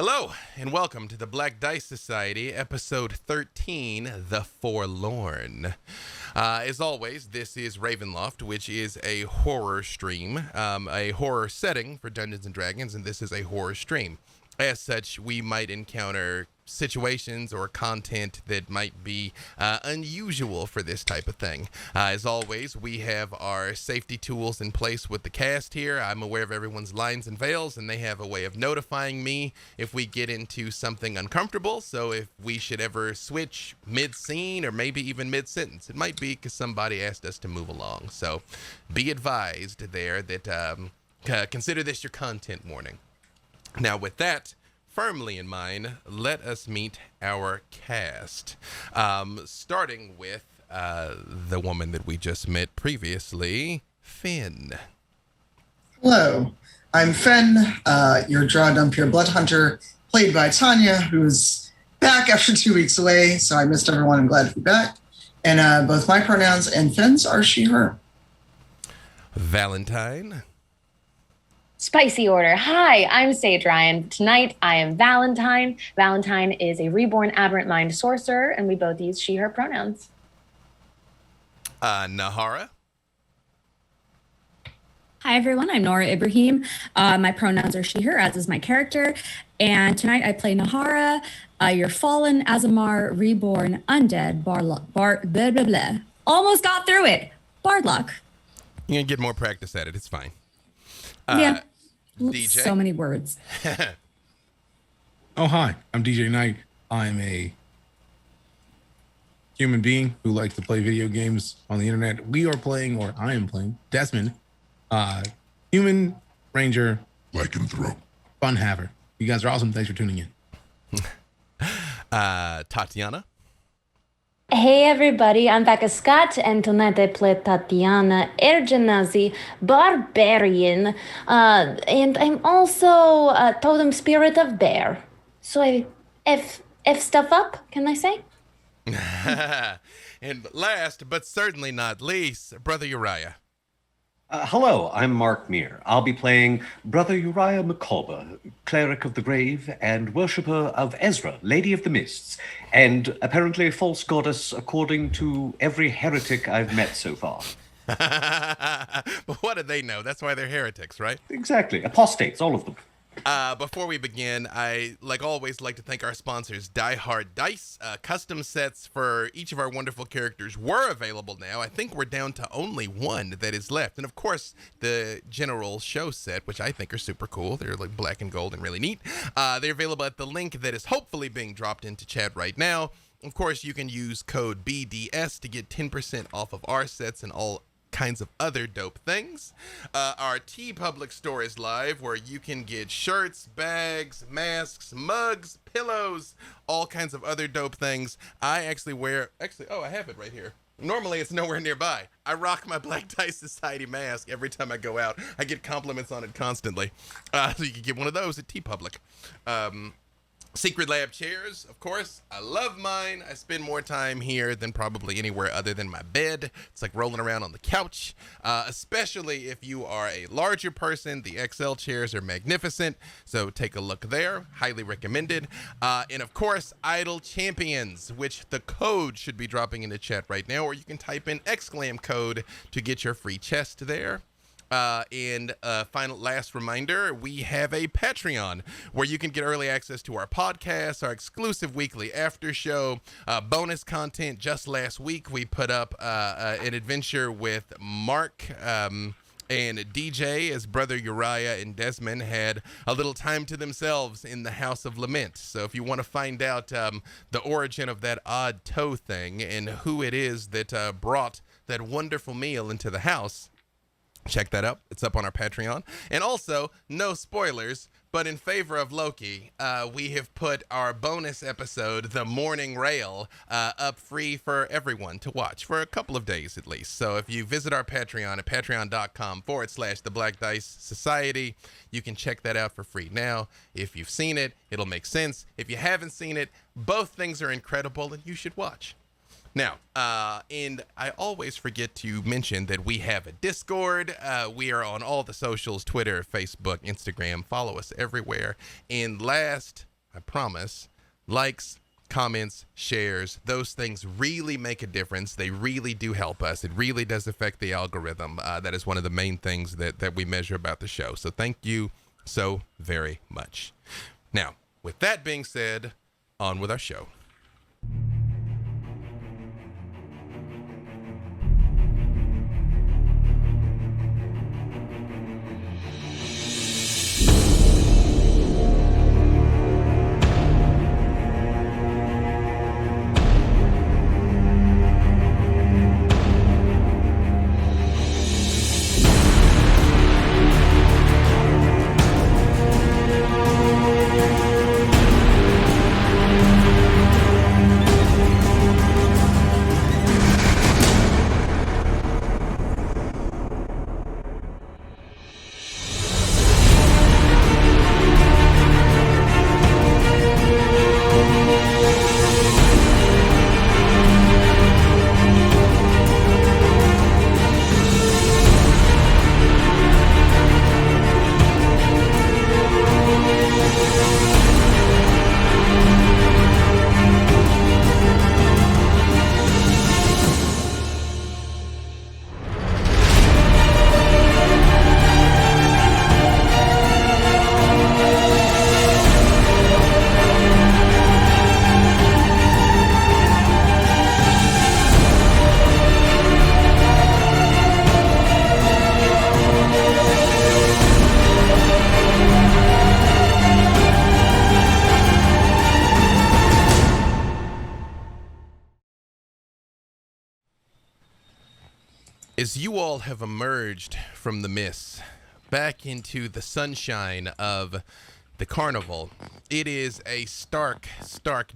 Hello, and welcome to the Black Dice Society, episode 13, The Forlorn. As always, this is Ravenloft, which is a horror stream, a horror setting for Dungeons & Dragons, and this is a horror stream. As such, we might encounter situations or content that might be unusual for this type of thing. As always, we have our safety tools in place with the cast here. I'm aware of everyone's lines and veils, and they have a way of notifying me if we get into something uncomfortable. So if we should ever switch mid-scene or maybe even mid-sentence, it might be because somebody asked us to move along. So be advised there that consider this your content warning. Now, with that firmly in mind, let us meet our cast. Starting with the woman that we just met previously, Finn. Hello, I'm Finn, your Draw Dumpier Blood Hunter, played by Tanya, who's back after 2 weeks away, so I missed everyone. I'm glad to be back. And both my pronouns and Finn's are she, her. Valentine. Spicy order. Hi, I'm Sage Ryan. Tonight, I am Valentine. Valentine is a reborn aberrant mind sorcerer, and we both use she, her pronouns. Nahara. Hi, everyone. I'm Nora Ibrahim. My pronouns are she, her, as is my character. And tonight I play Nahara, your fallen, Azamar, reborn, undead, blah, blah, blah. Almost got through it. Bardlock. You're going to get more practice at it. It's fine. Yeah. DJ? So many words. Oh, hi. I'm DJ Knight. I'm a human being who likes to play video games on the internet. We are playing, or I am playing, Desmond, human ranger, lycanthrope, fun haver. You guys are awesome. Thanks for tuning in. Tatiana. Hey everybody, I'm Becca Scott, and tonight I play Tatiana Ergenazi, Barbarian, and I'm also a totem spirit of bear. So I F stuff up, can I say? And last, but certainly not least, Brother Uriah. Hello, I'm Mark Meir. I'll be playing Brother Uriah McCulber, cleric of the grave and worshipper of Ezra, Lady of the Mists, and apparently a false goddess according to every heretic I've met so far. But what do they know? That's why they're heretics, right? Exactly. Apostates, all of them. Before we begin, I, like always, like to thank our sponsors, Die Hard Dice. Custom sets for each of our wonderful characters were available now. I think we're down to only one that is left. And, of course, the general show set, which I think are super cool. They're, like, black and gold and really neat. They're available at the link that is hopefully being dropped into chat right now. Of course, you can use code BDS to get 10% off of our sets and all kinds of other dope things. Our TeePublic store is live, where you can get shirts, bags, masks, mugs, pillows, all kinds of other dope things. I actually I have it right here. Normally it's nowhere nearby. I rock my Black Dice Society mask every time I go out. I get compliments on it constantly. So you can get one of those at TeePublic. Secret Lab chairs, of course. I love mine. I spend more time here than probably anywhere other than my bed. It's like rolling around on the couch, especially if you are a larger person. The XL chairs are magnificent, so take a look there. Highly recommended. And of course, Idle Champions, which the code should be dropping in the chat right now, or you can type in exclam code to get your free chest there. And last reminder, we have a Patreon where you can get early access to our podcast, our exclusive weekly after show, bonus content. Just last week, we put up an adventure with Mark and DJ, as Brother Uriah and Desmond had a little time to themselves in the House of Lament. So if you want to find out the origin of that odd toe thing and who it is that brought that wonderful meal into the house, check that out. It's up on our Patreon. And also, no spoilers, but in favor of Loki, we have put our bonus episode, The Morning Rail, up free for everyone to watch for a couple of days at least. So if you visit our Patreon at patreon.com/The Black Dice Society, you can check that out for free now. If you've seen it, it'll make sense. If you haven't seen it, both things are incredible and you should watch. Now, and I always forget to mention that we have a Discord. We are on all the socials, Twitter, Facebook, Instagram. Follow us everywhere. And last I promise, likes, comments, shares, those things really make a difference. They really do help us. It really does affect the algorithm. That is one of the main things that we measure about the show. So thank you so very much. Now, with that being said, on with our show. As you all have emerged from the mists back into the sunshine of the carnival, it is a stark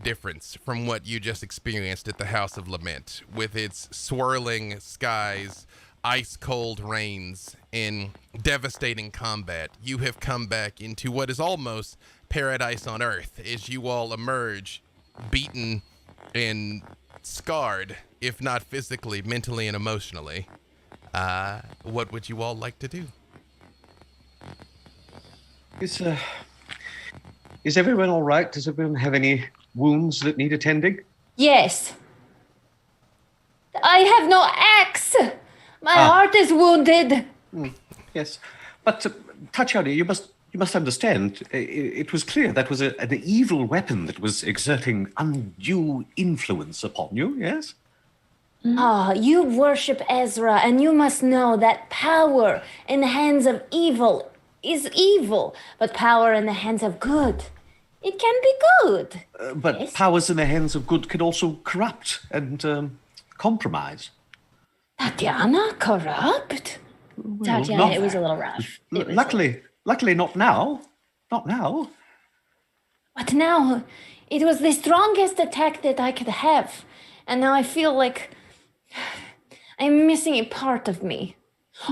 difference from what you just experienced at the House of Lament, with its swirling skies, ice-cold rains, and devastating combat. You have come back into what is almost paradise on earth as you all emerge beaten and scarred, if not physically, mentally, and emotionally. What would you all like to do? Is everyone all right? Does everyone have any wounds that need attending? Yes. I have no axe. My heart is wounded. Yes, but Tatiana, you must understand. It was clear that was an evil weapon that was exerting undue influence upon you. Yes. You worship Ezra, and you must know that power in the hands of evil is evil, but power in the hands of good, it can be good. But Yes? powers in the hands of good can also corrupt and compromise. Tatiana, corrupt? Tatiana, it was a little rough. It was Luckily, not now. Not now. But now, it was the strongest attack that I could have, and now I feel like I'm missing a part of me.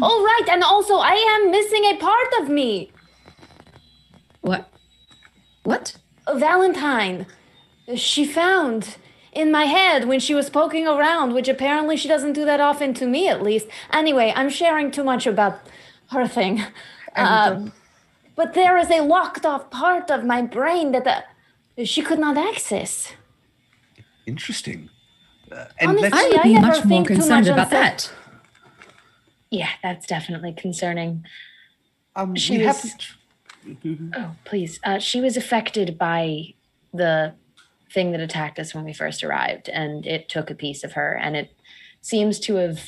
Oh, right, and also I am missing a part of me. What? What? Valentine. She found in my head when she was poking around, which apparently she doesn't do that often to me, at least. Anyway, I'm sharing too much about her thing. But there is a locked off part of my brain that she could not access. Interesting. Honestly, I would I be ever much more think too concerned much about on that. Yeah, that's definitely concerning. She we was- haven't. Oh, please. She was affected by the thing that attacked us when we first arrived, and it took a piece of her, and it seems to have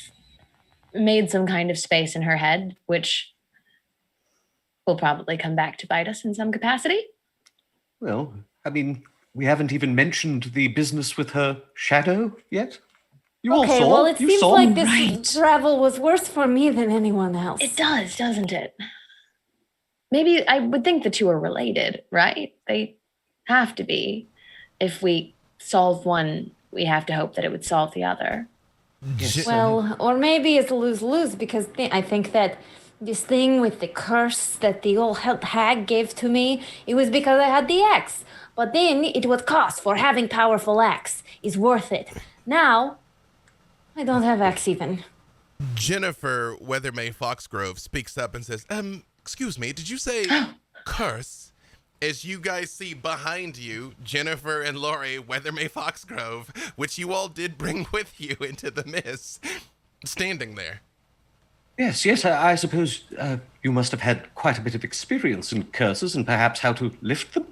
made some kind of space in her head, which will probably come back to bite us in some capacity. Well, I mean, we haven't even mentioned the business with her shadow yet. You all Okay, saw. well, it You seems saw. like this Right. travel was worse for me than anyone else. It does, doesn't it? Maybe I would think the two are related, right? They have to be. If we solve one, we have to hope that it would solve the other. Yes. Well, or maybe it's lose-lose, because I think that this thing with the curse that the old hag gave to me, it was because I had the axe. But then it would cost for having powerful axe is worth it. Now, I don't have axe even. Jennifer Weathermay Foxgrove speaks up and says, excuse me, did you say curse? as you guys see behind you, Jennifer and Laurie, Weathermay Foxgrove, which you all did bring with you into the mist, standing there. Yes, I suppose you must have had quite a bit of experience in curses and perhaps how to lift them.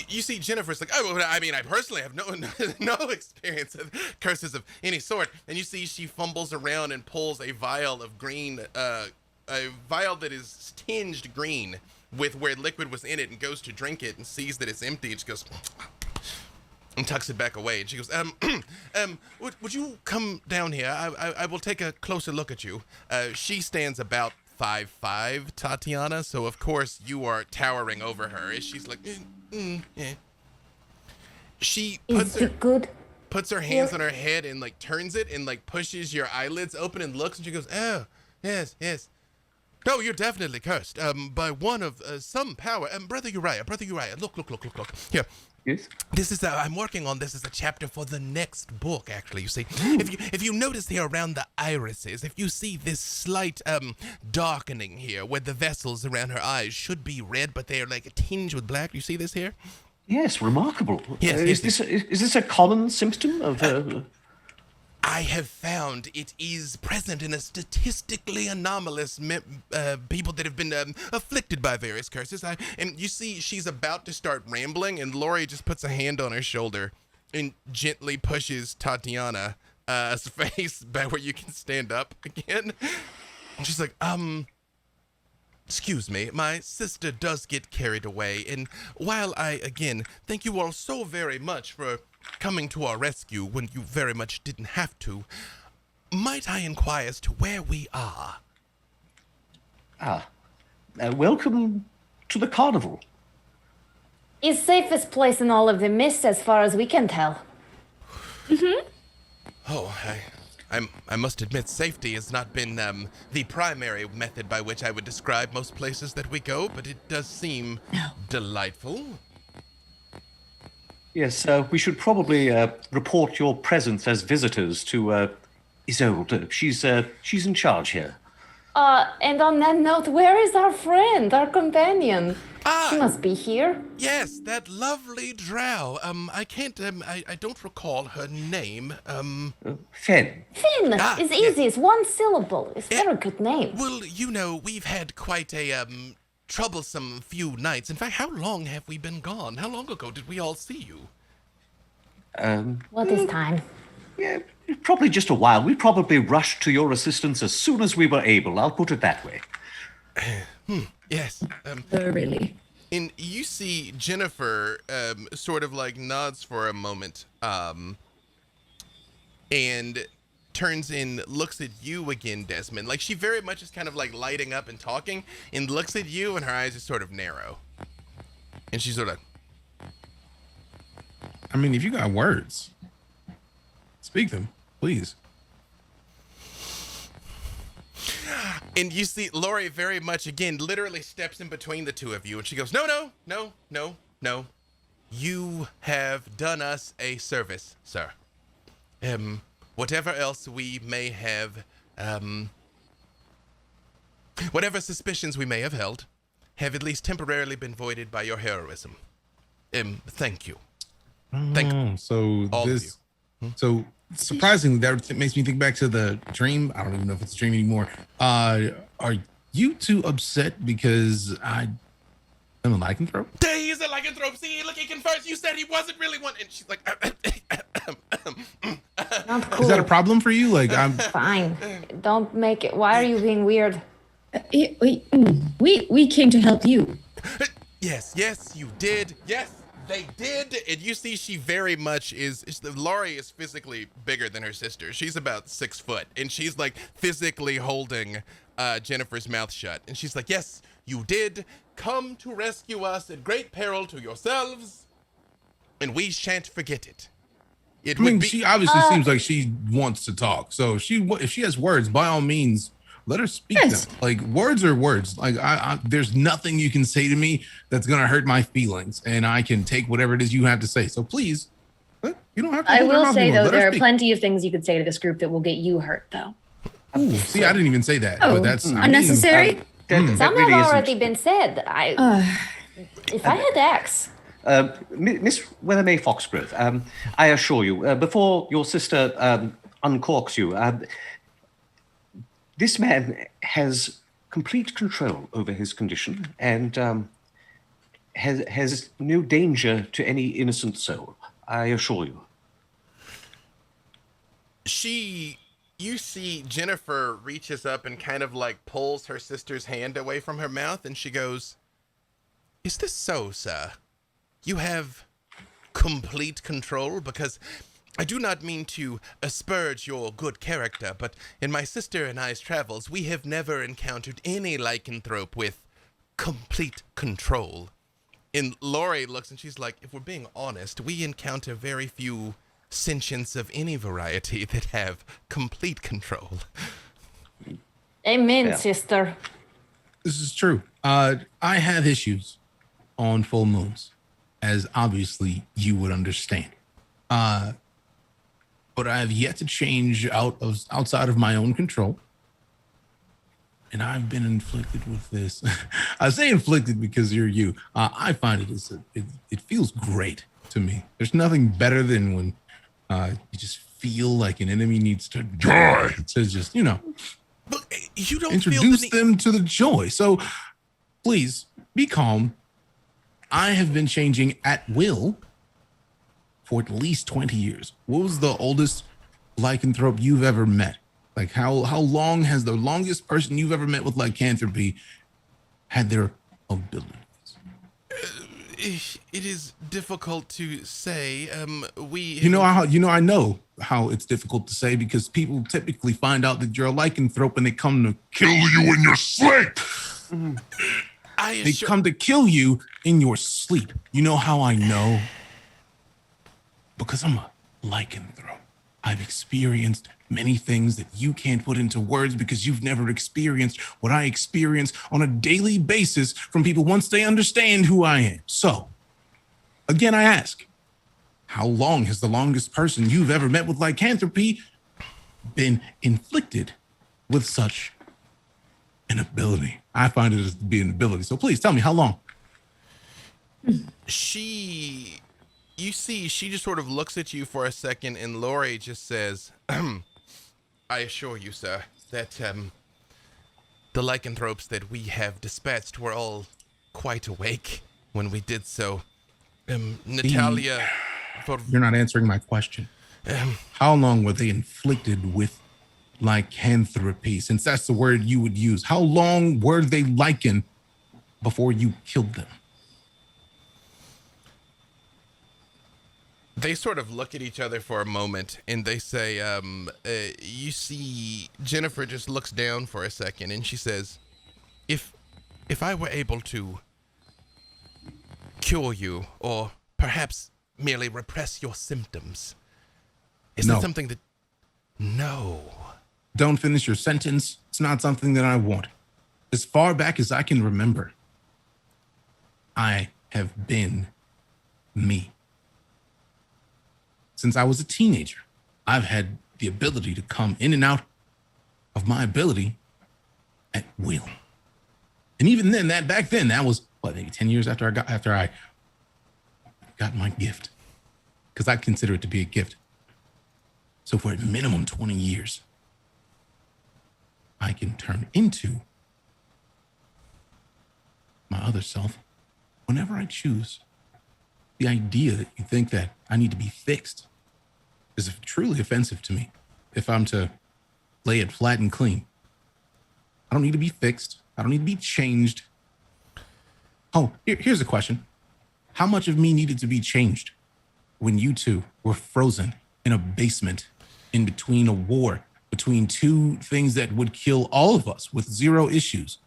You see Jennifer's like, oh, I mean, I personally have no experience of curses of any sort. And you see she fumbles around and pulls a vial of green, a vial that is tinged green with where liquid was in it, and goes to drink it and sees that it's empty. And she goes and tucks it back away. And she goes, would you come down here? I will take a closer look at you. She stands about 5'5", Tatiana, so of course you are towering over her. She's like, yeah. She puts her hands on her head and like turns it and like pushes your eyelids open and looks, and she goes, oh, yes. No, you're definitely cursed by one of some power. Brother Uriah, look. Here. Yes. This is I'm working on this as a chapter for the next book. Actually, you see, if you notice here around the irises, if you see this slight darkening here, where the vessels around her eyes should be red, but they are like a tinge with black. You see this here? Yes, remarkable. Yes, Is this a common symptom of? I have found it is present in a statistically anomalous people that have been afflicted by various curses. And you see she's about to start rambling, and Laurie just puts a hand on her shoulder and gently pushes Tatiana's face back where you can stand up again. And she's like, excuse me, my sister does get carried away. And while I, again, thank you all so very much for coming to our rescue when you very much didn't have to, might I inquire as to where we are? Welcome to the carnival. Is safest place in all of the mist as far as we can tell. Mm-hmm. Oh, I must admit, safety has not been the primary method by which I would describe most places that we go, but it does seem delightful. Yes, we should probably report your presence as visitors to Isolde. She's in charge here. And on that note, where is our friend, our companion? She must be here. Yes, that lovely drow. I can't, I don't recall her name. Fen. Finn is easy. It's one syllable. It's a very good name. Well, you know, we've had quite a, troublesome few nights. In fact, how long have we been gone? How long ago did we all see you? What is time? Yeah, probably just a while. We probably rushed to your assistance as soon as we were able. I'll put it that way. Yes. Really? And you see Jennifer sort of like nods for a moment and turns and looks at you again, Desmond. Like she very much is kind of like lighting up and talking and looks at you, and her eyes are sort of narrow. And she's sort of, I mean, if you got words, speak them, please. and you see Laurie very much again literally steps in between the two of you, and she goes, no. You have done us a service, sir. Whatever else we may have, whatever suspicions we may have held, have at least temporarily been voided by your heroism. Thank you. Thank you. So all this, of you. So surprisingly, that makes me think back to the dream. I don't even know if it's a dream anymore. Are you two upset because I'm a lycanthrope? He's a lycanthrope. See, look, he confirms. You said he wasn't really one. And she's like, Not cool. Is that a problem for you? Like, I'm Fine. Don't make it. Why are you being weird? We came to help you. Yes, you did. Yes, they did. And you see she very much is Laurie is physically bigger than her sister. She's about 6 foot, and she's like physically holding Jennifer's mouth shut. And she's like, yes, you did come to rescue us at great peril to yourselves, and we shan't forget it. She obviously seems like she wants to talk. So if she has words, by all means, let her speak them. Like, words are words. Like, there's nothing you can say to me that's gonna hurt my feelings, and I can take whatever it is you have to say. So please, you don't have to. I will say though, there are plenty of things you could say to this group that will get you hurt, though. Ooh, see, I didn't even say that, but that's unnecessary. Some have already been said. If I had to ask. Miss Weathermay Foxgrove, I assure you, before your sister uncorks you, this man has complete control over his condition and has no danger to any innocent soul, I assure you. You see Jennifer reaches up and kind of like pulls her sister's hand away from her mouth, and she goes, "Is this so, sir? You have complete control? Because I do not mean to asperge your good character, but in my sister and I's travels, we have never encountered any lycanthrope with complete control." And Laurie looks and she's like, "If we're being honest, we encounter very few sentients of any variety that have complete control." Amen, sister. This is true. I have issues on full moons, as obviously you would understand. But I have yet to change outside of my own control. And I've been inflicted with this. I say inflicted because you're you. I find it feels great to me. There's nothing better than when you just feel like an enemy needs to die. To just, But you don't introduce them to the joy. So please be calm. I have been changing at will for at least 20 years. What was the oldest lycanthrope you've ever met? Like how long has the longest person you've ever met with lycanthropy had their abilities? It is difficult to say. I know how it's difficult to say because people typically find out that you're a lycanthrope and they come to kill you in your sleep. They come to kill you in your sleep. You know how I know? Because I'm a lycanthrope. I've experienced many things that you can't put into words because you've never experienced what I experience on a daily basis from people once they understand who I am. So, again, I ask, how long has the longest person you've ever met with lycanthropy been inflicted with such an ability? I find it as to be an ability. So please tell me, how long? She just sort of looks at you for a second, and Laurie just says, "I assure you, sir, that the lycanthropes that we have dispatched were all quite awake when we did so. Natalia..." You're not answering my question. How long were they inflicted with lycanthropy, since that's the word you would use? How long were they lycan before you killed them? They sort of look at each other for a moment, and they say, you see, Jennifer just looks down for a second, and she says, if I were able to cure you, or perhaps merely repress your symptoms, is that something that... No. Don't finish your sentence. It's not something that I want. As far back as I can remember, I have been me. Since I was a teenager, I've had the ability to come in and out of my ability at will. And even then, that was maybe 10 years after I got my gift, because I consider it to be a gift. So for at minimum 20 years, I can turn into my other self whenever I choose. The idea that you think that I need to be fixed is truly offensive to me. If I'm to lay it flat and clean, I don't need to be fixed. I don't need to be changed. Oh, here's a question. How much of me needed to be changed when you two were frozen in a basement in between a war, between two things that would kill all of us with zero issues?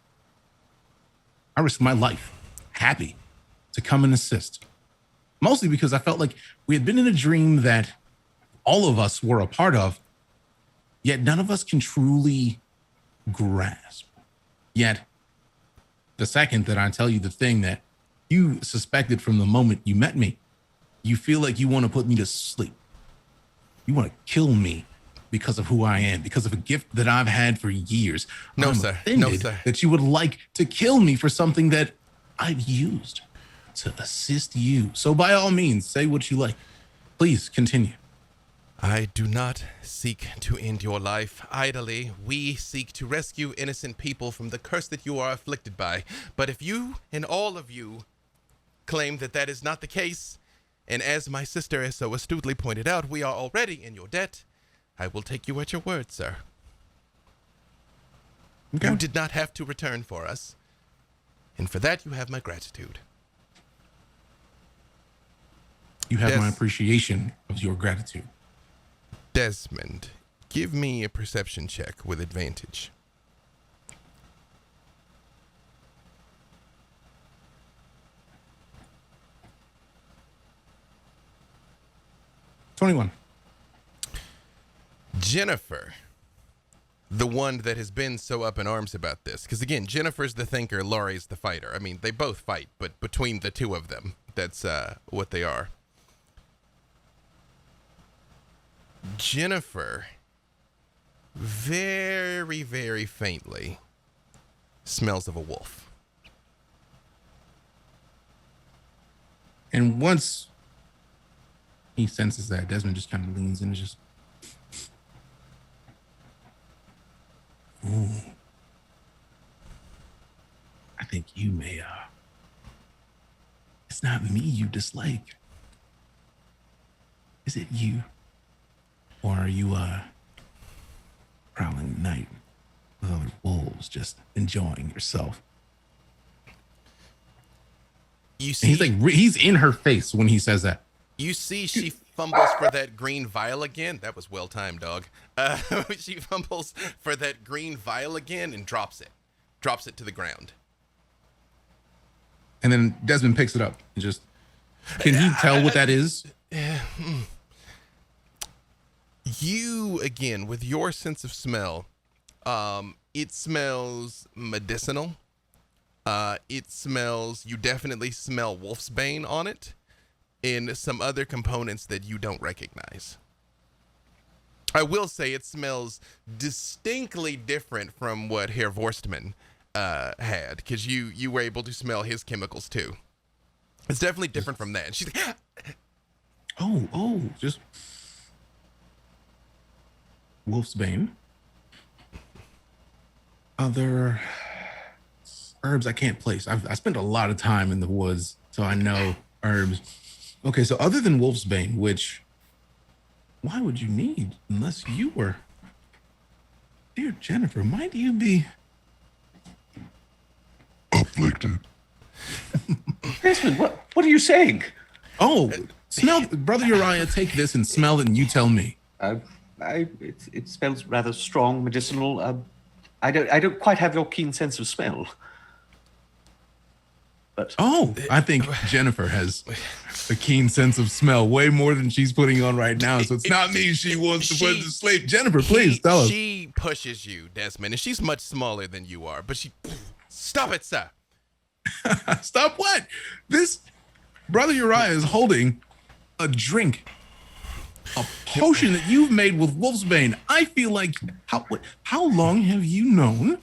I risked my life, happy to come and assist. Mostly because I felt like we had been in a dream that all of us were a part of, yet none of us can truly grasp. Yet, the second that I tell you the thing that you suspected from the moment you met me, you feel like you want to put me to sleep. You want to kill me because of who I am, because of a gift that I've had for years. No, I'm sir. offended No, sir. that you would like to kill me for something that I've used. to assist you. So by all means, say what you like. Please continue. I do not seek to end your life idly. We seek to rescue innocent people from the curse that you are afflicted by. But if you and all of you claim that that is not the case, and as my sister has so astutely pointed out, we are already in your debt, I will take you at your word, sir. Okay. You did not have to return for us, and for that you have my gratitude. You have my appreciation of your gratitude. Desmond, give me a perception check with advantage. $21. Jennifer, the one that has been so up in arms about this, because again, Jennifer's the thinker, Laurie's the fighter. I mean, they both fight, but between the two of them, that's what they are. Jennifer, very, very faintly, smells of a wolf. And once he senses that, Desmond just kind of leans in and just, ooh, I think you may, it's not me you dislike. Is it you? Or are you, prowling at night with other wolves, just enjoying yourself? You see, and he's in her face when he says that. You see, she fumbles for that green vial again. That was well timed, dog. She fumbles for that green vial again and drops it to the ground. And then Desmond picks it up and just, can he tell what that is? You, again, with your sense of smell, it smells medicinal. You definitely smell wolf's bane on it, and some other components that you don't recognize. I will say it smells distinctly different from what Herr Vorstman had, because you were able to smell his chemicals too. It's definitely different from that. And she's like, just wolf's bane. Other herbs I can't place. I spent a lot of time in the woods, so I know herbs. Okay, so other than wolf's bane, which, why would you need unless you were, dear Jennifer, might you be afflicted? Desmond, what are you saying? Oh, smell, Brother Uriah, take this and smell it, and you tell me. It smells rather strong, medicinal. I don't quite have your keen sense of smell. But I think Jennifer has a keen sense of smell, way more than she's putting on right now. So it's not me she wants to put to sleep. Jennifer, please tell us. She pushes you, Desmond, and she's much smaller than you are. But stop it, sir. Stop what? This Brother Uriah is holding a drink, a potion that you've made with wolfsbane. I feel like, how long have you known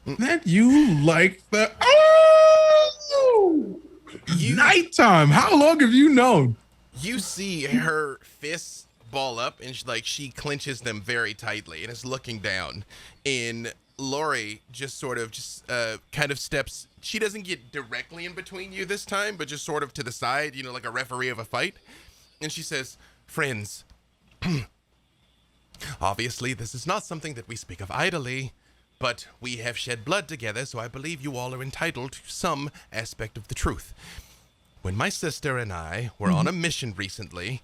that you like the nighttime? How long have you known? You see her fists ball up, and she clenches them very tightly and is looking down. And Laurie just kind of steps. She doesn't get directly in between you this time, but just sort of to the side, like a referee of a fight. And she says, "Friends, obviously this is not something that we speak of idly, but we have shed blood together, so I believe you all are entitled to some aspect of the truth. When my sister and I were on a mission recently,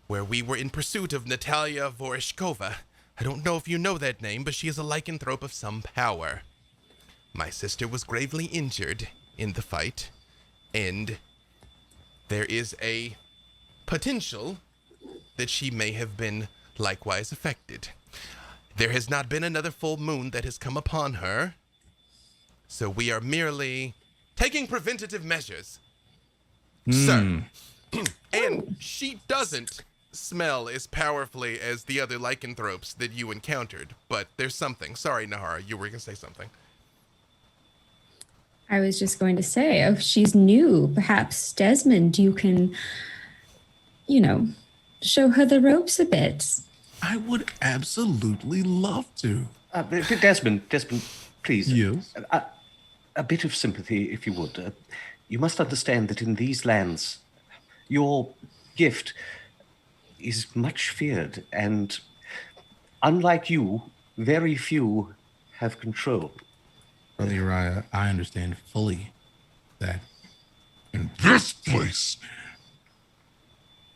where we were in pursuit of Natalia Vorishkova, I don't know if you know that name, but she is a lycanthrope of some power. My sister was gravely injured in the fight, and there is a potential that she may have been likewise affected. There has not been another full moon that has come upon her, so we are merely taking preventative measures, sir." And she doesn't smell as powerfully as the other lycanthropes that you encountered, but there's something. Sorry, Nahara, you were going to say something. I was just going to say, if she's new, perhaps Desmond, you can, show her the ropes a bit. I would absolutely love to. Desmond, please. Yes. A bit of sympathy, if you would. You must understand that in these lands, your gift is much feared, and unlike you, very few have control. Brother Uriah, I understand fully that in this place,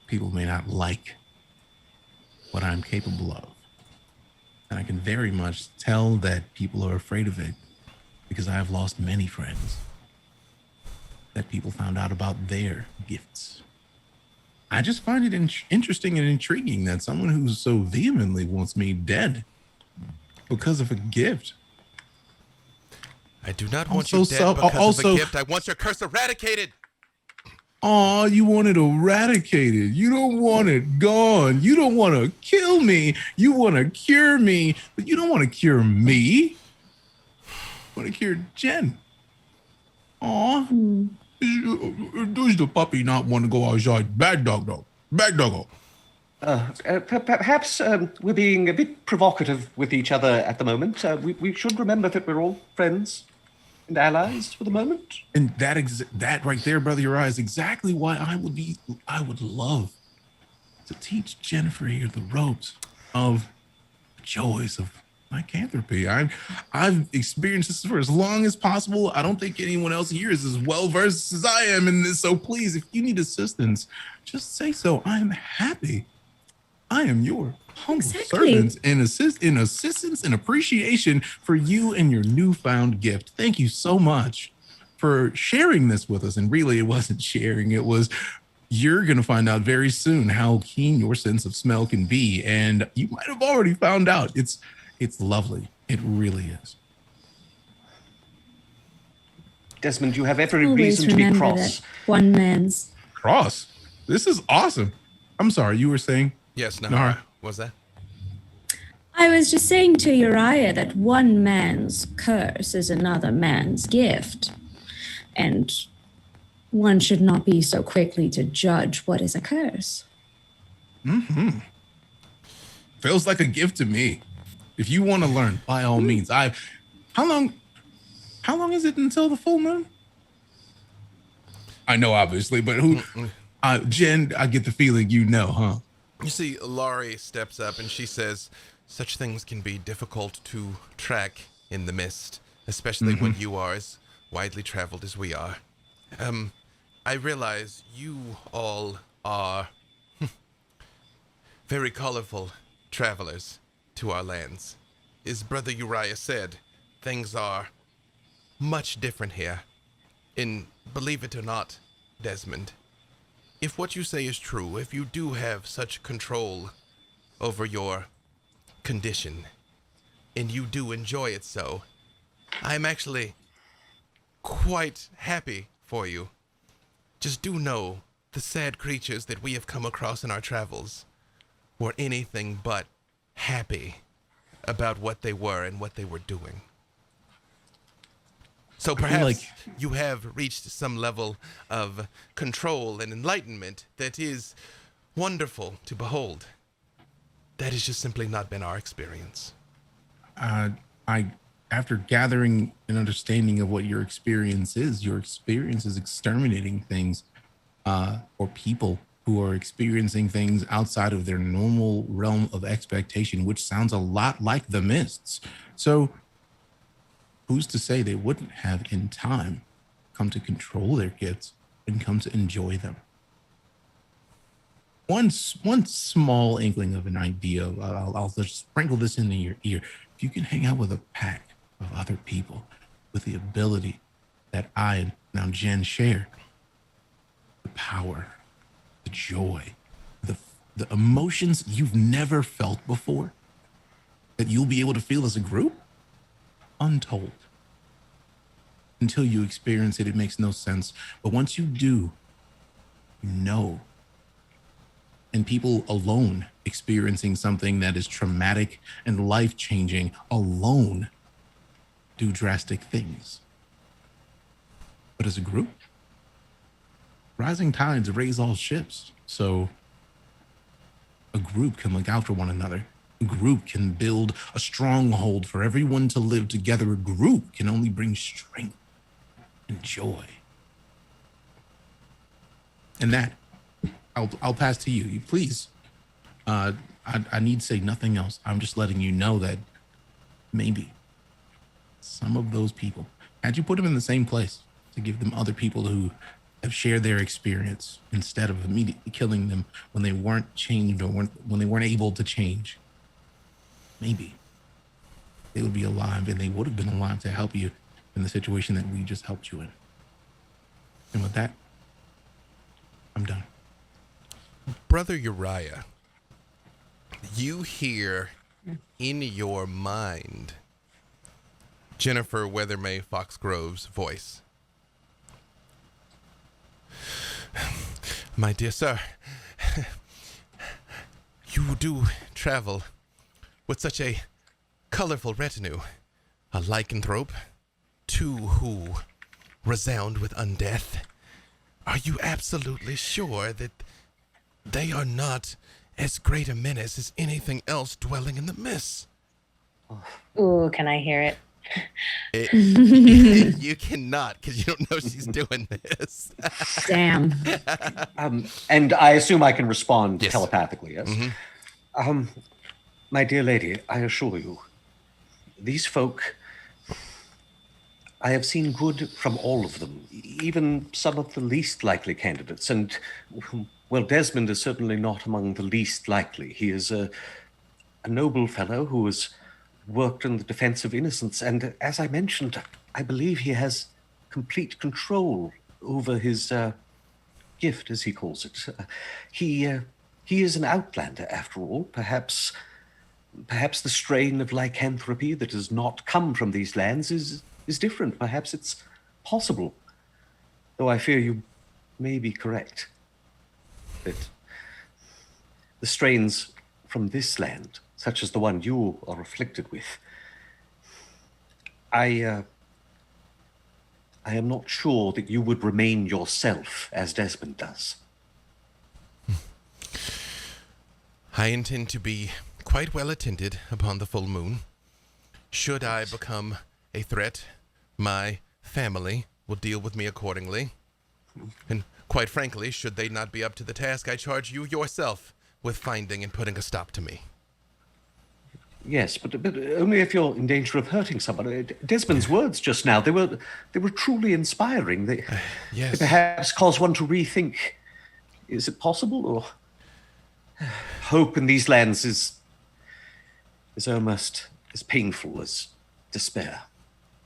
people may not like what I'm capable of. And I can very much tell that people are afraid of it because I have lost many friends that people found out about their gifts. I just find it interesting and intriguing that someone who so vehemently wants me dead because of a gift. I do not want you dead because of a gift. I want your curse eradicated. Oh, you want it eradicated. You don't want it gone. You don't want to kill me. You want to cure me, but you don't want to cure me. You want to cure Jen. Aw. Does the puppy not want to go outside? Bad dog, though. Bad doggo. Perhaps we're being a bit provocative with each other at the moment. We should remember that we're all friends and allies for the moment. And that right there, Brother Uriah, is exactly why I would love to teach Jennifer here the ropes of the joys of lycanthropy. I've experienced this for as long as possible. I don't think anyone else here is as well versed as I am in this. So please, if you need assistance, just say so. I am happy. I am your humble servant and assistance and appreciation for you and your newfound gift. Thank you so much for sharing this with us. And really, it wasn't sharing. It was, you're going to find out very soon how keen your sense of smell can be. And you might have already found out. It's lovely. It really is. Desmond, you have every reason to be cross. One man's. Cross? This is awesome. I'm sorry, you were saying? Yes, Nahara. What was that? I was just saying to Uriah that one man's curse is another man's gift. And one should not be so quickly to judge what is a curse. Mm-hmm. Feels like a gift to me. If you want to learn, by all means. How long is it until the full moon? I know, obviously, but Jen, I get the feeling you know, huh? You see, Laurie steps up and she says, such things can be difficult to track in the mist, especially when you are as widely traveled as we are. I realize you all are very colorful travelers to our lands. As Brother Uriah said, things are much different here. And believe it or not, Desmond, if what you say is true, if you do have such control over your condition, and you do enjoy it so, I'm actually quite happy for you. Just do know the sad creatures that we have come across in our travels were anything but happy about what they were and what they were doing. So perhaps you have reached some level of control and enlightenment that is wonderful to behold. That has just simply not been our experience. After gathering an understanding of what your experience is exterminating things or people who are experiencing things outside of their normal realm of expectation, which sounds a lot like the mists. So who's to say they wouldn't have in time come to control their gifts and come to enjoy them? One small inkling of an idea, I'll just sprinkle this into your ear. If you can hang out with a pack of other people with the ability that I and now Jen share, the power, the joy, the emotions you've never felt before, that you'll be able to feel as a group, untold. Until you experience it, it makes no sense. But once you do, you know. And people alone experiencing something that is traumatic and life-changing alone do drastic things. but as a group, rising tides raise all ships. So a group can look out for one another. A group can build a stronghold for everyone to live together. A group can only bring strength and joy. And that, I'll pass to you. You please. I need to say nothing else. I'm just letting you know that maybe some of those people, had you put them in the same place to give them other people who have shared their experience instead of immediately killing them when they weren't changed or when they weren't able to change, maybe they would be alive, and they would have been alive to help you in the situation that we just helped you in. And with that, I'm done. Brother Uriah, you hear in your mind Jennifer Weathermay Foxgrove's voice. My dear sir, you do travel with such a colorful retinue, a lycanthrope, two who resound with undeath. Are you absolutely sure that they are not as great a menace as anything else dwelling in the mists? Ooh, can I hear it? You cannot, because you don't know she's doing this. Damn. And I assume I can respond Yes. telepathically, yes? Mm-hmm. My dear lady, I assure you, these folk, I have seen good from all of them, even some of the least likely candidates. And, well, Desmond is certainly not among the least likely. He is a noble fellow who has worked in the defense of innocence. And as I mentioned, I believe he has complete control over his gift, as he calls it. He is an outlander, after all. Perhaps the strain of lycanthropy that has not come from these lands is different. Perhaps it's possible. Though I fear you may be correct. That the strains from this land, such as the one you are afflicted with, I am not sure that you would remain yourself as Desmond does. I intend to be quite well attended upon the full moon. Should I become a threat, my family will deal with me accordingly. And quite frankly, should they not be up to the task, I charge you yourself with finding and putting a stop to me. Yes, but only if you're in danger of hurting somebody. Desmond's words just now, they were truly inspiring. They Yes. perhaps cause one to rethink, is it possible? Or hope in these lands is almost as painful as despair.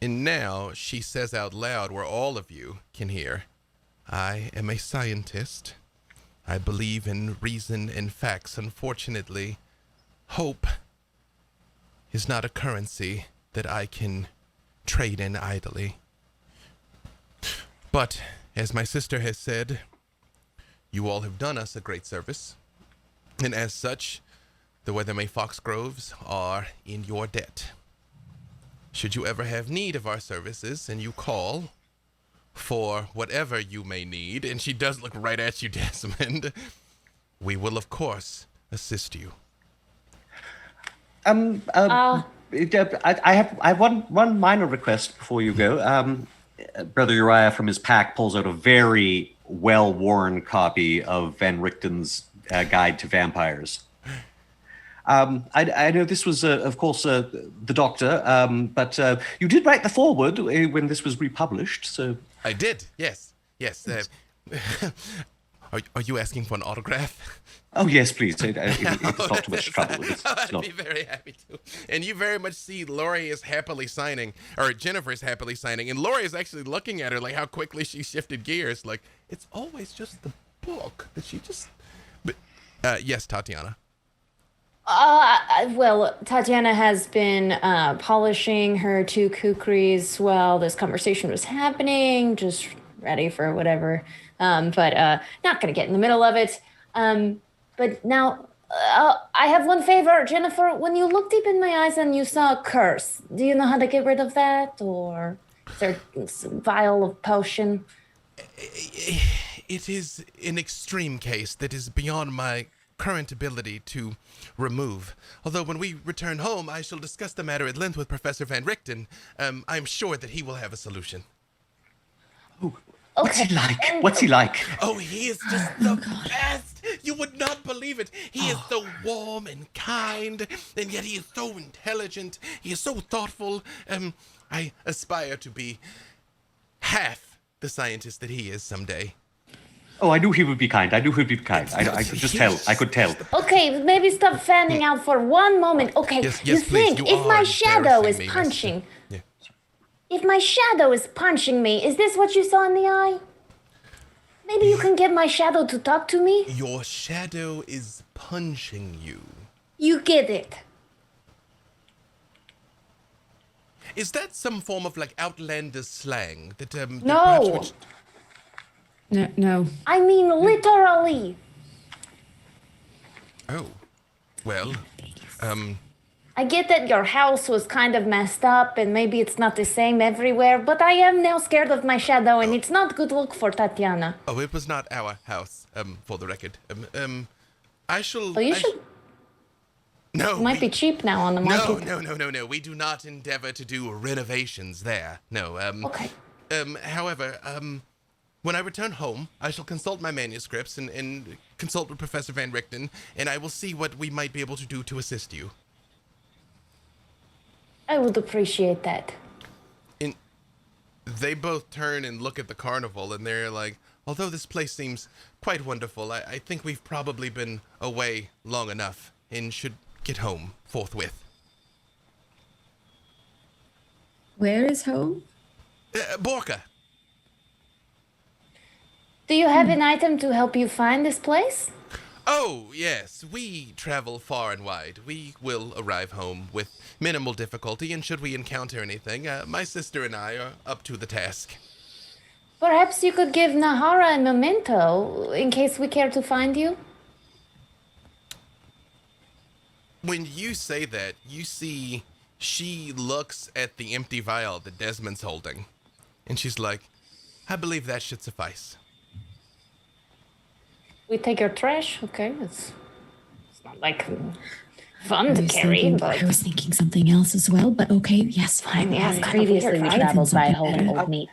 And now she says out loud where all of you can hear, I am a scientist. I believe in reason and facts. Unfortunately, hope is not a currency that I can trade in idly. But, as my sister has said, you all have done us a great service. And as such, the Weathermay Foxgroves are in your debt. Should you ever have need of our services and you call for whatever you may need, and she does look right at you, Desmond, we will, of course, assist you. I have one minor request before you go. Brother Uriah from his pack pulls out a very well-worn copy of Van Richten's Guide to Vampires. I know this was, of course, the Doctor, but you did write the foreword when this was republished, so... I did, yes. Are you asking for an autograph? Oh, yes, please. It's not too much trouble. I'd be very happy to. And you very much see Laurie is happily signing, or Jennifer's happily signing, and Laurie is actually looking at her like how quickly she shifted gears. Like, it's always just the book that she just... But, yes, Tatiana. Well, Tatiana has been polishing her two kukris while this conversation was happening, just ready for whatever. But not going to get in the middle of it. But now, I have one favor, Jennifer. When you look deep in my eyes and you saw a curse, do you know how to get rid of that, or vial of potion? It is an extreme case that is beyond my current ability to remove. Although when we return home, I shall discuss the matter at length with Professor Van Richten. I'm sure that he will have a solution. Oh, what's he like? What's he like? Oh, he is just the best. You would not believe it. He is so warm and kind, and yet he is so intelligent. He is so thoughtful. I aspire to be half the scientist that he is someday. Oh, I knew he would be kind. I could just tell. I could tell. Okay, maybe stop fanning out for one moment. Okay, Yes, you please. think You if are my shadow is embarrassing me, Mr. punching, Yeah. if my shadow is punching me, is this what you saw in the eye? Maybe you can get my shadow to talk to me? Your shadow is punching you. You get it. Is that some form of like outlander slang that that No. perhaps which- No. I mean literally. Oh, well, I get that your house was kind of messed up and maybe it's not the same everywhere, but I am now scared of my shadow and it's not good look for Tatiana. oh, it was not our house. For the record, I shall. Well, you should. No, It might be cheap now on the market. No. We do not endeavor to do renovations there. No. Okay. However, when I return home, I shall consult my manuscripts and consult with Professor Van Richten, and I will see what we might be able to do to assist you. I would appreciate that. And they both turn and look at the carnival, and they're like, although this place seems quite wonderful, I think we've probably been away long enough and should get home forthwith. Where is home? Borka. Do you have an item to help you find this place? Oh, yes, we travel far and wide. We will arrive home with minimal difficulty, and should we encounter anything, my sister and I are up to the task. Perhaps you could give Nahara a memento in case we care to find you? When you say that, you see she looks at the empty vial that Desmond's holding, and she's like, I believe that should suffice. We take your trash, okay? It's not like fun to I carry, but was thinking something else as well, but okay, yes, fine. Yes, Previously, we traveled by holding old meat.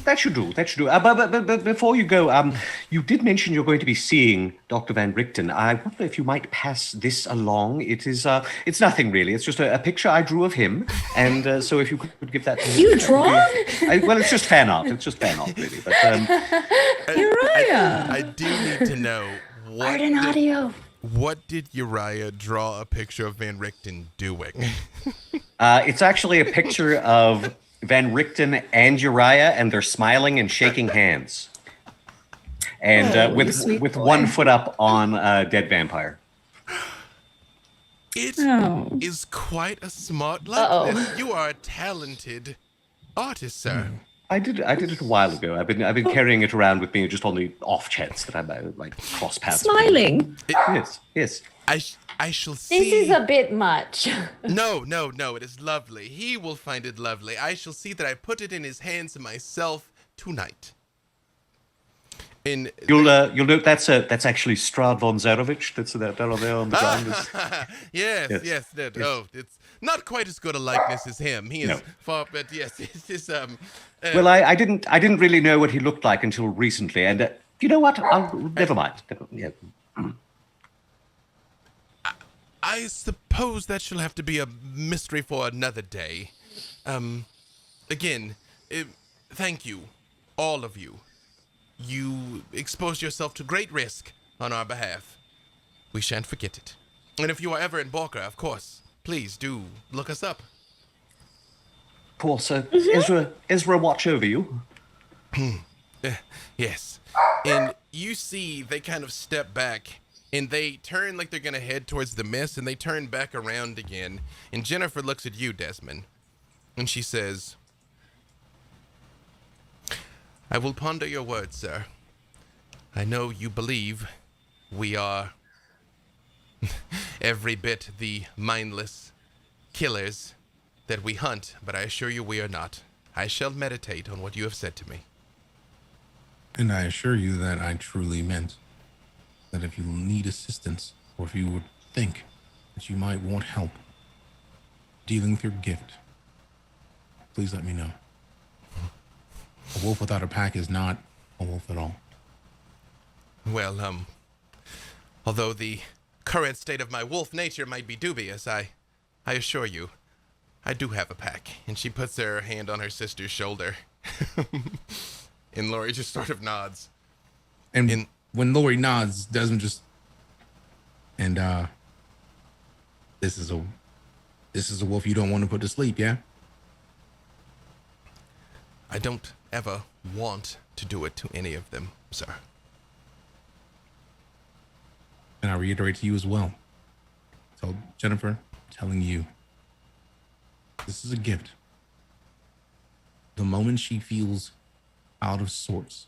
That should do. But before you go, you did mention you're going to be seeing Dr. Van Richten. I wonder if you might pass this along. It is, it's nothing really. It's just a picture I drew of him, and so if you could give that to him. You draw? Well, it's just fan art. It's just fan art, really. But Uriah! I do need to know art and audio. what did Uriah draw a picture of Van Richten doing? it's actually a picture of Van Richten and Uriah, and they're smiling and shaking hands, and with 1 foot up on a dead vampire. It Oh. is quite a smart likeness. You are a talented artist, sir. I did it a while ago. I've been carrying it around with me just on the off chance that I might cross paths. with him. Smiling. Yes. I shall see. This is a bit much. No, it is lovely. He will find it lovely. I shall see that I put it in his hands myself tonight. And You'll note that's actually Strad von Zarovich. That's that down there on the ground. yes. Oh, it's not quite as good a likeness as him. He is No. far, but yes, it is. Well, I didn't really know what he looked like until recently, and you know what? Never mind. Yeah. I suppose that shall have to be a mystery for another day. Again, thank you, all of you. You exposed yourself to great risk on our behalf. We shan't forget it. And if you are ever in Borka, of course, please do look us up. Of course, Ezra watch over you. Yes. And you see they kind of step back and they turn like they're going to head towards the mist, and they turn back around again. And Jennifer looks at you, Desmond, and she says, I will ponder your words, sir. I know you believe we are every bit the mindless killers that we hunt, but I assure you we are not. I shall meditate on what you have said to me. And I assure you that I truly meant that if you need assistance, or if you would think that you might want help dealing with your gift, please let me know. A wolf without a pack is not a wolf at all. Well, although the current state of my wolf nature might be dubious, I assure you, I do have a pack. And she puts her hand on her sister's shoulder. And Laurie just sort of nods. And when Laurie nods, Desmond just, and this is a wolf you don't want to put to sleep, yeah? I don't ever want to do it to any of them, sir. And I reiterate to you as well. So Jennifer, telling you, this is a gift. The moment she feels out of sorts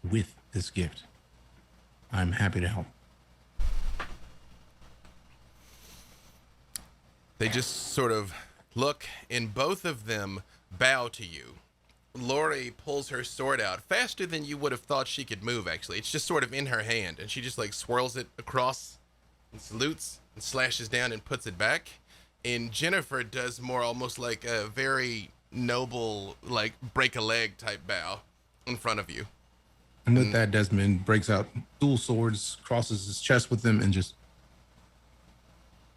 with this gift, I'm happy to help. They just sort of look, and both of them bow to you. Laurie pulls her sword out faster than you would have thought she could move, actually. It's just sort of in her hand, and she just like swirls it across and salutes and slashes down and puts it back. And Jennifer does more almost like a very noble, like break a leg type bow in front of you. And with that, Desmond breaks out dual swords, crosses his chest with them, and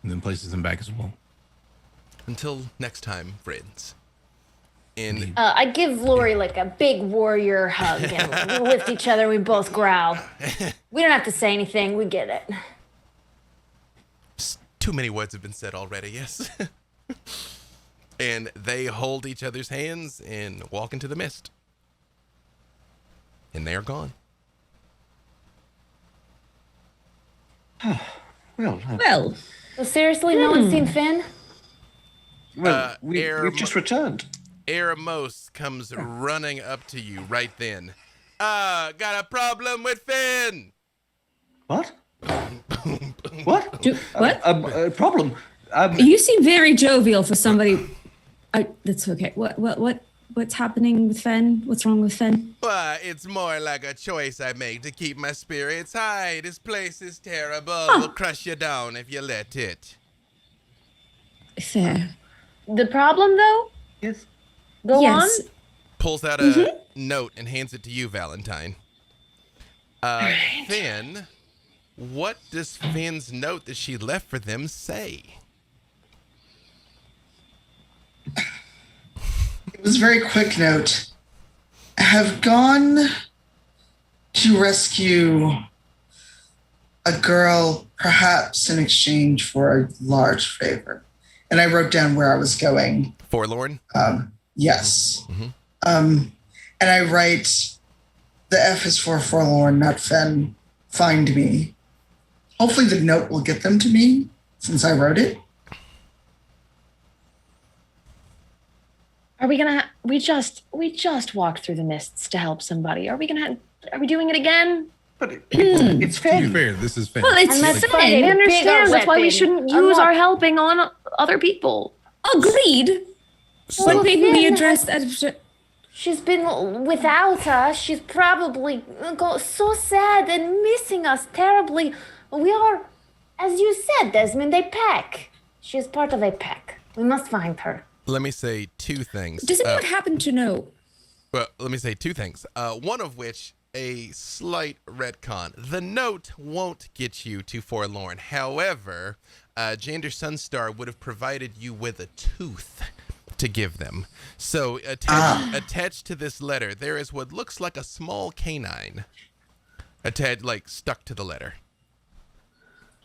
then places them back as well. Until next time, friends. And I give Laurie like a big warrior hug, and we lift each other. We both growl. We don't have to say anything. We get it. too many words have been said already, yes. And they hold each other's hands and walk into the mist. And they are gone. Well, So seriously, no one's seen Finn? Well, we've just returned. Eremos comes running up to you right then. Got a problem with Finn. What? What? What? A problem? You seem very jovial for somebody. That's okay. What's happening with Finn? What's wrong with Finn? Well, it's more like a choice I make to keep my spirits high. This place is terrible. Will crush you down if you let it. Fair. The problem, though? Yes. Go on. Pulls out a note and hands it to you, Valentine. Finn, what does Finn's note that she left for them say? It was a very quick note. Have gone to rescue a girl, perhaps in exchange for a large favor. And I wrote down where I was going. Forlorn? Yes. And I write, the F is for Forlorn, not Fen. Find me. Hopefully the note will get them to me since I wrote it. Are we gonna? We just walked through the mists to help somebody. Are we doing it again? But it's To be Finn. fair, this is Finn. Well, it's And that's Finn. fine. I understand. That's why we shouldn't use our Unlock. helping on other people. Agreed. But maybe we addressed that. She's been without us. She's probably so sad and missing us terribly. We are, as you said, Desmond, a pack. She is part of a pack. We must find her. Let me say two things. Does anyone happen to know? Well, let me say two things. One of which, a slight retcon. The note won't get you to Forlorn. However, Jander Sunstar would have provided you with a tooth to give them. So attached to this letter, there is what looks like a small canine attached, like stuck to the letter.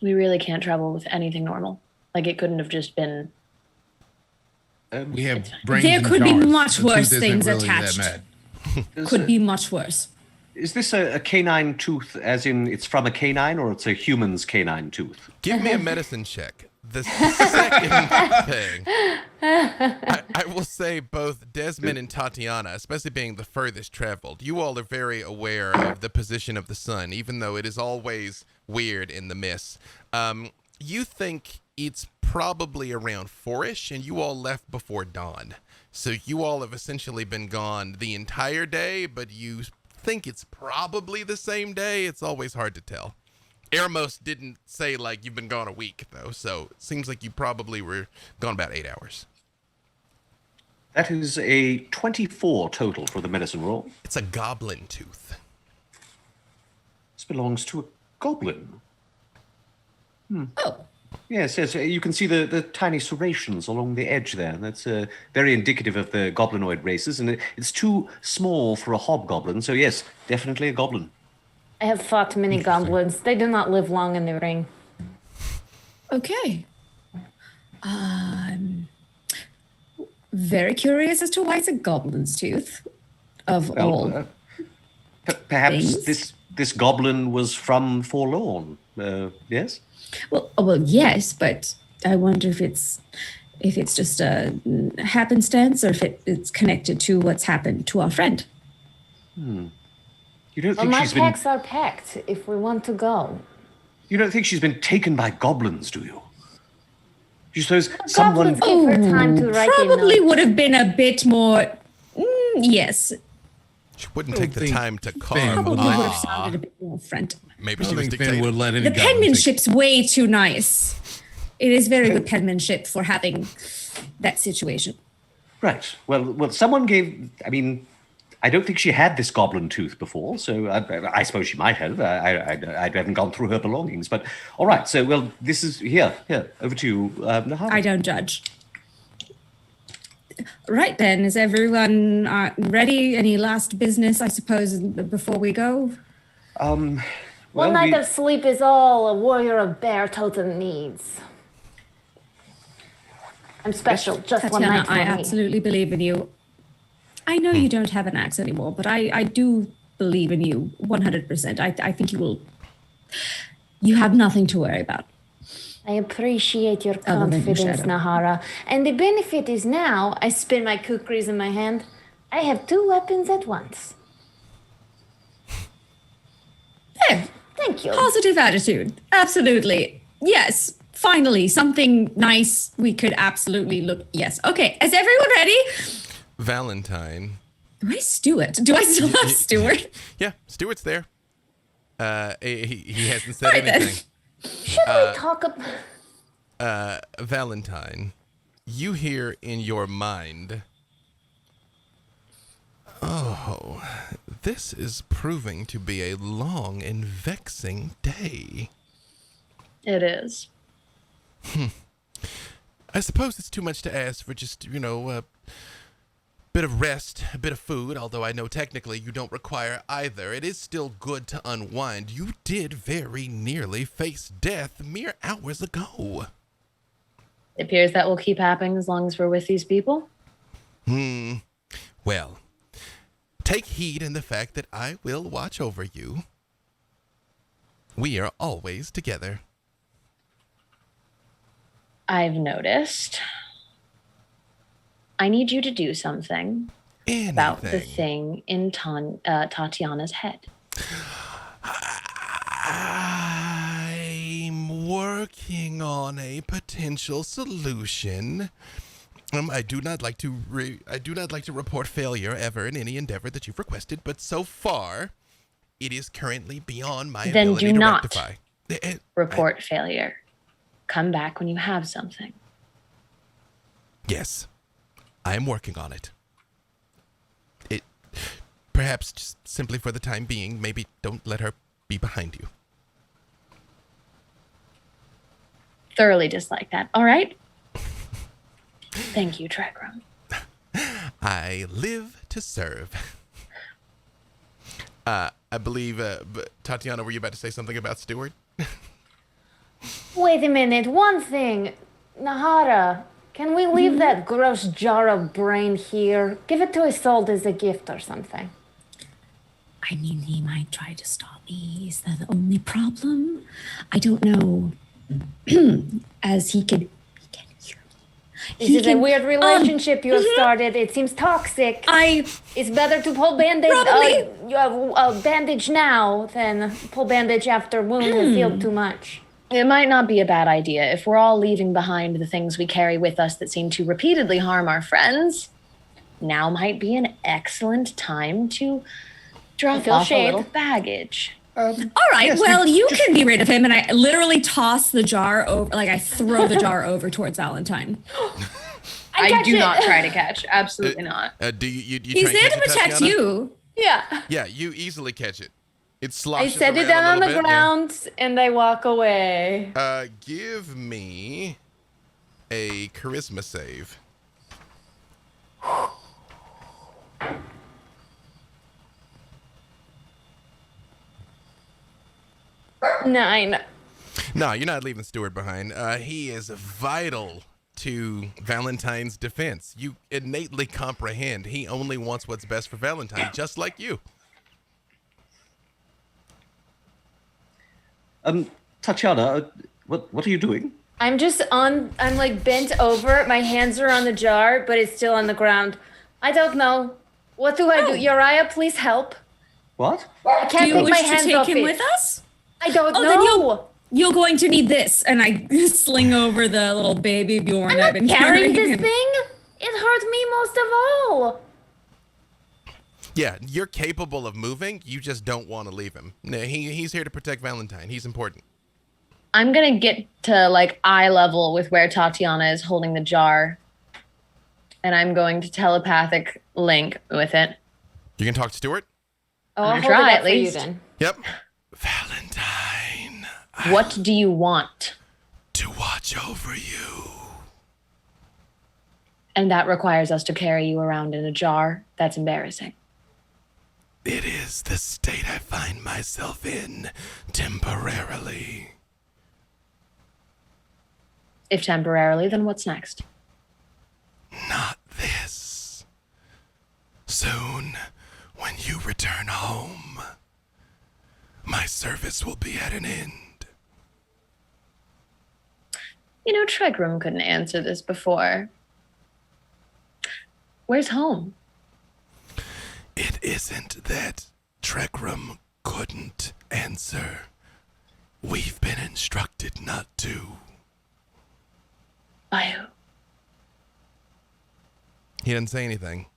We really can't travel with anything normal. Like it couldn't have just been. We have brains There and could be jars. much The worse tooth isn't things really that attached. bad. Could be much worse. Is this a canine tooth, as in it's from a canine, or it's a human's canine tooth? Give me a medicine check. The second thing, I will say both Desmond and Tatiana, especially being the furthest traveled, you all are very aware of the position of the sun, even though it is always weird in the mist. You think it's probably around 4-ish, and you all left before dawn. So you all have essentially been gone the entire day, but you think it's probably the same day. It's always hard to tell. Eremos didn't say, like, you've been gone a week, though, so it seems like you probably were gone about 8 hours. That is a 24 total for the medicine roll. It's a goblin tooth. This belongs to a goblin. Oh. Yes, you can see the tiny serrations along the edge there. That's very indicative of the goblinoid races, and it's too small for a hobgoblin, so yes, definitely a goblin. I have fought many goblins. They do not live long in the ring. Okay. Very curious as to why it's a goblin's tooth of all. Perhaps things. this goblin was from Forlorn. Yes. Well, yes, but I wonder if it's just a happenstance or if it's connected to what's happened to our friend. You don't Well, think my she's been? packs are packed if we want to go. You don't think she's been taken by goblins, do you? You suppose someone? Goblins give her time to write Probably a note. would have been a bit more. Yes, She wouldn't take the think time to Finn carve. probably would have Ah, sounded a bit more friendly. maybe I she don't was think Finn dictating. would let any The goblin take- penmanship's way too nice. It is very good penmanship for having that situation. Right. Well, someone gave. I mean, I don't think she had this goblin tooth before, so I suppose she might have. I haven't gone through her belongings, but all right. So, well, this is here. Over to you, Nahara. I don't judge. Right then, is everyone ready? Any last business, I suppose, before we go? One Well, night of sleep is all a warrior of bear totem needs. I'm special, just one Tatiana, night for I me. absolutely believe in you. I know you don't have an axe anymore, but I do believe in you 100%. I think you will. You have nothing to worry about. I appreciate your Other than your confidence, shadow. Nahara. And the benefit is now, I spin my kukris in my hand, I have 2 weapons at once. There, Thank you. positive attitude. Absolutely. Yes. Finally, something nice we could absolutely look. Yes. Okay. Is everyone ready? Valentine. Where's Stuart? Do I still have Stuart? Yeah, Stuart's there. He hasn't said Right then. anything. Should we talk about... Valentine, you hear in your mind, oh, this is proving to be a long and vexing day. It is. I suppose it's too much to ask for just, a bit of rest, a bit of food, although I know technically you don't require either. It is still good to unwind. You did very nearly face death mere hours ago. It appears that will keep happening as long as we're with these people. Well, take heed in the fact that I will watch over you. We are always together. I've noticed. I need you to do something about the thing in Tatiana's head. I'm working on a potential solution. I do not like to report failure ever in any endeavor that you've requested, but so far, it is currently beyond my Then ability do to not rectify. report failure. Come back when you have something. Yes, I am working on it. Perhaps just simply for the time being, maybe don't let her be behind you. Thoroughly dislike that. All right? Thank you, Tregram. I live to serve. I believe, Tatiana, were you about to say something about Stuart? Wait a minute, one thing. Nahara, can we leave that gross jar of brain here? Give it to Isolde as a gift or something. I mean, he might try to stop me. Is that the only problem? I don't know. As he can hear me. This is a weird relationship you have started. It seems toxic. It's better to pull bandage, bandage now than pull bandage after wound has healed too much. It might not be a bad idea. If we're all leaving behind the things we carry with us that seem to repeatedly harm our friends, now might be an excellent time to drop off a little baggage. All right, Yes, well, you can be rid of him. And I literally toss the jar over, like I throw the jar over towards Valentine. I do not try to catch. Absolutely not. Do you He's try and there catch to it, protect Tatiana? you. Yeah. Yeah, you easily catch it. It I sloshes set it around down a on the little bit, ground and I walk away. yeah. Give me a charisma save. 9. No, you're not leaving Stuart behind. He is vital to Valentine's defense. You innately comprehend he only wants what's best for Valentine, just like you. Tatiana, what are you doing? I'm like bent over. My hands are on the jar, but it's still on the ground. I don't know. What do I do? Uriah, please help. What? I can't Do you take my wish to hands take off him it. with us? I don't Oh, then know. you're going to need this. And I sling over the little baby Bjorn I'm I've not been carrying this him. thing. It hurt me most of all. Yeah, you're capable of moving. You just don't want to leave him. No, he's here to protect Valentine. He's important. I'm going to get to like eye level with where Tatiana is holding the jar. And I'm going to telepathic link with it. You can talk to Stuart? Oh, I'm I'll gonna hold try it up at for you least. then. Yep. Valentine. What do you want? To watch over you. And that requires us to carry you around in a jar? That's embarrassing. It is the state I find myself in temporarily. If temporarily, then what's next? Not this. Soon, when you return home, my service will be at an end. You know, Tregroom couldn't answer this before. Where's home? It isn't that Tregroom couldn't answer. We've been instructed not to. By who? He didn't say anything.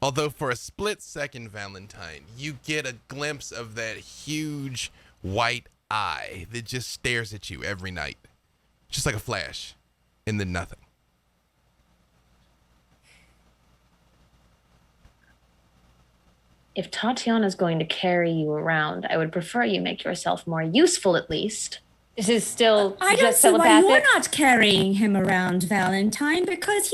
Although for a split second, Valentine, you get a glimpse of that huge white eye that just stares at you every night. Just like a flash. And then nothing. If Tatiana's going to carry you around, I would prefer you make yourself more useful at least. This is still I don't just see why telepathic. you're not carrying him around, Valentine, because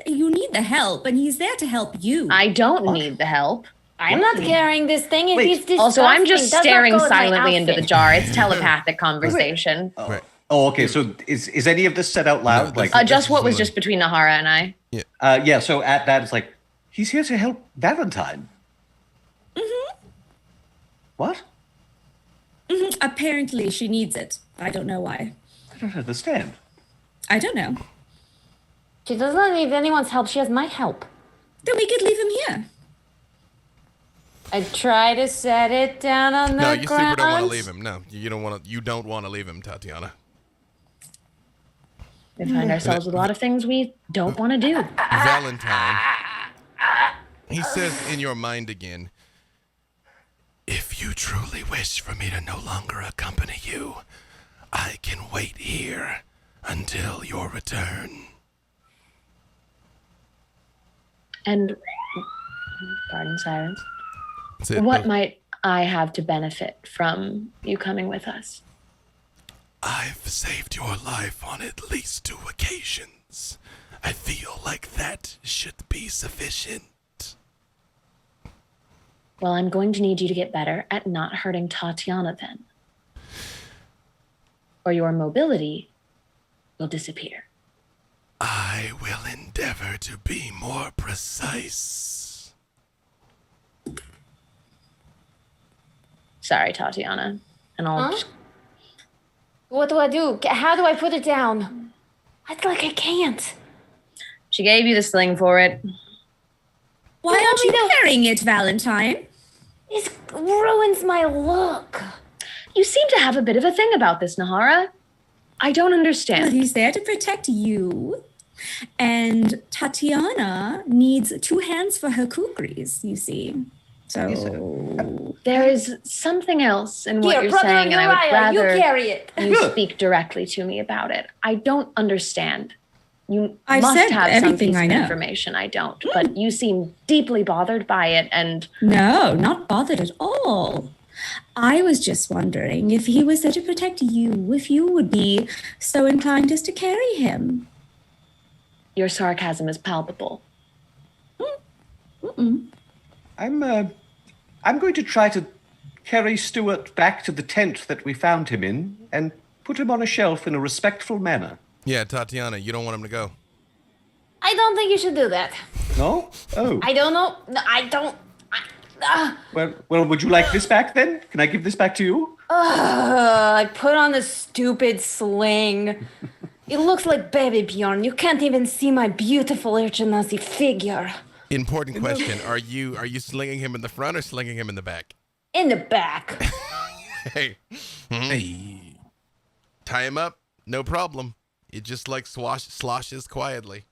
you need the help, and he's there to help you. I don't need the help. I'm not carrying this thing. It is disgusting. Also, I'm just Does not staring go with my silently into the outfit. jar. It's telepathic conversation. Right. Oh, okay. So is any of this said out loud? No, Like, Just what was just between Nahara and I. yeah. So at that, it's like he's here to help Valentine. Mm-hmm. What? Apparently, she needs it. I don't know why. I don't understand. I don't know. She does not need anyone's help. She has my help. Then we could leave him here. I try to set it down on the No, you ground. super don't want to leave him. No, you don't want to. You don't want to leave him, Tatiana. We find ourselves with a lot of things we don't want to do. Valentine. He says in your mind again, if you truly wish for me to no longer accompany you, I can wait here until your return. And, pardon silence, That's it. what might I have to benefit from you coming with us? I've saved your life on at least 2 occasions. I feel like that should be sufficient. Well, I'm going to need you to get better at not hurting Tatiana then. Or your mobility will disappear. I will endeavor to be more precise. Sorry, Tatiana. And I'll Huh? What do I do? How do I put it down? I feel like I can't. She gave you the sling for it. Why You aren't want you me to- carrying it, Valentine? This ruins my look. You seem to have a bit of a thing about this, Nahara. I don't understand. Well, he's there to protect you. And Tatiana needs 2 hands for her kukris, you see. So there is something else in what you're Brother saying, and I would rather you carry it. you speak directly to me about it. I don't understand. You I've must said have some everything piece I of know. information I don't, but you seem deeply bothered by it, and no, not bothered at all. I was just wondering if he was there to protect you, if you would be so inclined as to carry him. your sarcasm is palpable. I'm going to try to carry Stuart back to the tent that we found him in and put him on a shelf in a respectful manner. Yeah, Tatiana, you don't want him to go. I don't think you should do that. No? Oh. I don't know. No, I don't. Well, would you like this back then? Can I give this back to you? I put on this stupid sling. It looks like baby Bjorn. You can't even see my beautiful Urchinasi figure. Important question. Are you slinging him in the front or slinging him in the back? In the back. Hey. Hey. Tie him up. No problem. It just like sloshes quietly.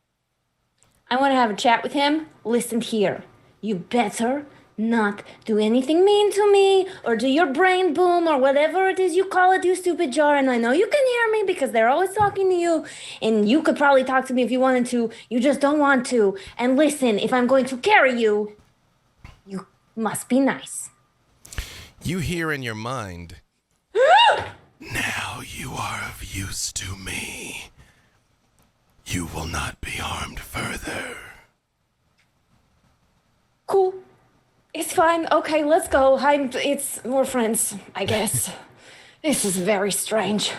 I want to have a chat with him. Listen here. You better not do anything mean to me or do your brain boom or whatever it is you call it, you stupid jar. And I know you can hear me because they're always talking to you. And you could probably talk to me if you wanted to. You just don't want to. And listen, if I'm going to carry you, you must be nice. You hear in your mind, now you are of use to me. You will not be harmed further. Cool. It's fine. Okay, let's go. We're friends, I guess. This is very strange.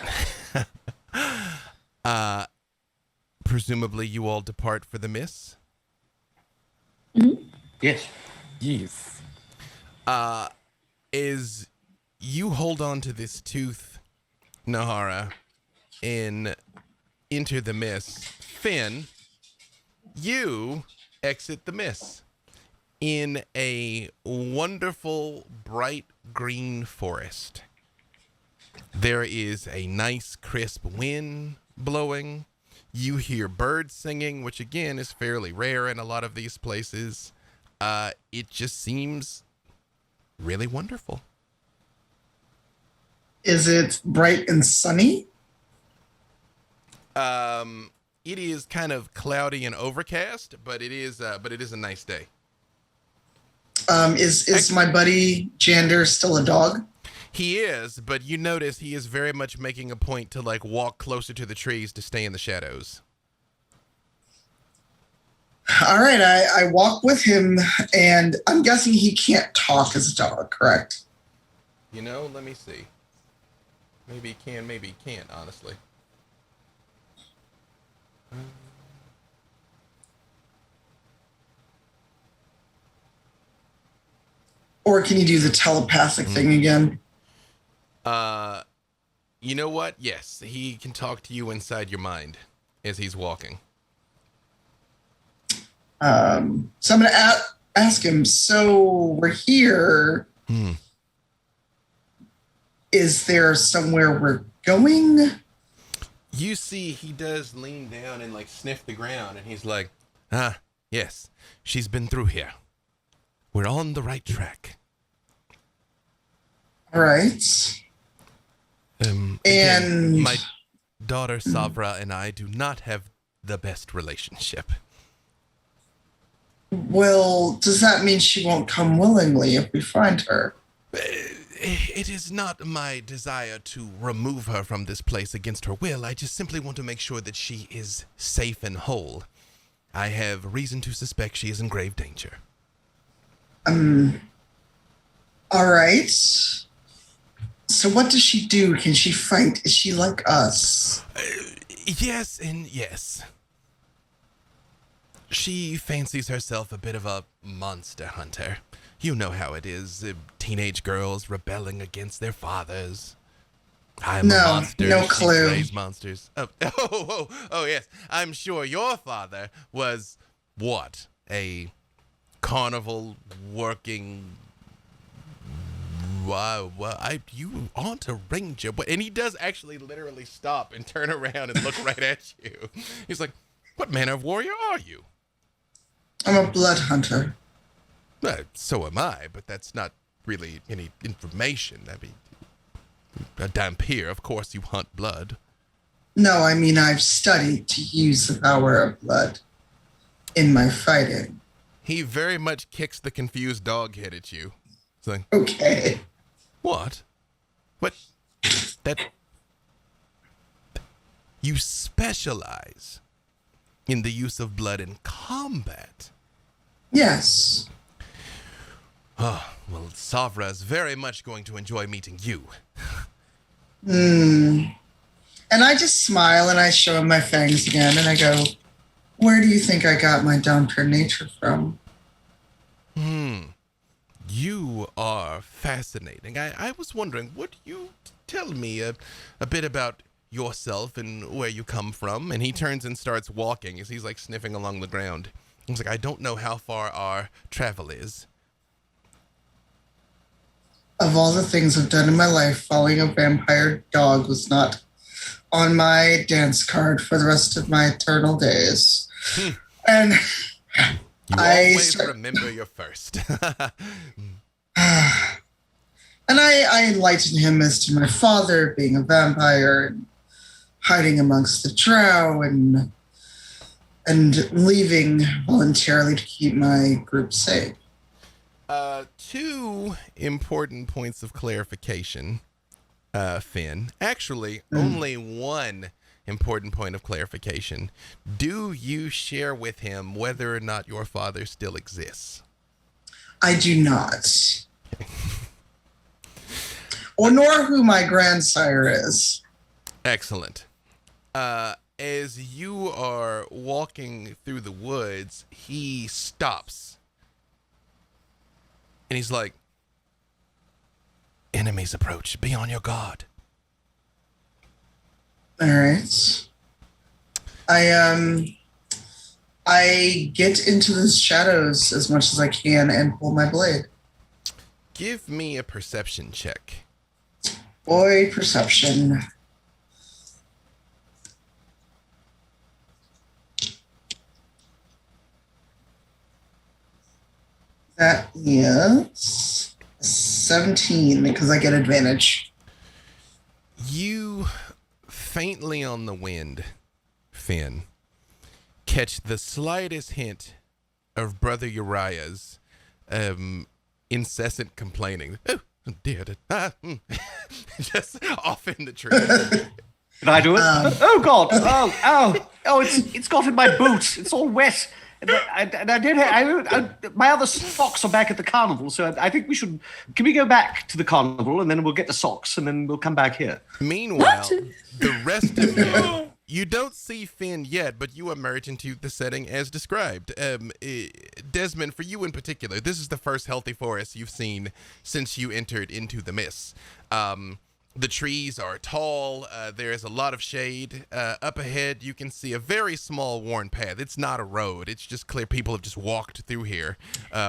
Presumably you all depart for the miss? Mm-hmm. Yes. Yes. Is you hold on to this tooth, Nahara, and enter the miss. Finn, you exit the miss in a wonderful bright green forest. There is a nice crisp wind blowing. You hear birds singing, which again is fairly rare in a lot of these places. It just seems really wonderful. Is it bright and sunny? It is kind of cloudy and overcast, but it is a nice day. Is my buddy Jander still a dog? He is, but you notice he is very much making a point to like walk closer to the trees to stay in the shadows. All right, I walk with him, and I'm guessing he can't talk as a dog, correct? You know, let me see. Maybe he can, maybe he can't, honestly. Or can you do the telepathic thing again? You know what? Yes, he can talk to you inside your mind as he's walking. So I'm going to ask him, so we're here. Is there somewhere we're going? You see, he does lean down and like sniff the ground, and he's like, yes, she's been through here. We're on the right track. All right. Again, my daughter Savra and I do not have the best relationship. Well, does that mean she won't come willingly if we find her? It is not my desire to remove her from this place against her will. I just simply want to make sure that she is safe and whole. I have reason to suspect she is in grave danger. All right. So what does she do? Can she fight? Is she like us? Yes and yes. She fancies herself a bit of a monster hunter. You know how it is, teenage girls rebelling against their fathers. I'm a monster. No she clue. Slays monsters. Oh, yes. I'm sure your father was, what, a carnival working Wow, you aren't a ranger, but and he does actually literally stop and turn around and look right at you. He's like, "What manner of warrior are you?" I'm a blood hunter. So am I, but that's not really any information. I mean, a Dampier, of course, you hunt blood. No, I mean I've studied to use the power of blood in my fighting. He very much kicks the confused dog head at you. It's like, Okay. what? What? That... You specialize in the use of blood in combat. Yes. Oh, well, Savra is very much going to enjoy meeting you. And I just smile and I show him my fangs again and I go, where do you think I got my down-pure nature from? You are fascinating. I was wondering, would you tell me a bit about yourself and where you come from? And he turns and starts walking as he's like sniffing along the ground. He's like, I don't know how far our travel is. Of all the things I've done in my life, following a vampire dog was not on my dance card for the rest of my eternal days. And You always remember your first. And I enlightened him as to my father being a vampire and hiding amongst the drow and leaving voluntarily to keep my group safe. Two important points of clarification, Finn. Actually, only one important point of clarification. Do you share with him whether or not your father still exists? I do not. Or nor who my grandsire is. Excellent. As you are walking through the woods, he stops. And he's like, enemies approach. Be on your guard. All right. I get into the shadows as much as I can and pull my blade. Give me a perception check. Boy, perception. That is 17 because I get advantage. You faintly on the wind, Finn, catch the slightest hint of Brother Uriah's incessant complaining. Oh dear. Just off in the tree. Did I do it? Oh God! Oh! It's got in my boots. It's all wet. My other socks are back at the carnival, so I think we should. Can we go back to the carnival and then we'll get the socks and then we'll come back here? Meanwhile, the rest of you don't see Finn yet, but you emerge into the setting as described. Desmond, for you in particular, this is the first healthy forest you've seen since you entered into the mists. The trees are tall. There is a lot of shade. Up ahead, you can see a very small worn path. It's not a road. It's just clear people have just walked through here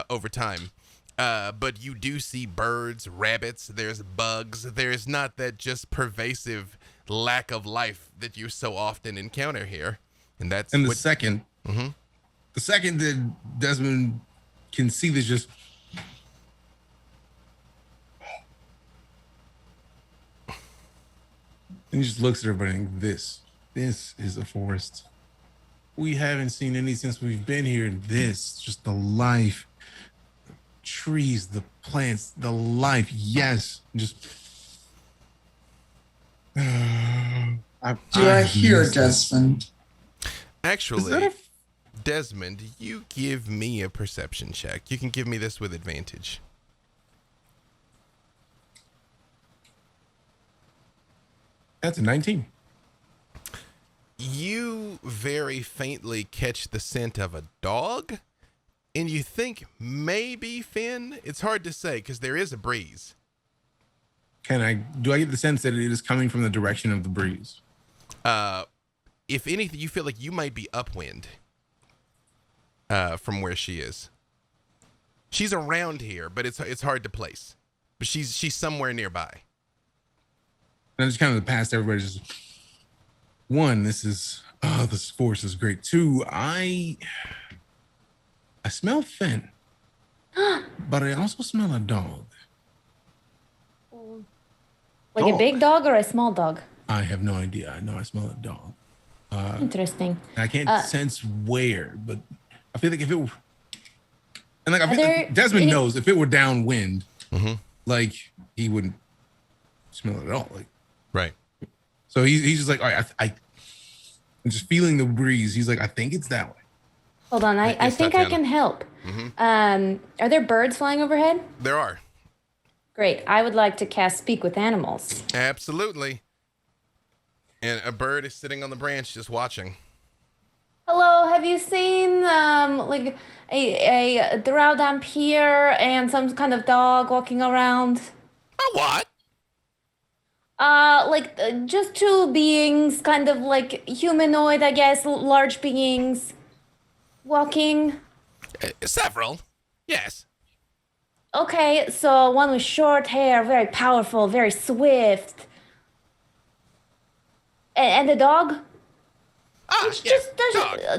over time. But you do see birds, rabbits. There's bugs. There's not that just pervasive lack of life that you so often encounter here. And that's the second that Desmond can see this just. And he just looks at everybody and this is a forest. We haven't seen any since we've been here. This, just the life, trees, the plants, the life. Yes, just. Do I hear Desmond? Actually, Desmond, you give me a perception check. You can give me this with advantage. That's a 19. You very faintly catch the scent of a dog, and you think maybe Finn. It's hard to say because there is a breeze. Do I get the sense that it is coming from the direction of the breeze? If anything, you feel like you might be upwind from where she is. She's around here, but it's hard to place but she's somewhere nearby. And I just kind of past everybody. Just one, this force is great. Two, I smell Finn, but I also smell a dog. Like a big dog or a small dog? I have no idea. I know I smell a dog. Interesting. I can't sense where, but I feel like if it were, and like I feel like Desmond knows if it were downwind, like he wouldn't smell it at all. Like, right. So he's just like, all right, I'm just feeling the breeze. He's like, I think it's that way. Hold on, I think I can help. Are there birds flying overhead? There are. Great. I would like to cast Speak with Animals. Absolutely. And a bird is sitting on the branch just watching. Hello, have you seen like a drow damp here and some kind of dog walking around? A what? Just two beings, kind of like humanoid, I guess, large beings, walking. Several. Yes. Okay, so one with short hair, very powerful, very swift. And the dog?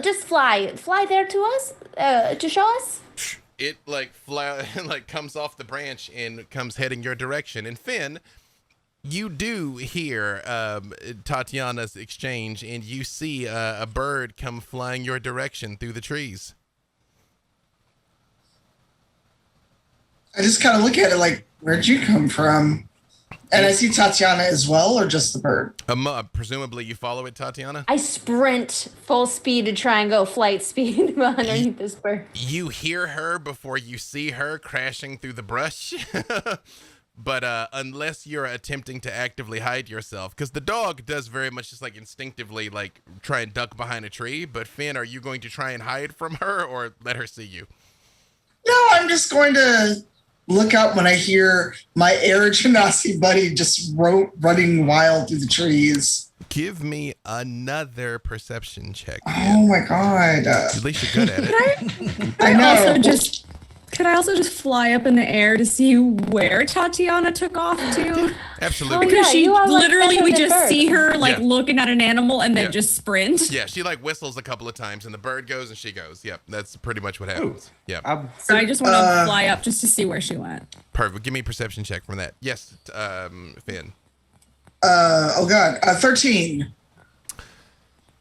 Just fly there to us, to show us. It comes off the branch and comes heading your direction. And Finn, you do hear Tatiana's exchange, and you see a bird come flying your direction through the trees. I just kind of look at it like, where'd you come from? And I see Tatiana as well, or just the bird? Presumably you follow it, Tatiana? I sprint full speed to try and go flight speed underneath this bird. You hear her before you see her crashing through the brush. But unless you're attempting to actively hide yourself, because the dog does very much just like instinctively like try and duck behind a tree. But Finn, are you going to try and hide from her or let her see you? No, I'm just going to look up when I hear my air genasi buddy just running wild through the trees. Give me another perception check. Oh my god! At least you're good at it. I know. Could I also just fly up in the air to see where Tatiana took off to? Absolutely. Because yeah, we just bird. see her looking at an animal and then just sprint. Yeah, she like whistles a couple of times and the bird goes and she goes. Yep, that's pretty much what happens. Yep. So I just want to fly up just to see where she went. Perfect. Give me a perception check from that. Yes, Finn. 13.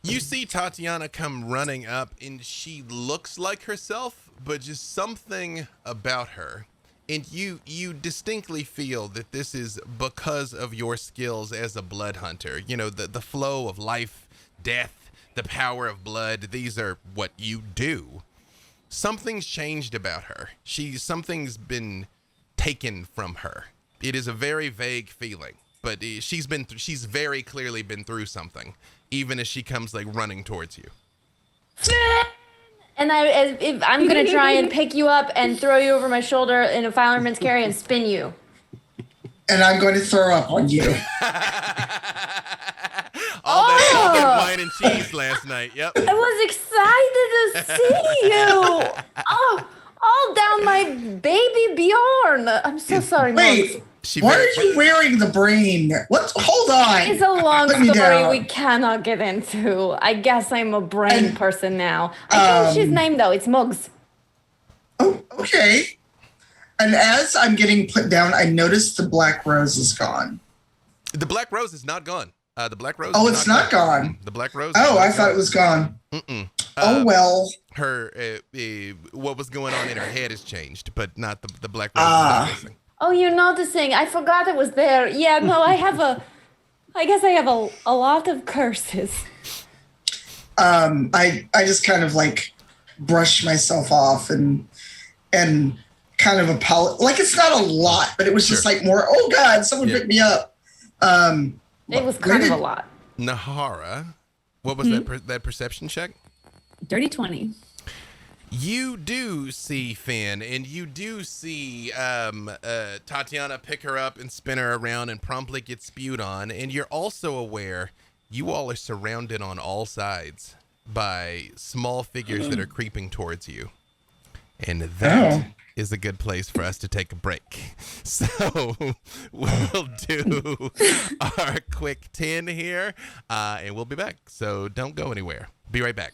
You see Tatiana come running up and she looks like herself, but just something about her. And you distinctly feel that this is because of your skills as a blood hunter. You know, the flow of life, death, the power of blood. These are what you do. Something's changed about her. Something's been taken from her. It is a very vague feeling, but she's very clearly been through something, even as she comes like running towards you. And I'm going to try and pick you up and throw you over my shoulder in a fireman's carry and spin you. And I'm going to throw up on you. All that wine and cheese last night. Yep. I was excited to see you. All down my baby Bjorn. I'm so sorry, Wait. Mom. Why are you wearing the brain? What? Hold on. It's a long story we cannot get into. I guess I'm a brain person now. I changed his name, though. It's Muggs. Oh, okay. And as I'm getting put down, I notice the black rose is gone. The black rose is not gone. The black rose. Oh, it's not gone. The black rose. Oh, I thought it was gone. Mm-mm. Oh well. Her what was going on in her head has changed, but not the black rose. Is not missing. Oh, you're noticing. I forgot it was there. Yeah, no, I guess I have a lot of curses. I just kind of like brushed myself off and kind of like it's not a lot, but it was just like more, oh God, someone pick me up. It was kind of a lot. Nahara, what was that perception check? Dirty 20. You do see Finn, and you do see Tatiana pick her up and spin her around and promptly get spewed on. And you're also aware you all are surrounded on all sides by small figures that are creeping towards you. And that is a good place for us to take a break. So we'll do our quick 10 here, and we'll be back. So don't go anywhere. Be right back.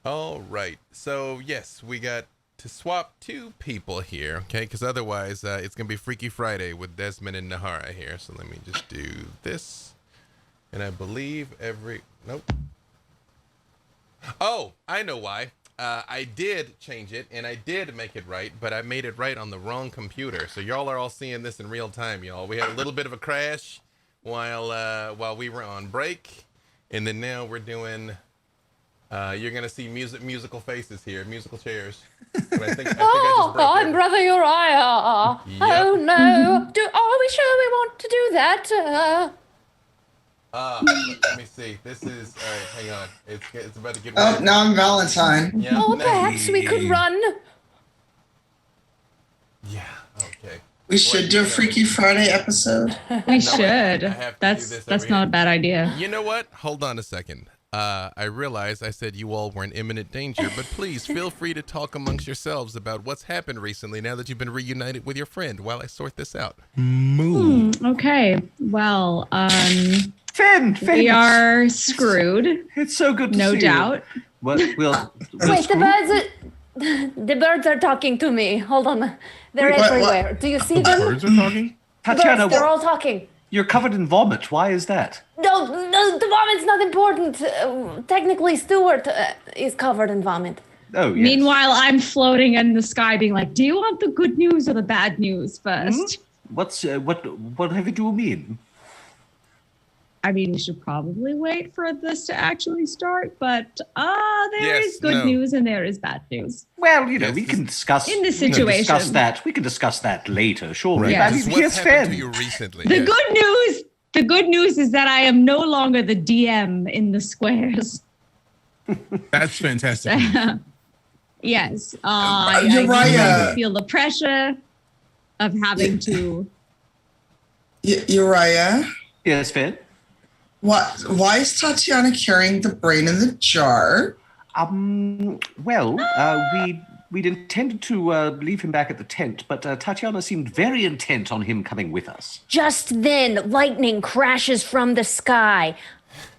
All right. So, yes, we got to swap 2 people here, okay? Because otherwise, it's going to be Freaky Friday with Desmond and Nahara here. So let me just do this. And I believe Nope. Oh, I know why. I did change it, and I did make it right, but I made it right on the wrong computer. So y'all are all seeing this in real time, y'all. We had a little bit of a crash while we were on break, and then now we're doing... you're gonna see musical faces here, musical chairs. But I think I just broke I'm Brother Uriah. Yep. Oh no! Are we sure we want to do that? Let me see. This is all right. Hang on. It's about to get. Oh, weird. now I'm Valentine. Yeah. Oh, nice. perhaps we could run. Yeah. Okay. We should do a Freaky Friday episode. We I should. have to do this That's every- not a bad idea. You know what? Hold on a second. I realized I said you all were in imminent danger, but please feel free to talk amongst yourselves about what's happened recently now that you've been reunited with your friend while I sort this out. Move. Okay. Well, Finn, we are screwed. It's so good to No see doubt. you. We'll Wait, the birds are talking to me. Hold on. They're Wait, what? everywhere. Do you see The them? birds are talking? Tatiana, Birds, they're all talking. you're covered in vomit. Why is that? No, the vomit's not important. Technically, Stuart is covered in vomit. Oh, yes. Meanwhile, I'm floating in the sky being like, do you want the good news or the bad news first? What's what have you mean? I mean, we should probably wait for this to actually start, but there Yes, is good no. news and there is bad news. Well, you know, Yes, we can discuss In this we can discuss situation. that. We can discuss that later, sure. Right. Yeah. I mean, Just here's what's happened to Finn. you recently? The Yes. good news is that I am no longer the DM in the squares. That's fantastic. Yes. You're right, I feel the pressure of having to. Uriah, Yes, Finn. why is Tatiana carrying the brain in the jar? Well, we'd intended to leave him back at the tent, but Tatiana seemed very intent on him coming with us. Just then, lightning crashes from the sky.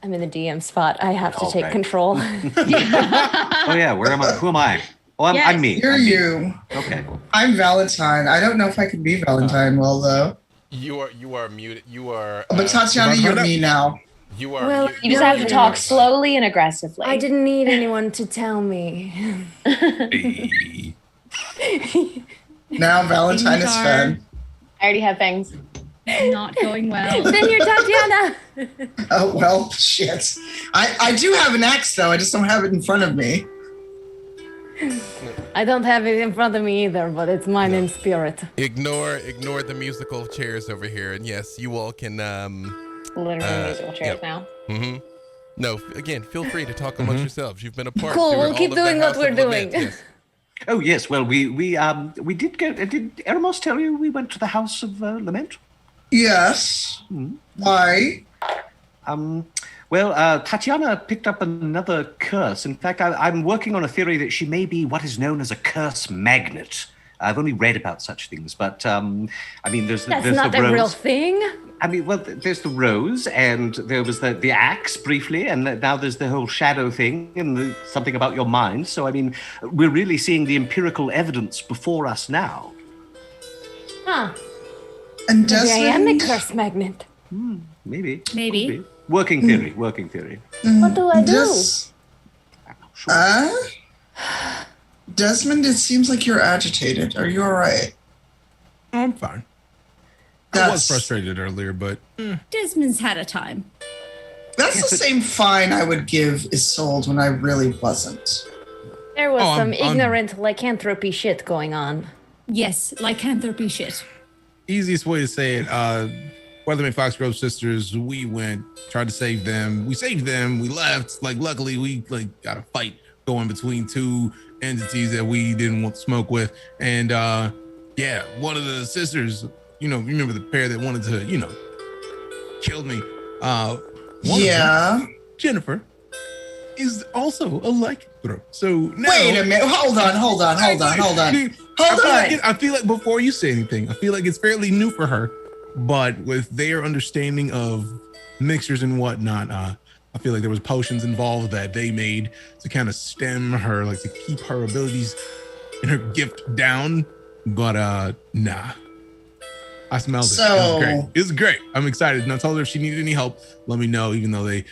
I'm in the DM spot. I have to take Okay. control. Oh yeah, where am I? Who am I? Oh, I'm Yes. me. You're I'm me. you. Okay. I'm Valentine. I don't know if I can be Valentine well, though. You are muted. You are. But Tatiana, you're me now. You are. Well, You just have to talk slowly and aggressively. I didn't need anyone to tell me. Now Valentine is Finn. I already have things. Not going well. Then you're Tatiana. Oh, well, shit. I do have an axe, though. I just don't have it in front of me. I don't have it in front of me either, but it's mine in spirit. Ignore the musical chairs over here, and yes, you all can. Literally musical chairs yep. now. Mm-hmm. No, again, feel free to talk amongst yourselves. You've been apart. Cool, through we'll all keep of the doing what House we're of Lament, doing. yes. Oh yes. Well, we did go. Did Eremos tell you we went to the House of Lament? Yes. Why? Well, Tatiana picked up another curse. In fact, I'm working on a theory that she may be what is known as a curse magnet. I've only read about such things, but I mean, there's That's there's not the a rose. real thing. I mean, well, there's the rose, and there was the axe briefly, and now there's the whole shadow thing, and something about your mind. So, I mean, we're really seeing the empirical evidence before us now. Huh. And Maybe I am a Desmond? curse magnet. Maybe. Maybe. Could be. Working theory. Working theory. What do I do? Sure. Desmond, it seems like you're agitated. Are you all right? I'm fine. I That's, was frustrated earlier, but Desmond's had a time. that's the same fine I would give Isolde when I really wasn't. There was Oh, some I'm- ignorant lycanthropy shit going on. Yes, lycanthropy shit. easiest way to say it, Weatherman Foxgrove sisters, we went, tried to save them. We saved them. We left. Like, luckily, we got a fight going between two entities that we didn't want to smoke with. And yeah, one of the sisters, remember the pair that wanted to, kill me. One of them, Yeah. Jennifer, is also a lycanthrope. So now, Wait a minute. Hold on. I feel like before you say anything, I feel like it's fairly new for her, but with their understanding of mixtures and whatnot, I feel like there was potions involved that they made to kind of stem her, like to keep her abilities and her gift down. But nah. I smelled it. It was great. It was great. I'm excited. And I told her if she needed any help, let me know, even though they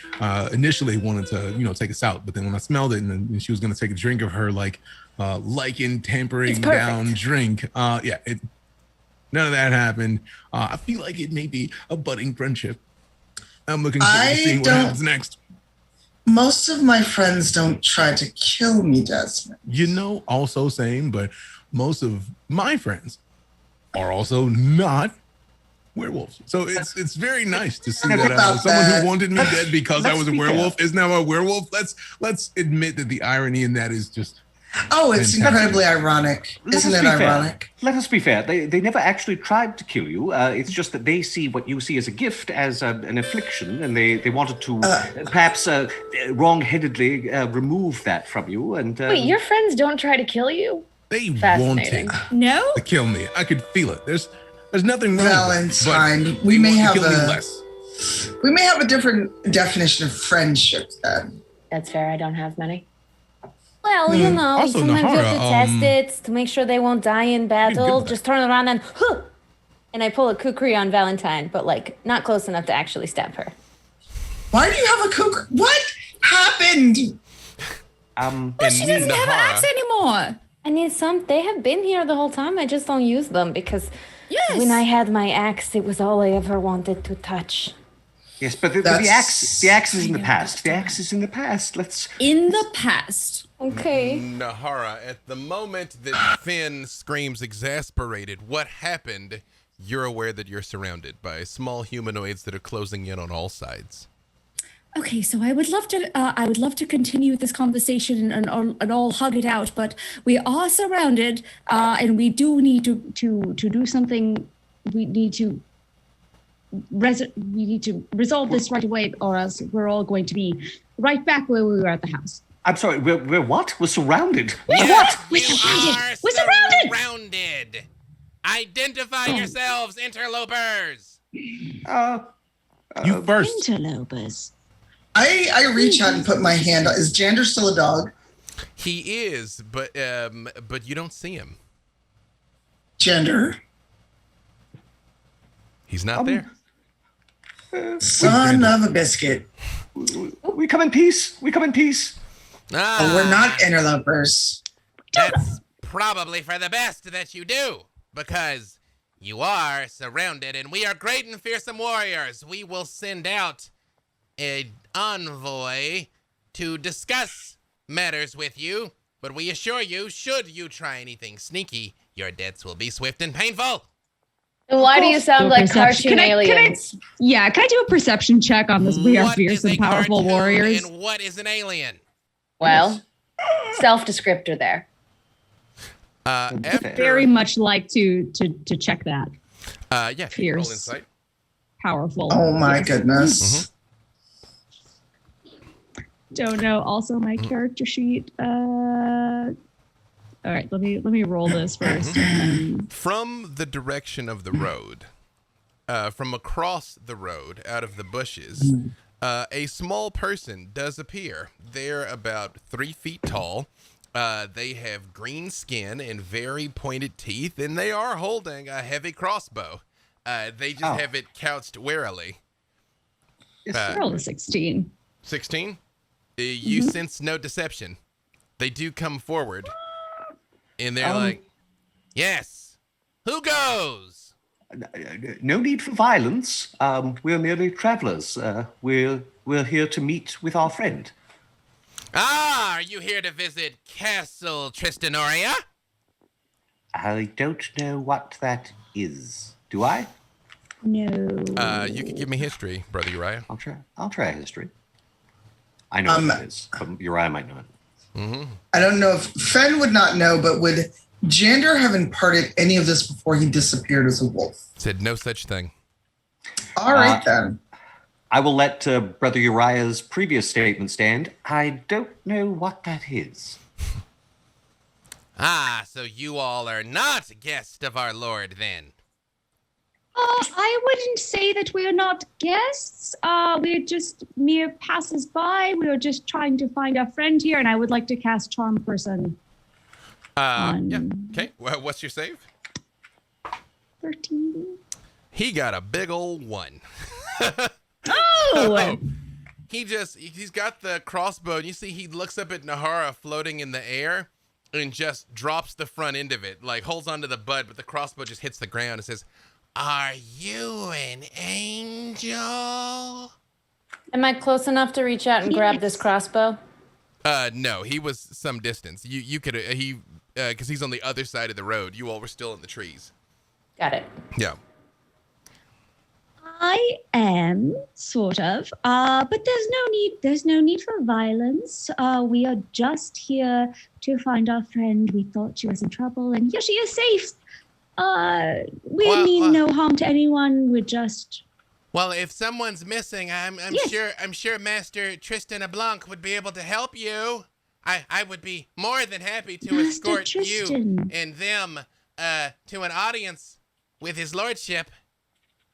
initially wanted to, take us out. But then when I smelled it and she was going to take a drink of her, lichen tampering down drink. None of that happened. I feel like it may be a budding friendship. I'm looking forward to seeing what happens next. Most of my friends don't try to kill me, Desmond. Also same, but most of my friends are also not werewolves. So it's very nice to see that someone who wanted me dead because I was a werewolf is now a werewolf. Let's admit that the irony in that is just it's incredibly ironic. Isn't it ironic? Let us be fair. They never actually tried to kill you. It's just that they see what you see as a gift, as an affliction, and they wanted to perhaps wrong-headedly remove that from you. And wait, your friends don't try to kill you? They wanted to kill me. I could feel it. There's nothing wrong. Valentine, we may have a different definition of friendship then. That's fair. I don't have many. Well, Also, sometimes you have to Nahara, test it to make sure they won't die in battle. Just turn around and I pull a kukri on Valentine, but not close enough to actually stab her. Why do you have a kukri? What happened? She doesn't have an axe anymore. I need some. They have been here the whole time. I just don't use them because when I had my axe, it was all I ever wanted to touch. Yes, but the axe is in the past. The axe is in the past. In the past. Okay. Nahara, at the moment that Finn screams exasperated, what happened? You're aware that you're surrounded by small humanoids that are closing in on all sides. Okay, so I would love to continue this conversation and all hug it out, but we are surrounded, and we do need to do something. We need to resolve this right away, or else we're all going to be right back where we were at the house. I'm sorry, we're what? We're surrounded. Yes, What? We're surrounded. Identify yourselves, interlopers. You first. Interlopers. I reach out and put my hand on. Is Jander still a dog? He is, but you don't see him. Jander? He's not there. Son of a biscuit. We come in peace. We come in peace. We're not interlopers. That's probably for the best that you do, because you are surrounded, and we are great and fearsome warriors. We will send out an envoy to discuss matters with you, but we assure you, should you try anything sneaky, your deaths will be swift and painful. Why do you sound like cartoon aliens? Can I do a perception check on this? We are fierce and powerful warriors. And what is an alien? Well, self-descriptor there. Very much like to check that. Yeah, fierce, roll insight. Powerful. Oh my goodness. Don't know. Also, my character sheet. All right, let me roll this first. From the direction of the road, from across the road, out of the bushes, a small person does appear. They're about 3 feet tall. They have green skin and very pointed teeth, and they are holding a heavy crossbow. They just have it couched warily. Roll a 16. 16? You sense no deception. They do come forward, and they're like, yes, who goes? No need for violence. We're merely travelers. We're here to meet with our friend. Ah, are you here to visit Castle Tristanoria? I don't know what that is. Do I? No. You can give me history, Brother Uriah. I'll try history. I know what it is, but Uriah might not. I don't know if Fen would not know, but would Jander have imparted any of this before he disappeared as a wolf? Said no such thing. All right, then. I will let Brother Uriah's previous statement stand. I don't know what that is. Ah, so you all are not guests of our Lord, then? I wouldn't say that we're not guests. We're just mere passers-by. We are just trying to find our friend here, and I would like to cast Charm Person. Yeah. Okay. Well, what's your save? 13. He got a big old 1. Oh! He's got the crossbow, and you see he looks up at Nahara floating in the air and just drops the front end of it, like holds onto the butt, but the crossbow just hits the ground and says, "Are you an angel?" Am I close enough to reach out and grab this crossbow? No, he was some distance. You could, because he's on the other side of the road. You all were still in the trees. Got it. Yeah. I am, sort of. But there's no need for violence. We are just here to find our friend. We thought she was in trouble, and here she is safe. We mean no harm to anyone. We're just... Well, if someone's missing, I'm sure Master Tristan LeBlanc would be able to help you. I would be more than happy to escort Tristan. you and them to an audience with his lordship.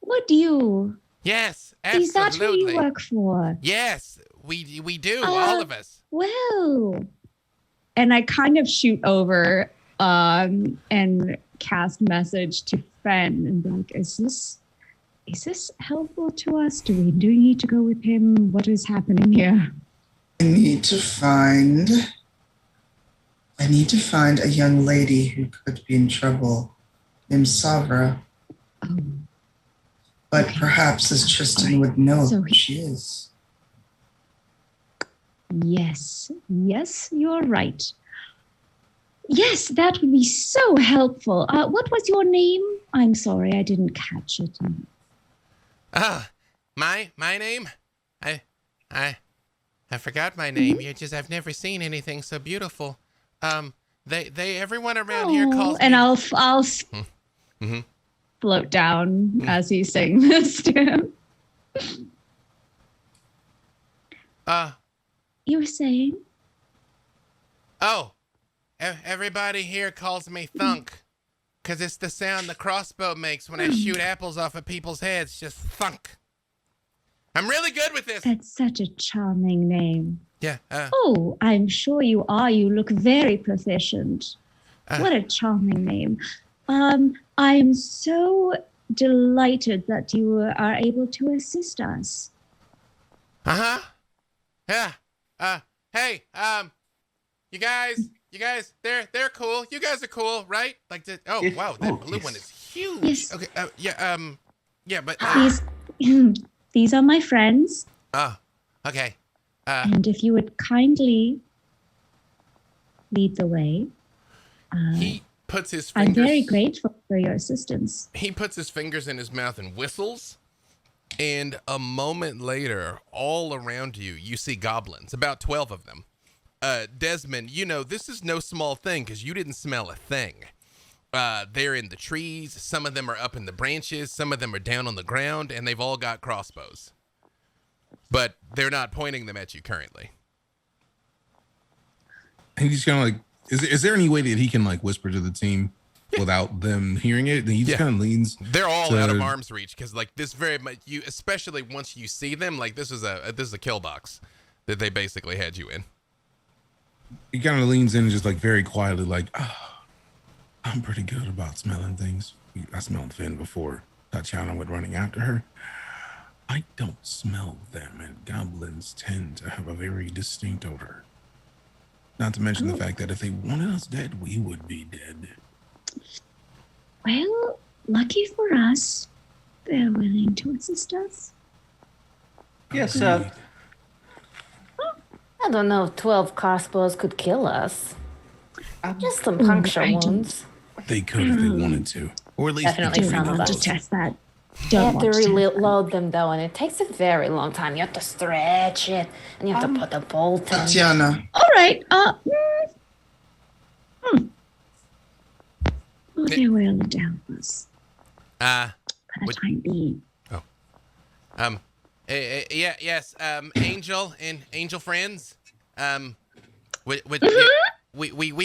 Would you? Yes, absolutely. Is that who you work for? Yes, we do, all of us. Well, and I kind of shoot over and cast message to Fen and be like, is this helpful to us? Do we need to go with him? What is happening here? I need to find a young lady who could be in trouble named Savra. Oh. But perhaps as Tristan would know So who she is. Yes, you're right. Yes, that would be so helpful. What was your name? I'm sorry, I didn't catch it. My name? I forgot my name. Mm-hmm. I've never seen anything so beautiful. Everyone around here calls and me. I'll Mm-hmm. float down as he's saying this to him. You were saying? Oh, everybody here calls me Thunk, because it's the sound the crossbow makes when I shoot apples off of people's heads. Just thunk. I'm really good with this. That's such a charming name. Yeah. Oh, I'm sure you are. You look very proficient. What a charming name. I'm so delighted that you are able to assist us. Yeah. Hey, you guys, they're cool. You guys are cool, right? Like, wow, that blue one is huge. Yes. Okay, but These are my friends. Oh, okay. And if you would kindly lead the way. He puts his fingers. I'm very grateful for your assistance. He puts his fingers in his mouth and whistles. And a moment later, all around you, you see goblins, about 12 of them. Desmond, this is no small thing because you didn't smell a thing. They're in the trees. Some of them are up in the branches. Some of them are down on the ground, and they've all got crossbows. But they're not pointing them at you currently. And he's kind of like, is there any way that he can like whisper to the team without them hearing it? And he just kind of leans. They're all out of arm's reach because like this very much especially once you see them, like this is a kill box that they basically had you in. He kind of leans in and just like very quietly like, I'm pretty good about smelling things. I smelled Finn before Tatiana went running after her. I don't smell them, and goblins tend to have a very distinct odor. Not to mention the fact that if they wanted us dead, we would be dead. Well, lucky for us, they're willing to assist us. Yes, I don't know if 12 crossbows could kill us. Just some puncture wounds. They could if they wanted to. Or at least Definitely they some of To us. test that. You have to reload them though, and it takes a very long time. You have to stretch it, and you have to put the bolt in. Tatiana, All right. Well, they will help us for the time being. Yes, Angel and Angel friends, we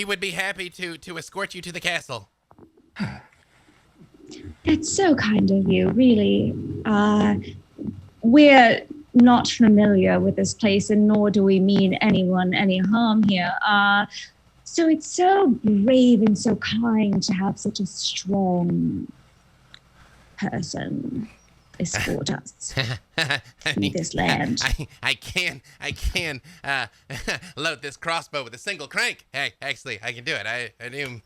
would be happy to escort you to the castle. That's so kind of you, really. We're not familiar with this place, and nor do we mean anyone any harm here. So it's so brave and so kind to have such a strong person escort us through this land. I can load this crossbow with a single crank. Hey, actually, I can do it. I do.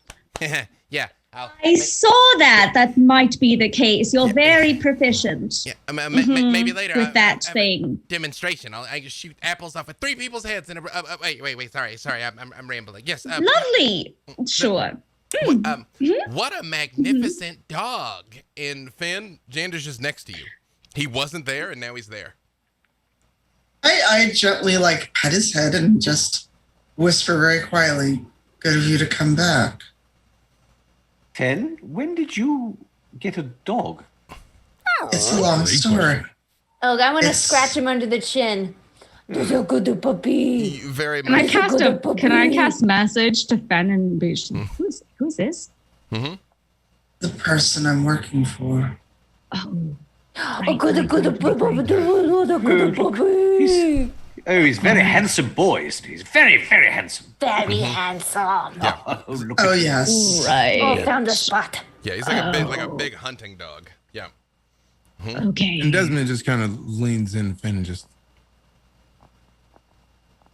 Yeah. I saw that. That might be the case. You're very proficient. Yeah, maybe later with that thing. Demonstration. I just shoot apples off of 3 people's heads. And wait. Sorry. I'm rambling. Yes. Lovely. Sure. What a magnificent dog! And Finn, Jander's just next to you. He wasn't there, and now he's there. I gently pat his head and just whisper very quietly, "Good of you to come back." Finn, when did you get a dog? It's a long story. Oh, I want to scratch him under the chin. This a good puppy. Very Can much. Can I cast message to Fen and be who's this? Mm-hmm. The person I'm working for. Oh. Good puppy. He's very handsome boy, isn't he? He's very, very handsome. Very handsome. Yeah. Oh, yes. Right. Oh, found a spot. Yeah, he's like a big hunting dog. Yeah. Mm-hmm. Okay. And Desmond just kind of leans in, Finn, and just,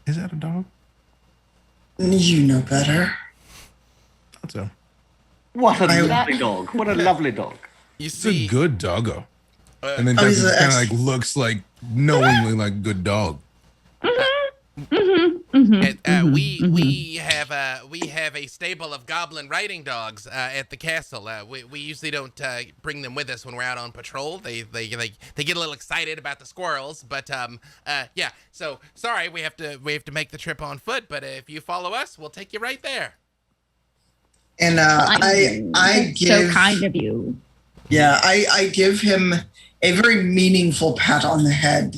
is that a dog? You know better. Thought so. What a lovely dog. What a lovely dog. You It's see, a good doggo. And then he's Desmond an kind of looks like knowingly like good dog. we have a stable of goblin riding dogs at the castle. We usually don't bring them with us when we're out on patrol. They get a little excited about the squirrels, but yeah. So sorry, we have to make the trip on foot. But if you follow us, we'll take you right there. And I give so kind of you. Yeah, I give him a very meaningful pat on the head.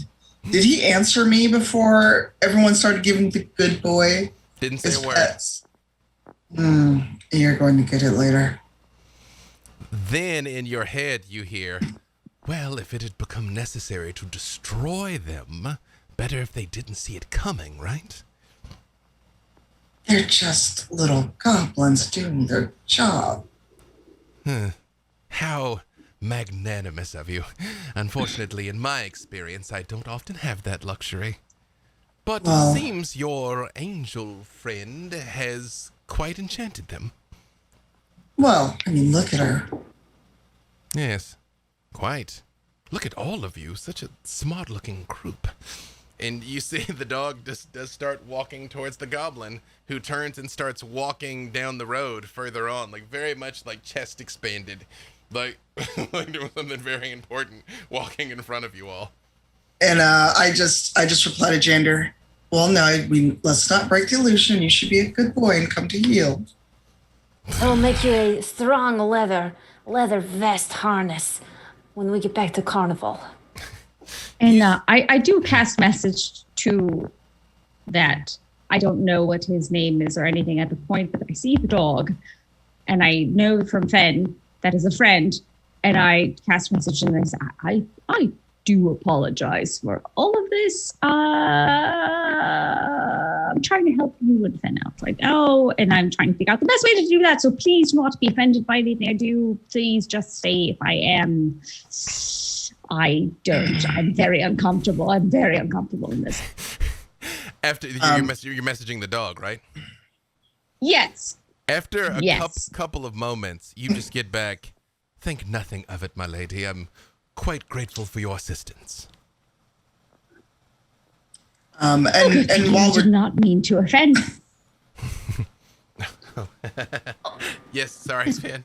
Did he answer me before everyone started giving the good boy Didn't say his a word. pets? You're going to get it later. Then in your head you hear, well, if it had become necessary to destroy them, better if they didn't see it coming, right? They're just little goblins doing their job. How magnanimous of you. Unfortunately, in my experience, I don't often have that luxury. But Well- it seems your angel friend has quite enchanted them. Well, I mean, look at her. Yes, quite. Look at all of you, such a smart-looking group. And you see the dog does start walking towards the goblin, who turns and starts walking down the road further on, like very much like chest expanded, like doing something very important, walking in front of you all. And I just reply to Jander, well, no, let's not break the illusion. You should be a good boy and come to yield. I'll make you a strong leather vest harness when we get back to carnival. And I do cast message to that. I don't know what his name is or anything at the point, but I see the dog, and I know from Fen that is a friend, and I cast message and I say, I do apologize for all of this. I'm trying to help you and Fen out right now, and I'm trying to figure out the best way to do that. So please do not be offended by anything I do. Please just say if I am. I don't. I'm very uncomfortable. I'm very uncomfortable in this. After you're messaging the dog, right? Yes. After a Yes. couple of moments, you just get back. Think nothing of it, my lady. I'm quite grateful for your assistance. And while I did we're not mean to offend. Yes, sorry, Sven.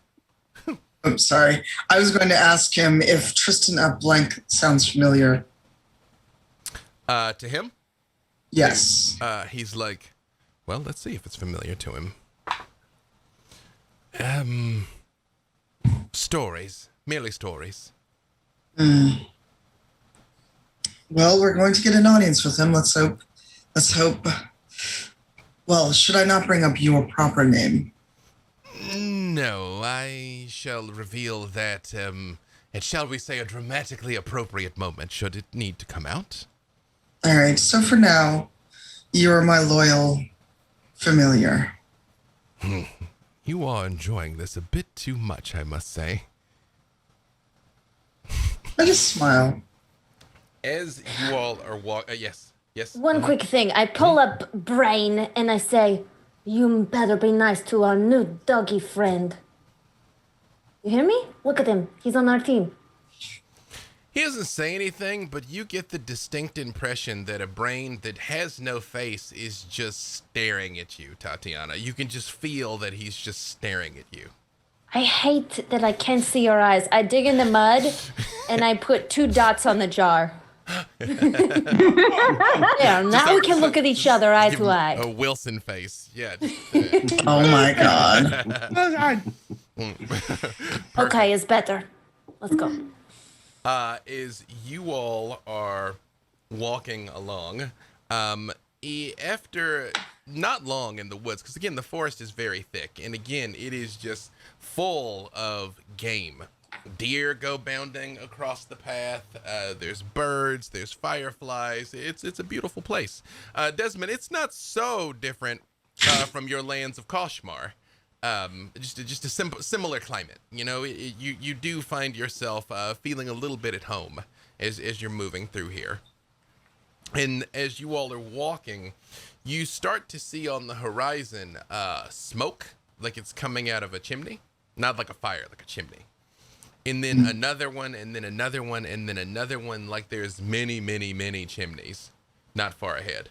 I'm sorry. I was going to ask him if Tristan up blank sounds familiar. To him? Yes. He's like, well, let's see if it's familiar to him. Stories. Merely stories. Well, we're going to get an audience with him. Let's hope. Well, should I not bring up your proper name? No, I shall reveal that at, shall we say, a dramatically appropriate moment, should it need to come out. All right, so for now, you're my loyal familiar. You are enjoying this a bit too much, I must say. I just smile. As you all are yes. One quick thing. I pull up Brain and I say, you better be nice to our new doggy friend. You hear me? Look at him. He's on our team. He doesn't say anything, but you get the distinct impression that a Brain that has no face is just staring at you, Tatiana. You can just feel that he's just staring at you. I hate that I can't see your eyes. I dig in the mud and I put 2 dots on the jar. There, now we can look at each other eye to eye. A Wilson face. Yeah. Oh my god. Okay, it's better. Let's go. Is you all are walking along, after not long in the woods, because again, the forest is very thick, and again, it is just full of game. Deer go bounding across the path. There's birds. There's fireflies. It's a beautiful place. Desmond, it's not so different from your lands of Koshmar. Just a similar climate. You know, you do find yourself feeling a little bit at home as you're moving through here. And as you all are walking, you start to see on the horizon smoke, like it's coming out of a chimney. Not like a fire, like a chimney. And then another one, and then another one, and then another one, like there's many, many, many chimneys not far ahead.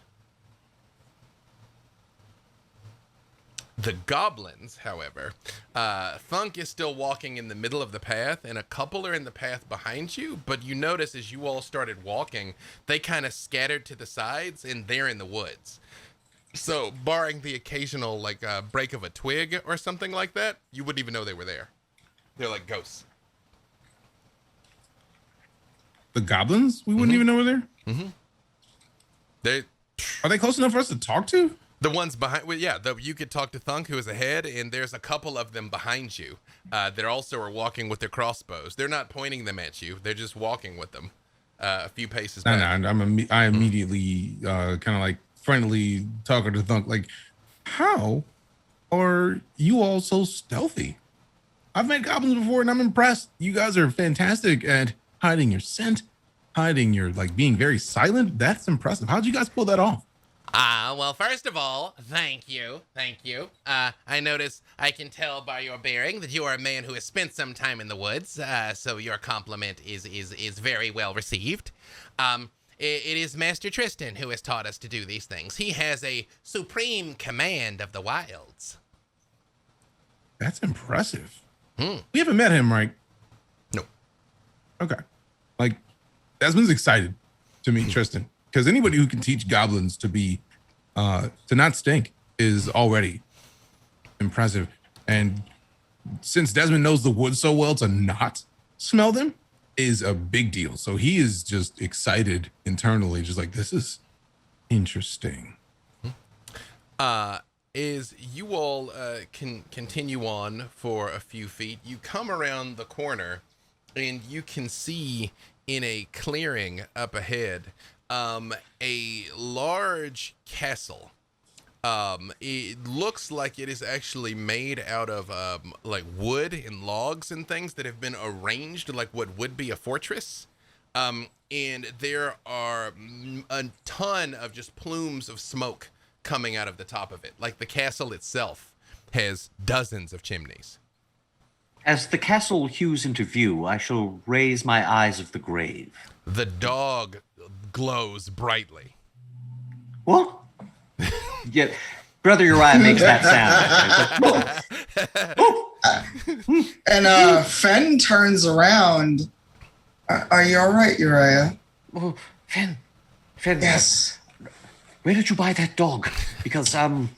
The goblins, however, Thunk is still walking in the middle of the path, and a couple are in the path behind you, but you notice as you all started walking, they kind of scattered to the sides, and they're in the woods. So, barring the occasional, like, break of a twig or something like that, you wouldn't even know they were there. They're like ghosts. The goblins? We wouldn't even know we're there? Mm-hmm. Are they close enough for us to talk to? The ones behind, well, yeah, you could talk to Thunk, who is ahead, and there's a couple of them behind you that also are walking with their crossbows. They're not pointing them at you; they're just walking with them a few paces back. I immediately kind of like friendly talking to Thunk, like, how are you all so stealthy? I've met goblins before, and I'm impressed. You guys are fantastic at hiding your scent, hiding your, like, being very silent. That's impressive. How'd you guys pull that off? Well, first of all, thank you. I notice, I can tell by your bearing that you are a man who has spent some time in the woods, so your compliment is very well received. It is Master Tristan who has taught us to do these things. He has a supreme command of the wilds. That's impressive. We haven't met him, right? No. Okay. Like, Desmond's excited to meet Tristan. Because anybody who can teach goblins to be, to not stink is already impressive. And since Desmond knows the woods so well, to not smell them is a big deal. So he is just excited internally, just like, this is interesting. As you all can continue on for a few feet, you come around the corner and you can see in a clearing up ahead a large castle. It looks like it is actually made out of like wood and logs and things that have been arranged like what would be a fortress. And there are a ton of just plumes of smoke coming out of the top of it. Like the castle itself has dozens of chimneys. As the castle hews into view, I shall raise my eyes of the grave. The dog glows brightly. What? Yeah, Brother Uriah makes that sound. And Fen turns around. Are you all right, Uriah? Oh, Fen. Yes. Where did you buy that dog? Because I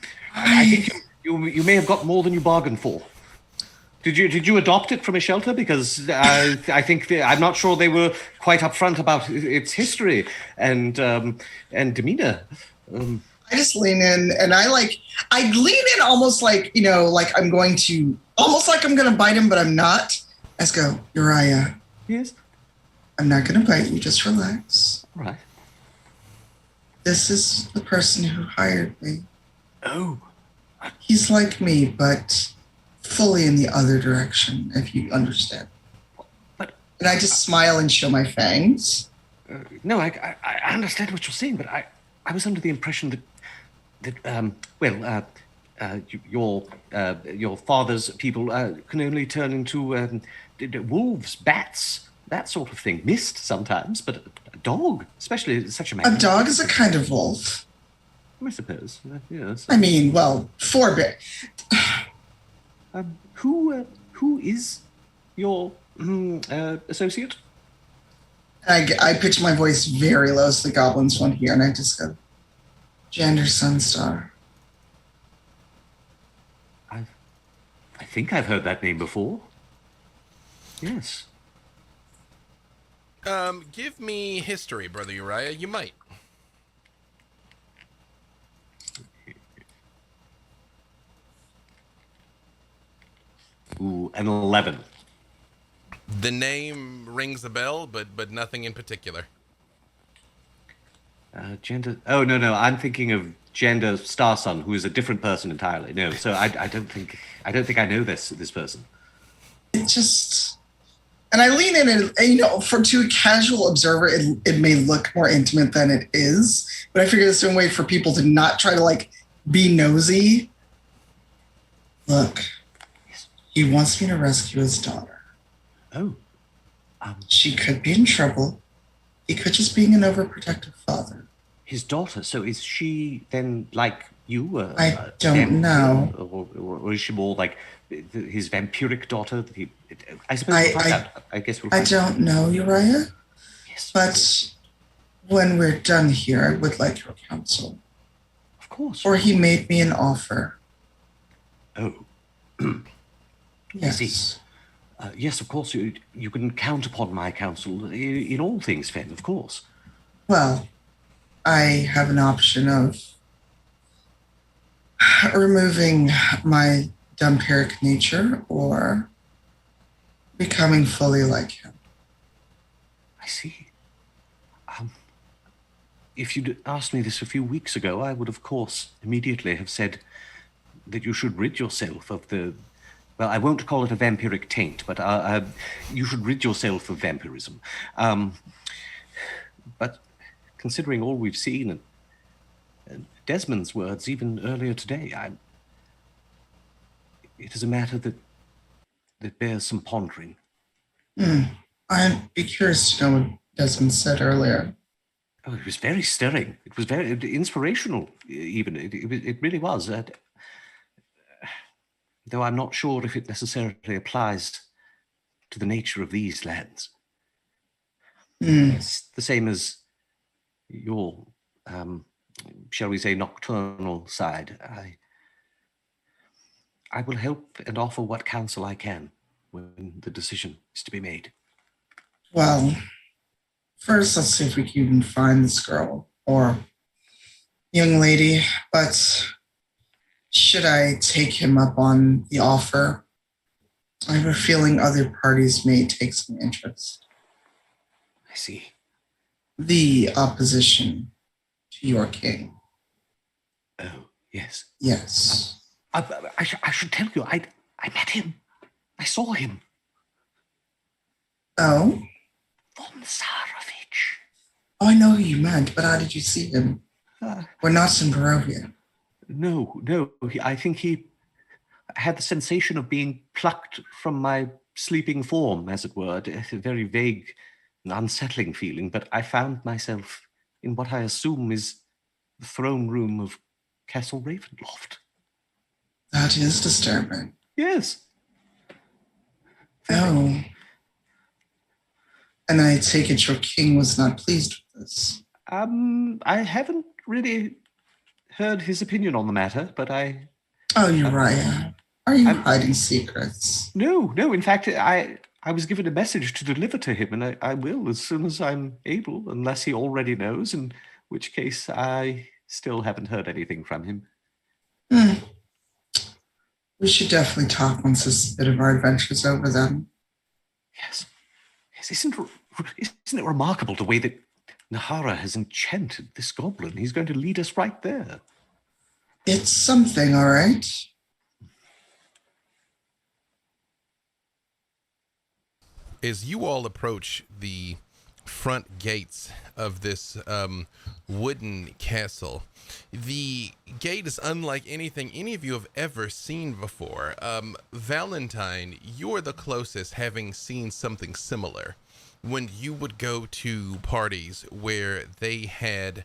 think you may have got more than you bargained for. Did you adopt it from a shelter? Because I think I'm not sure they were quite upfront about its history and demeanor. just lean in and I lean in almost like, like I'm going to bite him, but I'm not. I just go, Uriah. Yes? I'm not going to bite you. Just relax. All right. This is the person who hired me. Oh. He's like me, but fully in the other direction, if you understand. But and I just smile and show my fangs. No, I understand what you're saying, but I was under the impression that your father's people can only turn into wolves, bats, that sort of thing. Mist sometimes, but a dog, especially such a man. A dog is a kind of wolf. I suppose. Yes. I mean, well, four-bit. Who is your associate? I pitch my voice very low so the goblins won't hear, and I just go, Jander Sunstar. I think I've heard that name before. Yes. Give me history, Brother Uriah. You might. Ooh, an 11. The name rings a bell, but nothing in particular. Gender. Oh no, I'm thinking of Gender Starson, who is a different person entirely. No, so I don't think I know this person. It just, and I lean in and to a casual observer, it may look more intimate than it is, but I figure there's some way for people to not try to be nosy. Look, he wants me to rescue his daughter. Oh. She could be in trouble. He could just being an overprotective father. His daughter, so is she then like you? I don't know. Or is she more like his vampiric daughter? I suppose we'll find out. I guess we'll find out. I don't know, Uriah. Yes. But when we're done here, I would like your counsel. Of course. Or he made me an offer. Oh. Yes. I see. Yes, of course, you can count upon my counsel in all things, Fen, of course. Well, I have an option of removing my vampiric nature or becoming fully like him. I see. If you'd asked me this a few weeks ago, I would, of course, immediately have said that you should rid yourself of the... Well, I won't call it a vampiric taint, but you should rid yourself of vampirism. But considering all we've seen, and Desmond's words even earlier today, it is a matter that bears some pondering. I'd be curious to know what Desmond said earlier. Oh, it was very stirring. It was very inspirational, even. It really was. Though I'm not sure if it necessarily applies to the nature of these lands. It's the same as your, shall we say, nocturnal side. I will help and offer what counsel I can when the decision is to be made. Well, first let's see if we can even find this girl or young lady, but... should I take him up on the offer? I have a feeling other parties may take some interest. I see. The opposition to your king. Oh, yes. Yes. I should tell you, I met him. I saw him. Oh? Von Sarovich. Oh, I know who you meant, but how did you see him? We're not in Barovia. No. I think he had the sensation of being plucked from my sleeping form, as it were. A very vague and unsettling feeling, but I found myself in what I assume is the throne room of Castle Ravenloft. That is disturbing. Yes. Oh. And I take it your king was not pleased with this. I haven't really heard his opinion on the matter, but I... Oh, Uriah. Are you hiding secrets? No. In fact, I was given a message to deliver to him, and I will as soon as I'm able, unless he already knows, in which case I Still haven't heard anything from him. We should definitely talk once this bit of our adventure's over then. Yes. Isn't it remarkable the way that Nahara has enchanted this goblin? He's going to lead us right there. It's something, all right. As you all approach the front gates of this wooden castle, the gate is unlike anything any of you have ever seen before. Valentine, you're the closest, having seen something similar when you would go to parties where they had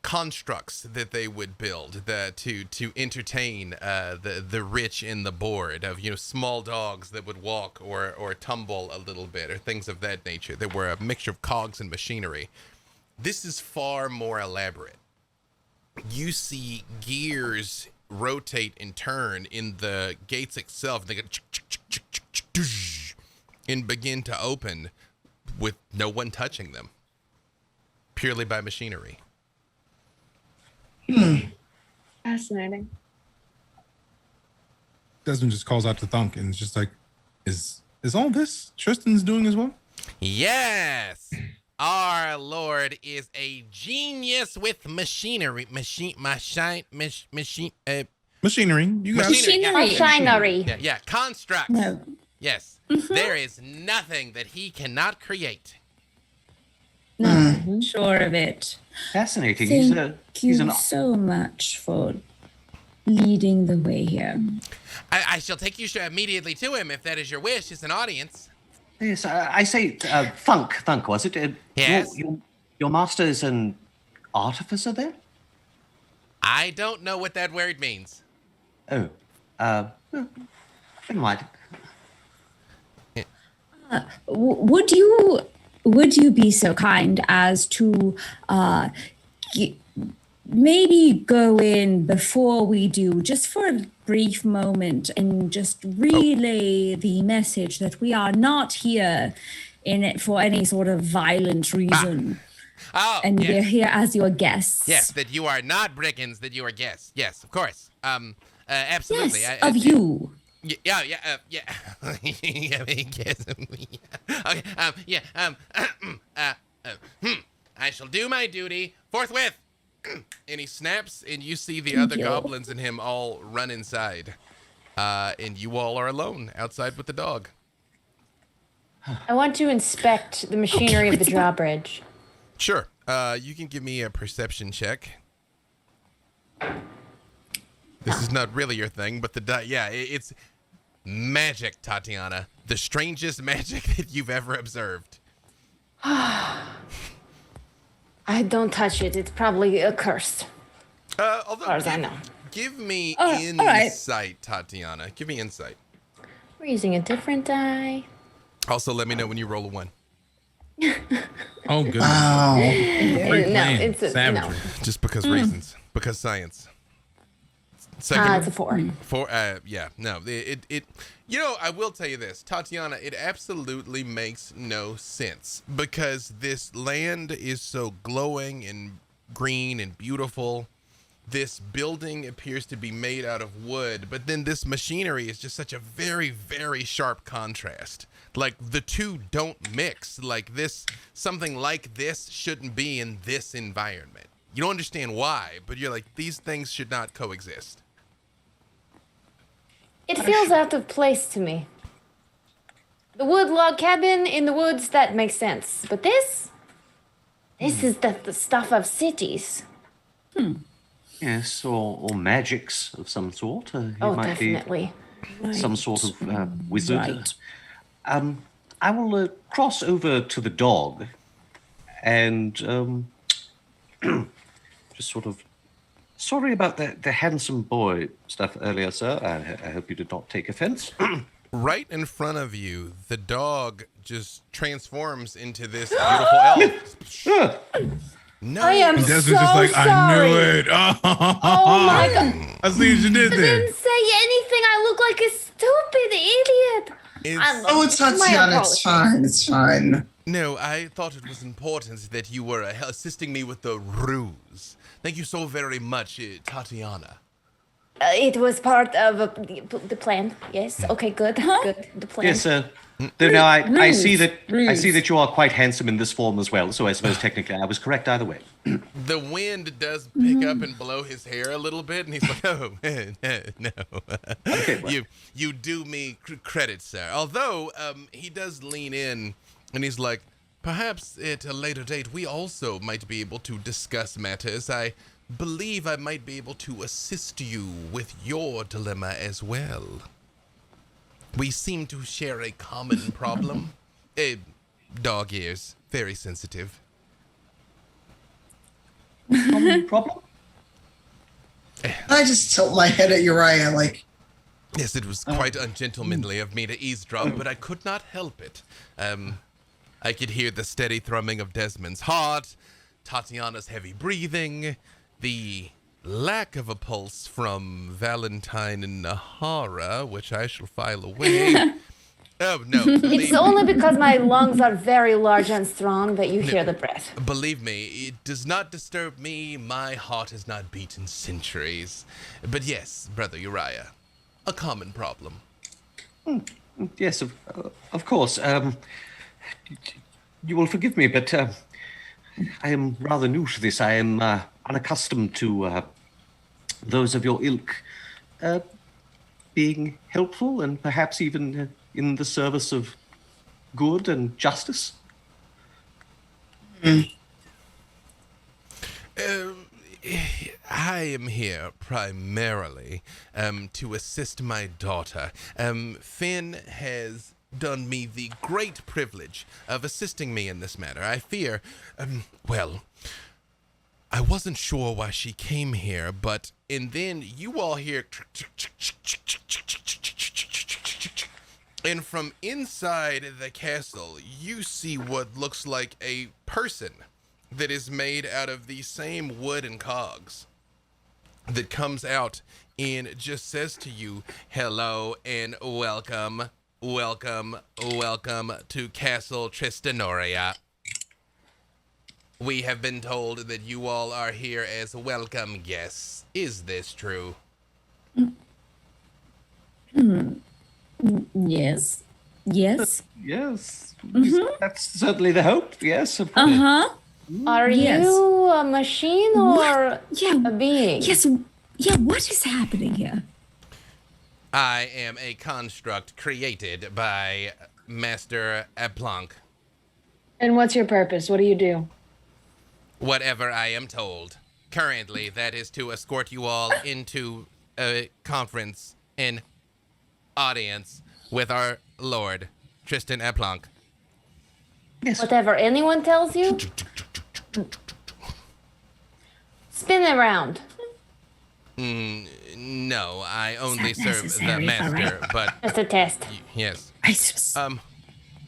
constructs that they would build to entertain the rich and the bored, of small dogs that would walk or tumble a little bit, or things of that nature that were a mixture of cogs and machinery. This is far more elaborate. You see gears rotate and turn in the gates itself. They go and begin to open with no one touching them, purely by machinery. Fascinating. Desmond just calls out to Thunk and is just like, is all this Tristan's doing as well? Yes! Our Lord is a genius with machinery. Machinery. You got Machinery. Yeah, constructs. No. Yes. There is nothing that he cannot create. No, sure of it. Fascinating. Thank you so much for leading the way here. I shall take you immediately to him if that is your wish. It's an audience. Yes, I say, Thunk, was it? Yes. Your master is an artificer then? I don't know what that word means. Oh, never mind. Would you be so kind as to maybe go in before we do, just for a brief moment, and just relay the message that we are not here in it for any sort of violent reason. And yes. we're here as your guests. Yes, that you are not brigands, that you are guests. Yes, of course. Absolutely. Yes, of you. Yeah. Yeah, I shall do my duty forthwith. And he snaps, and you see the other goblins and him all run inside. And you all are alone outside with the dog. I want to inspect the machinery of the drawbridge. Sure. You can give me a perception check. This is not really your thing, but it's magic, Tatiana. The strangest magic that you've ever observed. I don't touch it. It's probably cursed. Although, as far as I know. Give me insight, right. Tatiana. Give me insight. We're using a different die. Also, let me know when you roll a 1. Oh, good. Wow. It's a Savagery. Just because reasons. Because science. Second, it's a 4. 4. No. It. I will tell you this, Tatiana. It absolutely makes no sense, because this land is so glowing and green and beautiful. This building appears to be made out of wood, but then this machinery is just such a very, very sharp contrast. Like, the two don't mix. Like, something like this shouldn't be in this environment. You don't understand why, but you're like, these things should not coexist. It feels out of place to me. The wood log cabin in the woods, that makes sense. But this is the stuff of cities. Yes, or magics of some sort. He might Definitely. be some sort of wizard. Right. I will cross over to the dog and just sort of... Sorry about the handsome boy stuff earlier, sir. I hope you did not take offense. Right in front of you, the dog just transforms into this beautiful elf. No. I am And so Desmond's just like, sorry. I knew it. Oh my god. I see what you did I there. didn't say anything. I look like a stupid idiot. It's Tatiana. It's fine. It's fine. No, I thought it was important that you were assisting me with the ruse. Thank you so very much, Tatiana. It was part of the plan. Yes. Okay. Good. Good. The plan. Yes, sir. Though now I see that you are quite handsome in this form as well, so I suppose technically I was correct either way. The wind does pick up and blow his hair a little bit, and he's like, "Oh, no, Okay, well. you do me credit, sir." Although he does lean in, and he's like, "Perhaps at a later date we also might be able to discuss matters. I believe I might be able to assist you with your dilemma as well. We seem to share a common problem. Dog ears, very sensitive." Common problem? I just tilt my head at Uriah like, Yes, it was quite ungentlemanly of me to eavesdrop, but I could not help it. I could hear the steady thrumming of Desmond's heart, Tatiana's heavy breathing, the lack of a pulse from Valentine and Nahara, which I shall file away. Oh, no. It's only because my lungs are very large and strong that you hear the breath. Believe me, it does not disturb me. My heart has not beat in centuries. But yes, Brother Uriah, a common problem. Yes, of course. You will forgive me, but I am rather new to this. I am unaccustomed to those of your ilk being helpful and perhaps even in the service of good and justice. I am here primarily to assist my daughter. Finn has done me the great privilege of assisting me in this matter. I fear, well, I wasn't sure why she came here, and then you all hear, and from inside the castle, you see what looks like a person that is made out of the same wood and cogs that comes out and just says to you, "Hello and welcome to Castle Tristanoria. We have been told that you all are here as welcome guests. Is this true?" Yes. Yes. Yes, that's certainly the hope. Yes. Are you a machine or a being? Yes. Yeah. What is happening here? I am a construct created by Master Ablanc. And what's your purpose? What do you do? Whatever I am told. Currently, that is to escort you all into a conference and audience with our Lord, Tristan Ablanc. Yes. Whatever anyone tells you? Spin it around. No, I only Is that serve the necessary? master, Alright. but Just a test. yes. I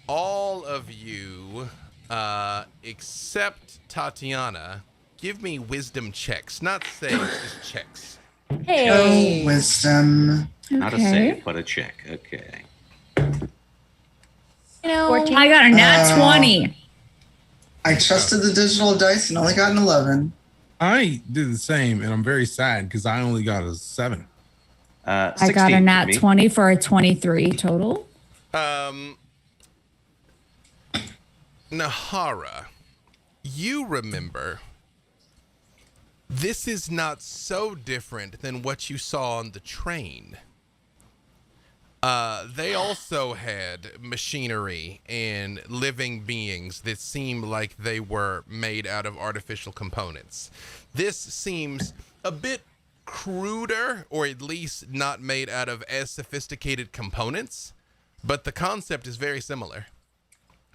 All of you, except Tatiana, give me wisdom checks. Not saves, just checks. Hey. wisdom. Not a save, but a check. Okay. You know, 14. I got a nat 20. I trusted the digital dice and only got an 11. I did the same, and I'm very sad because I only got a 7. I 16 got a for nat me. 20 for a 23 total. Nahara, you remember, this is not so different than what you saw on the train. They also had machinery and living beings that seemed like they were made out of artificial components. This seems a bit cruder, or at least not made out of as sophisticated components, but the concept is very similar.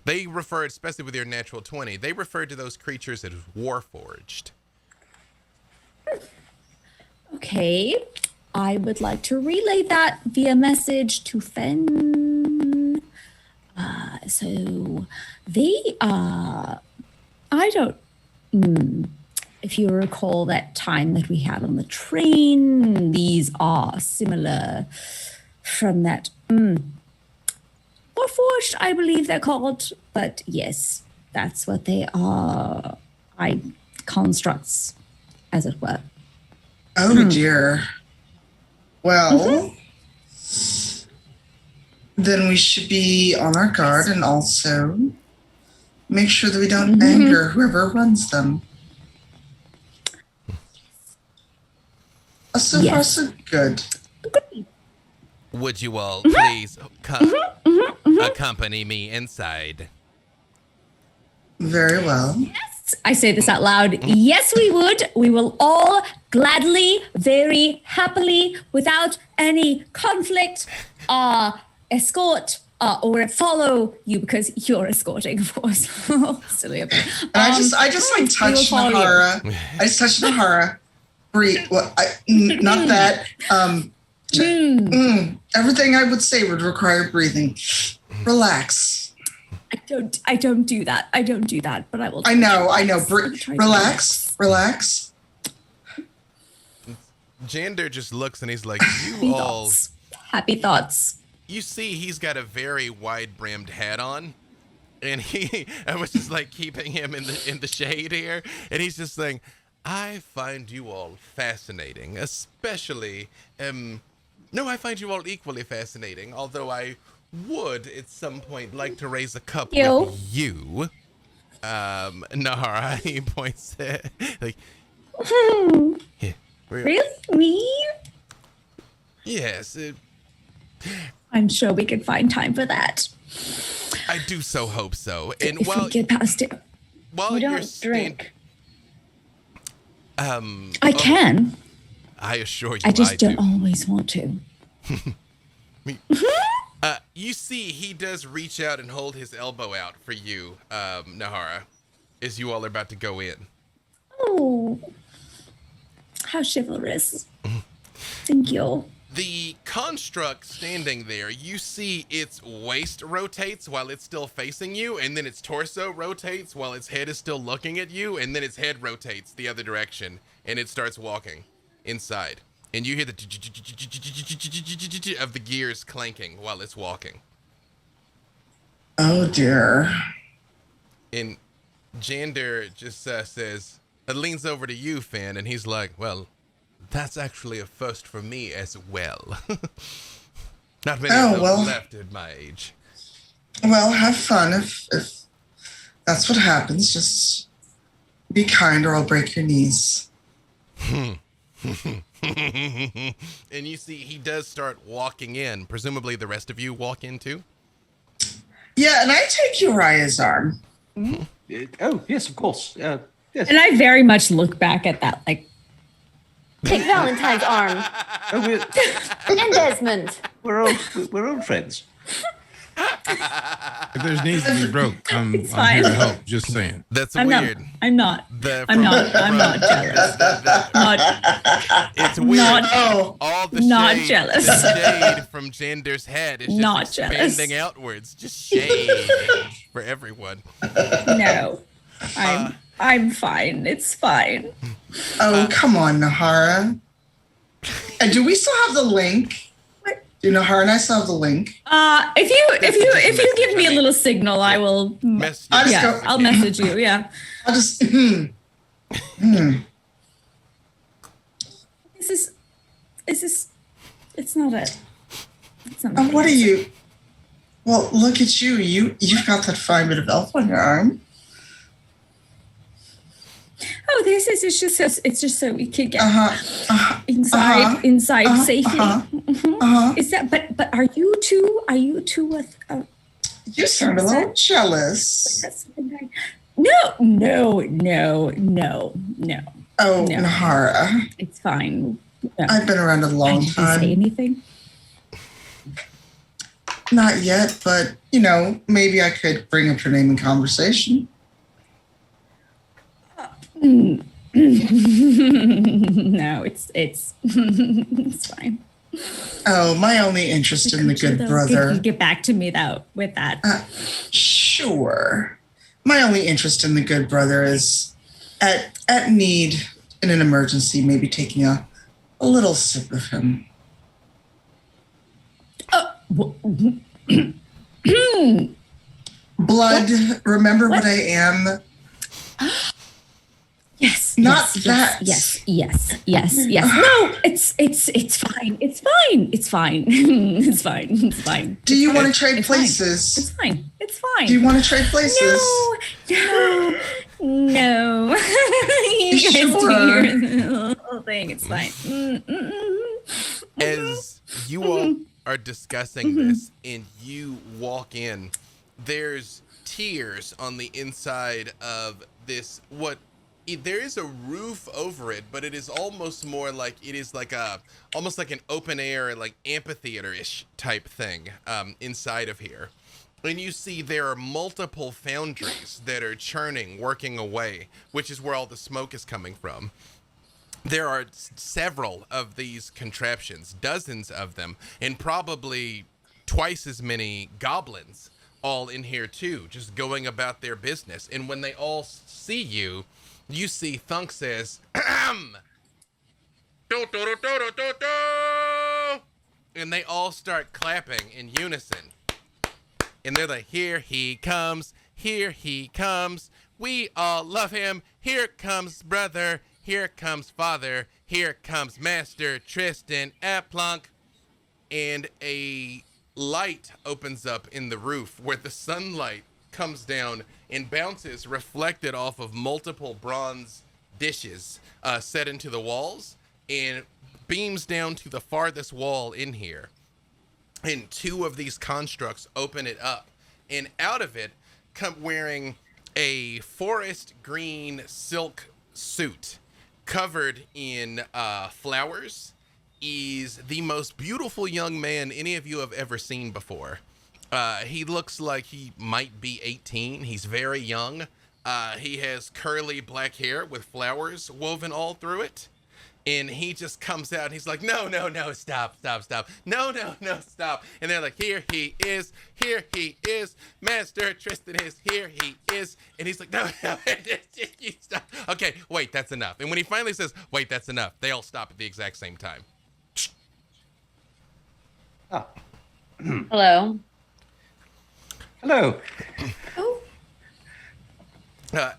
They referred, especially with your natural 20, they referred to those creatures as warforged. Okay. I would like to relay that via message to Fen. So they, I don't, if you recall that time that we had on the train, these are similar from that, Warforged, I believe they're called, but yes, that's what they are. Constructs. as it were. Oh dear. Well, then we should be on our guard and also make sure that we don't anger whoever runs them. So far, so good. Would you all please accompany me inside? Very well. I say this out loud. Yes, we would. We will all gladly, very happily, without any conflict, escort or follow you because you're escorting, of course. Silly of me. I just like touched Nahara. I just touched Nahara. Breathe. Well, not that. Everything I would say would require breathing. Relax. I don't do that. I don't do that, but I will. I know. Relax. Jander just looks and he's like, Happy thoughts. You see he's got a very wide-brimmed hat on. And I was just like keeping him in the shade here. And he's just saying, I find you all fascinating, especially, I find you all equally fascinating, although I would at some point like to raise a cup with you. Nahara, he points at, like, yeah, really? Me? Yes. I'm sure we could find time for that. I do so hope so. And if we get past it. While You you're don't drink. I can. I assure you I just don't do. always want to. You see, he does reach out and hold his elbow out for you, Nahara, as you all are about to go in. Oh, how chivalrous. Thank you. The construct standing there, you see its waist rotates while it's still facing you, and then its torso rotates while its head is still looking at you, and then its head rotates the other direction, and it starts walking inside. And you hear the of the gears clanking while it's walking. Oh dear. And Jander just says, leans over to you, Finn, and he's like, well, that's actually a first for me as well. Not many of those left at my age. Well, have fun if that's what happens. Just be kind or I'll break your knees. And you see he does start walking in. Presumably the rest of you walk in too? Yeah, and I take Uriah's arm. Oh, yes, of course. Yes. And I very much look back at that, like, Take Valentine's arm. Oh, And Desmond. we're old friends. If there's needs to be broke, I'm here fine. to help. Just saying. That's I'm weird. I'm not jealous. It's weird. Oh, All the Not shade, jealous. The shade from Jander's head is just Not jealous. expanding outwards. Just shade for everyone. No, I'm fine. It's fine. oh, come on, Nahara. And do we still have the link? Do Nahara and I still have the link? If you give me a little signal, I will. Mess I'll just Yeah, go. I'll message you. Yeah. I'll just. Is this? It's not it. It's not. Oh, what are you? Well, look at you. You've got that fine bit of elf on your arm. Oh, it's just so we can get inside safely. Is that? But are you two? Are you two with? You sound a little jealous. No. Oh, No. Nahara. It's fine. No. I've been around a long Did you say time. anything? Not yet, but maybe I could bring up your name in conversation. No, it's it's fine. Oh, my only interest in the good brother. Get back to me with that. Sure. My only interest in the good brother is at need in an emergency, maybe taking a little sip of him. Blood, remember what I am. Yes. Not that. Yes. No, it's fine. It's fine. It's fine. It's fine. It's fine. Do you want to trade places? It's fine. It's fine. Do you want to trade places? No. You guys Sure. do your whole thing. It's fine. As you all are discussing this and you walk in, there's tiers on the inside of this. There is a roof over it, but it is almost more like it is like almost like an open air, like amphitheater-ish type thing inside of here. And you see there are multiple foundries that are churning, working away, which is where all the smoke is coming from. There are several of these contraptions, dozens of them, and probably twice as many goblins all in here too, just going about their business. And when they all see you, you see Thunk says, and they all start clapping in unison. And they're like, here he comes, we all love him, here comes brother, here comes father, here comes Master Tristan Aplunk. And a light opens up in the roof where the sunlight comes down and bounces, reflected off of multiple bronze dishes set into the walls, and beams down to the farthest wall in here. And two of these constructs open it up, and out of it come wearing a forest green silk suit covered in flowers is the most beautiful young man any of you have ever seen before. He looks like he might be 18. He's very young. He has curly black hair with flowers woven all through it. And he just comes out and he's like, no, stop. No, stop. And they're like, here he is, Master Tristan is, here he is. And he's like, no, stop. Okay, wait, that's enough. And when he finally says, wait, that's enough, they all stop at the exact same time. Oh. Hello. Hello.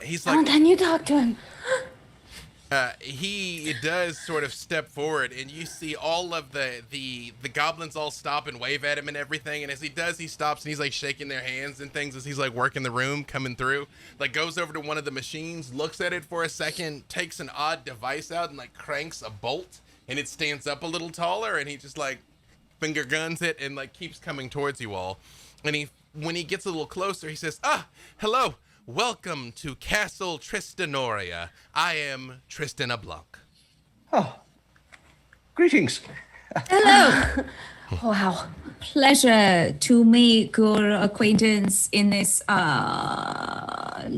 He's like, Valentine, you talk to him. he does sort of step forward, and you see all of the goblins all stop and wave at him and everything. And as he does, he stops and he's like shaking their hands and things as he's like working the room, coming through. Like goes over to one of the machines, looks at it for a second, takes an odd device out and like cranks a bolt, and it stands up a little taller. And he just like finger guns it and like keeps coming towards you all. And when he gets a little closer, he says, hello. Welcome to Castle Tristanoria. I am Tristan Ablanc. Oh, greetings. Hello. Wow. Pleasure to make your acquaintance in this land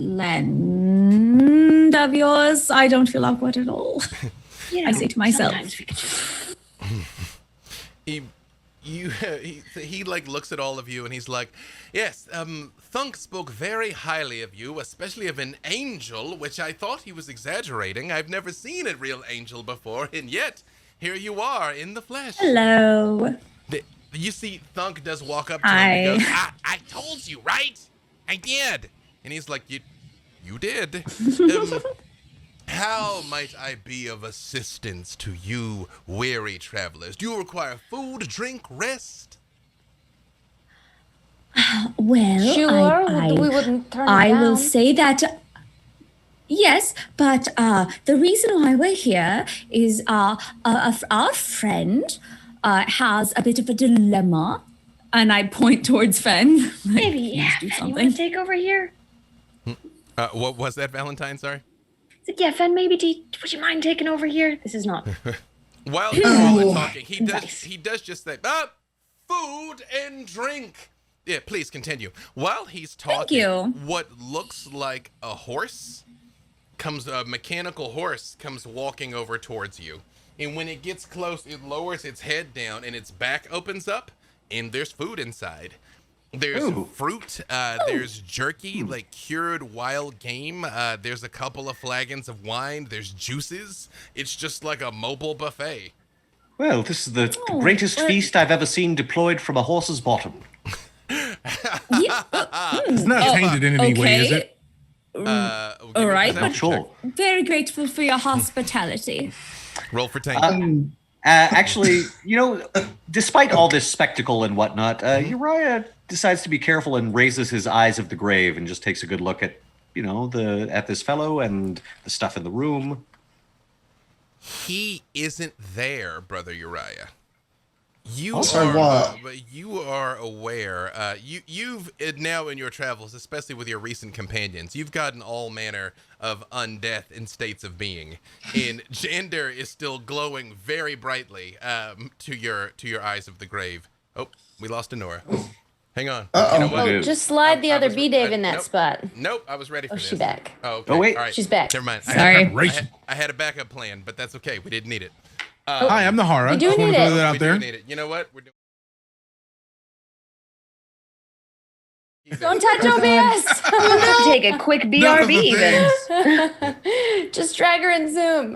of yours. I don't feel awkward at all. I say to myself. He like looks at all of you and he's like, yes, Thunk spoke very highly of you, especially of an angel, which I thought he was exaggerating. I've never seen a real angel before, and yet here you are in the flesh. Hello. You see Thunk does walk up to him and he goes, I told you, right? I did. And he's like, you did. How might I be of assistance to you, weary travelers? Do you require food, drink, rest? Well, Sure, we wouldn't turn it I down. will say that, yes, but the reason why we're here is our friend has a bit of a dilemma, and I point towards Fen. Like, Maybe, yeah. do Fen, you something. want to take over here? What was that, Valentine? Sorry? Yeah, Fen, maybe would you mind taking over here? This is not. While you're all talking, he does Nice. he does just say, food and drink. Yeah, please continue. While he's talking, you. what looks like a mechanical horse comes walking over towards you. And when it gets close, it lowers its head down and its back opens up and there's food inside. There's fruit, there's jerky, like cured wild game. There's a couple of flagons of wine. There's juices. It's just like a mobile buffet. Well, this is the greatest feast I've ever seen deployed from a horse's bottom. It's not tainted in any way, is it? All right. Oh, sure. Very grateful for your hospitality. Roll for tank. Actually, despite all this spectacle and whatnot, Uriah decides to be careful and raises his eyes of the grave and just takes a good look at, at this fellow and the stuff in the room. He isn't there, Brother Uriah. You are aware. You've now in your travels, especially with your recent companions, you've gotten all manner of undeath in states of being, and Jander is still glowing very brightly to your eyes of the grave. Oh, we lost Honora. Hang on. Uh-oh. You know what? Oh, just slide the other B-Dave in that nope. spot. Nope, I was ready for this. She's back. Oh, okay. Oh, wait. All right. She's back. Never mind. Sorry. I had a backup plan, but that's okay. We didn't need it. Hi, I'm Nahara. We do Just want need to it. throw that out We there. do need it. You know what? We're doing. Don't touch OBS. Take a quick BRB even. Just drag her and zoom.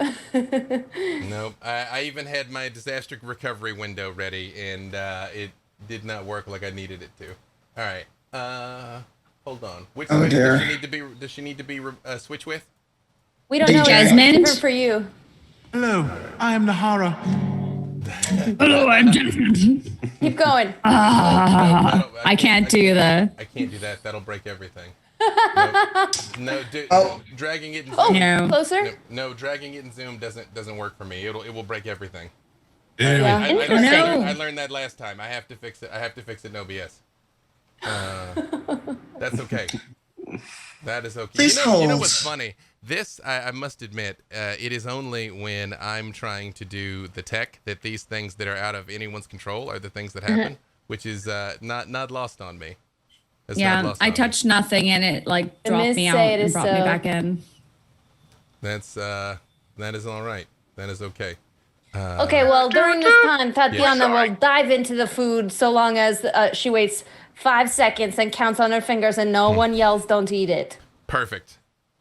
Nope. I even had my disaster recovery window ready, and it did not work like I needed it to. All right. Hold on. Which Oh, switch dear. does she need to be switch with? We don't know. It's Jasmine? different for you. Hello, I am Nahara. Hello, I'm Jasmine. Keep going. I can't do the. I can't do that. That'll break everything. No, dragging it. In Oh, Zoom, No. closer. no, dragging it in Zoom doesn't work for me. It will break everything. Yeah. I learned that last time. I have to fix it. I have to fix it in OBS. That's okay. That is okay. Please You know hold. what's funny? This, I must admit, it is only when I'm trying to do the tech that these things that are out of anyone's control are the things that happen, which is not lost on me. It's not Yeah, lost I on me. touched nothing and it like The dropped miss me out say it and is brought me so. back in. That is all right. That is okay. Okay, well, during this time, Tatiana sorry. will dive into the food so long as she waits 5 seconds and counts on her fingers and no one yells, don't eat it. Perfect.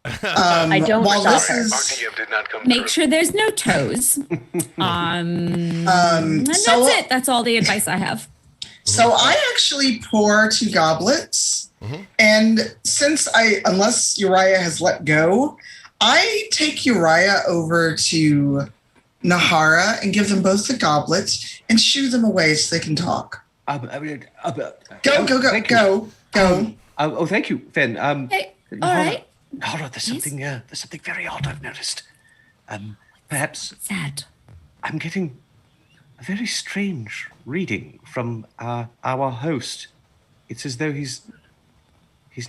I don't While stop this her. is, Make sure there's no toes. And that's so, it. That's all the advice I have. so I actually pour 2 goblets, and unless Uriah has let go, I take Uriah over to Nahara and give them both the goblets and shoo them away so they can talk. Go. Oh, thank you, Fen. Hey, all right. Nahara, there's something very odd I've noticed. Perhaps Sad. I'm getting a very strange reading from our host. It's as though he's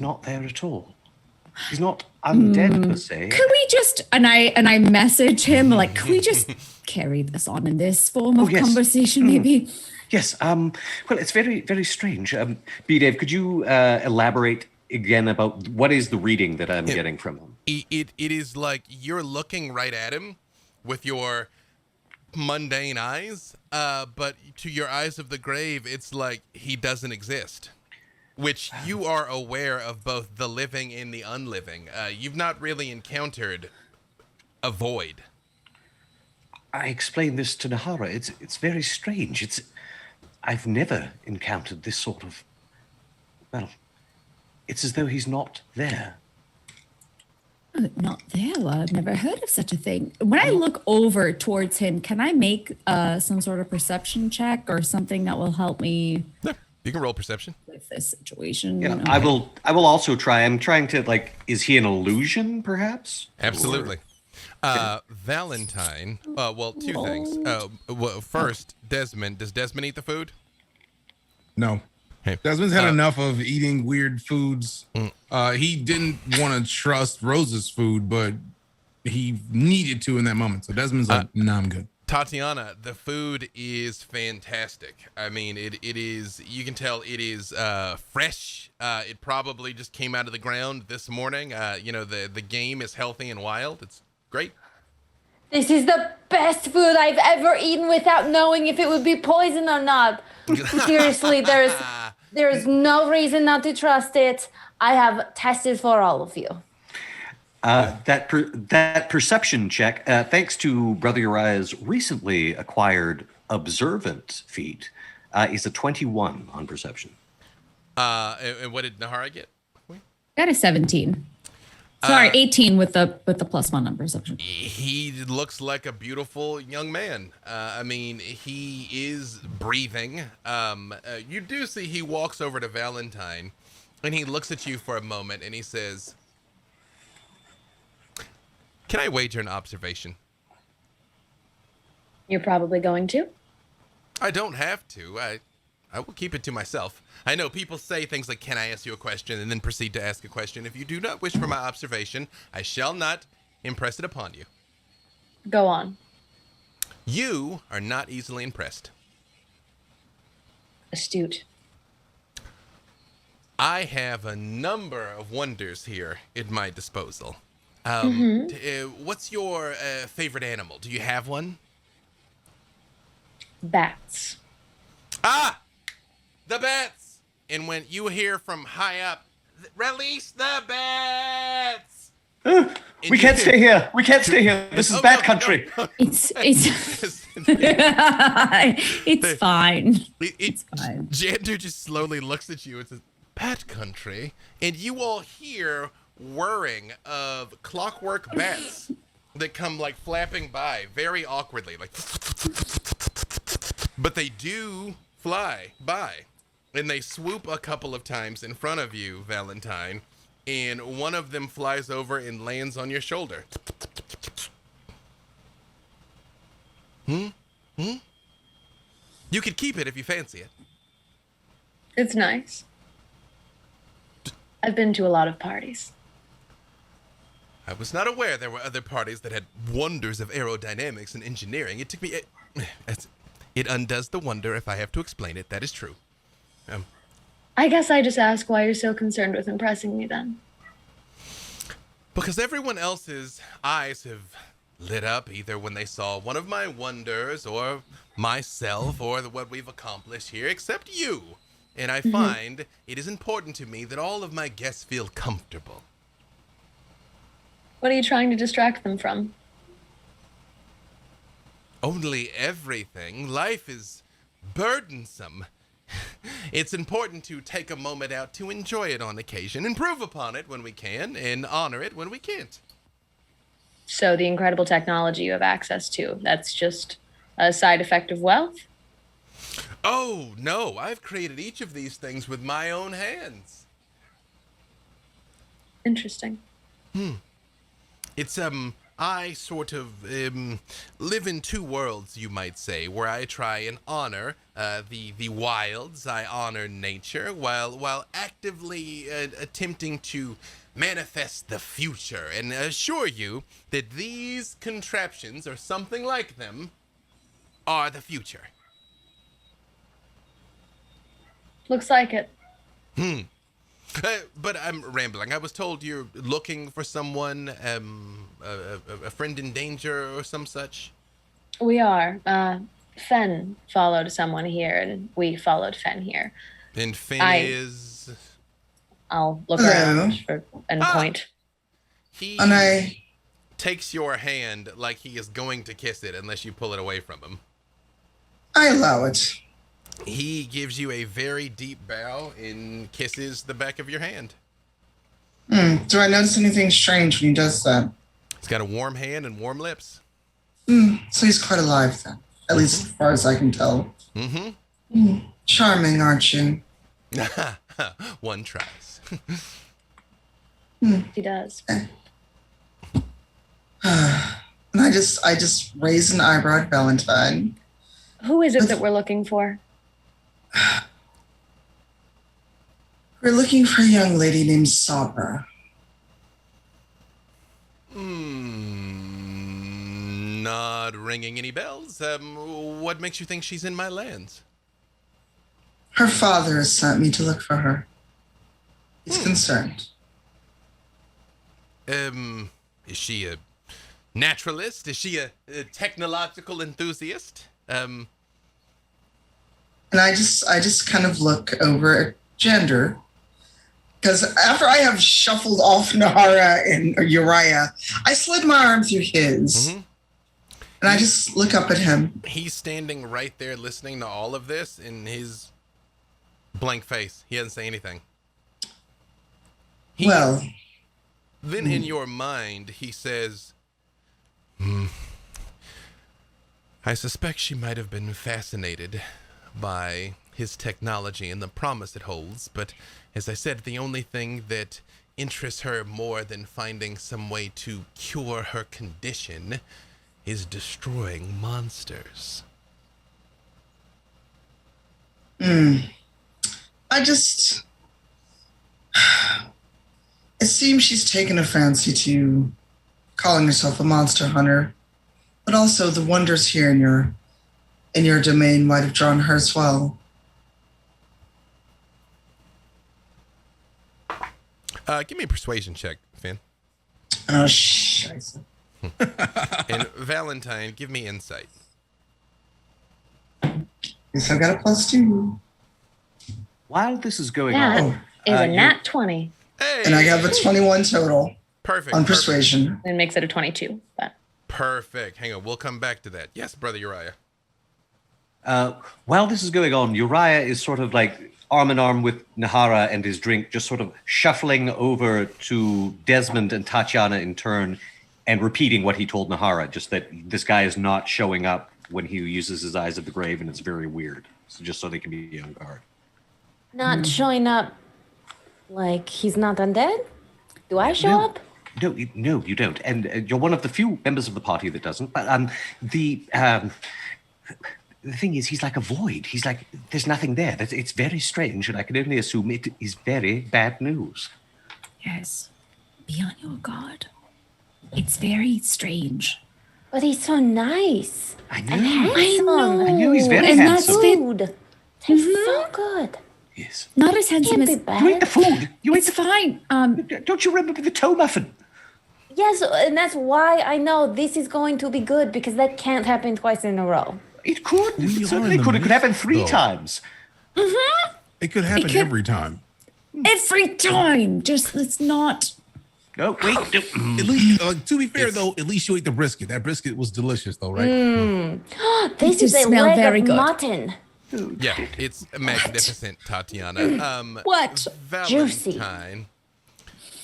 not there at all. He's not undead per se. Could we just and I message him like, could we just carry this on in this form of yes. conversation, maybe? Yes. Well, it's very, very strange. B-Dave, could you elaborate again about what is the reading that I'm getting from him? It is like you're looking right at him with your mundane eyes, but to your eyes of the grave, it's like he doesn't exist. Which you are aware of both the living and the unliving. You've not really encountered a void. I explained this to Nahara. It's very strange. I've never encountered this sort of. Well, it's as though he's not there. Oh, not there. Well, I've never heard of such a thing. When I look over towards him, can I make some sort of perception check or something that will help me? Yeah, you can roll perception. With this situation. Yeah, Okay. I will also try. I'm trying to is he an illusion perhaps? Absolutely. Valentine. Well, 2 things. Well, first, Desmond. Does Desmond eat the food? No. Hey. Desmond's had enough of eating weird foods. He didn't want to trust Rose's food, but he needed to in that moment. So Desmond's like, nah, I'm good. Tatiana, the food is fantastic. I mean, it is, you can tell it is fresh. It probably just came out of the ground this morning. The game is healthy and wild. It's great. This is the best food I've ever eaten without knowing if it would be poison or not. Seriously, there's no reason not to trust it. I have tested for all of you. That perception check, thanks to Brother Uriah's recently acquired observant feat, is a 21 on perception. And what did Nahara get? Got a 17. Sorry, 18 with the +1 numbers. He looks like a beautiful young man. I mean, he is breathing. You do see he walks over to Valentine, and he looks at you for a moment, and he says, "Can I wager an observation?" You're probably going to. I don't have to. I will keep it to myself. I know people say things like, "Can I ask you a question?" and then proceed to ask a question. If you do not wish for my observation, I shall not impress it upon you. Go on. You are not easily impressed. Astute. I have a number of wonders here at my disposal. What's your favorite animal? Do you have one? Bats. Ah! The bats! And when you hear from high up, "Release the bats!" We can't stay here. We can't stay here. This is bad country. No. It's fine. It's fine. Jander just slowly looks at you and says, "Bat country?" And you all hear whirring of clockwork bats that come like flapping by very awkwardly, like, but they do fly by. And they swoop a couple of times in front of you, Valentine, and one of them flies over and lands on your shoulder. You could keep it if you fancy it. It's nice. I've been to a lot of parties. I was not aware there were other parties that had wonders of aerodynamics and engineering. It took me... It undoes the wonder if I have to explain it. That is true. I guess I just ask why you're so concerned with impressing me then. Because everyone else's eyes have lit up either when they saw one of my wonders or myself or what we've accomplished here, except you. And I find it is important to me that all of my guests feel comfortable. What are you trying to distract them from? Only everything. Life is burdensome. It's important to take a moment out to enjoy it on occasion, improve upon it when we can, and honor it when we can't. So the incredible technology you have access to, that's just a side effect of wealth? Oh, no. I've created each of these things with my own hands. Interesting. It's, I sort of live in two worlds, you might say, where I try and honor the wilds. I honor nature while actively attempting to manifest the future and assure you that these contraptions or something like them are the future. Looks like it. But I'm rambling. I was told you're looking for someone, a friend in danger or some such. We are. Fen followed someone here, and we followed Fen here. And Fen is... I'll look around and point. He takes your hand like he is going to kiss it unless you pull it away from him. I allow it. He gives you a very deep bow and kisses the back of your hand. Do I notice anything strange when he does that? He's got a warm hand and warm lips. So he's quite alive then, at least as far as I can tell. Charming, aren't you? One tries. He does. And I just raise an eyebrow at Valentine. Who is it that we're looking for? We're looking for a young lady named Sabra. Not ringing any bells. What makes you think she's in my lands? Her father has sent me to look for her. He's concerned. Is she a naturalist? Is she a technological enthusiast? And I just kind of look over at Gender, because after I have shuffled off Nahara and Uriah, I slid my arm through his, and I just look up at him. He's standing right there listening to all of this in his blank face. He doesn't say anything. Then in your mind, he says, I suspect she might have been fascinated by his technology and the promise it holds, but as I said, the only thing that interests her more than finding some way to cure her condition is destroying monsters. It seems she's taken a fancy to calling herself a monster hunter, but also the wonders here in your domain might have drawn her as well. Give me a persuasion check, Finn. Oh, scheiße. And Valentine, give me insight. Guess I got a +2. While this is going That on, is a nat 20. Hey! And I have a 21 total Perfect. on perfect. persuasion. It makes it a 22. But Perfect. Hang on, we'll come back to that. Yes, Brother Uriah. while this is going on, Uriah is sort of like arm in arm with Nahara and his drink, just sort of shuffling over to Desmond and Tatiana in turn and repeating what he told Nahara, just that this guy is not showing up when he uses his eyes of the grave, and it's very weird. So just so they can be on guard. Not showing up like he's not undead? Do I show up? No, you don't. And you're one of the few members of the party that doesn't. But the thing is, he's like a void. He's like, there's nothing there. It's very strange, and I can only assume it is very bad news. Yes. Be on your guard. It's very strange. But he's so nice. I know. And handsome. I know he's very and handsome. Food tastes so good. Yes. Not as handsome Can't as... be bad. You ate the food. You ate It's fine. Don't you remember the toe muffin? Yes, and that's why I know this is going to be good, because that can't happen twice in a row. It could. We It are certainly in the could. It could happen midst, 3 though. times. It could happen could- every time. Every time. Just, let's not... No, wait. No. At least, to be fair, though, at least you ate the brisket. That brisket was delicious, though, right? This It is does a smell leg very of good. mutton. Yeah, it's magnificent, Tatiana. What? Valentine,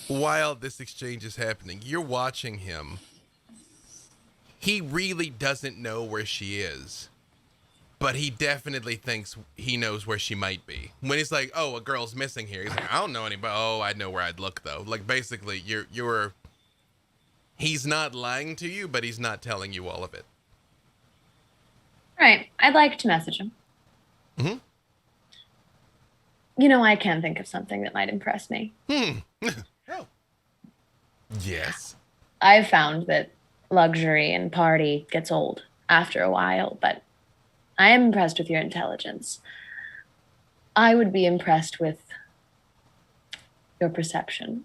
while this exchange is happening, you're watching him. He really doesn't know where she is, but he definitely thinks he knows where she might be. When he's like, "Oh, a girl's missing here," he's like, "I don't know anybody." "Oh, I know where I'd look, though." Like, basically, you're. He's not lying to you, but he's not telling you all of it. right, I'd like to message him. Mm-hmm. You know, I can think of something that might impress me. Oh. Yes. I've found that luxury and party gets old after a while, but I am impressed with your intelligence. I would be impressed with your perception.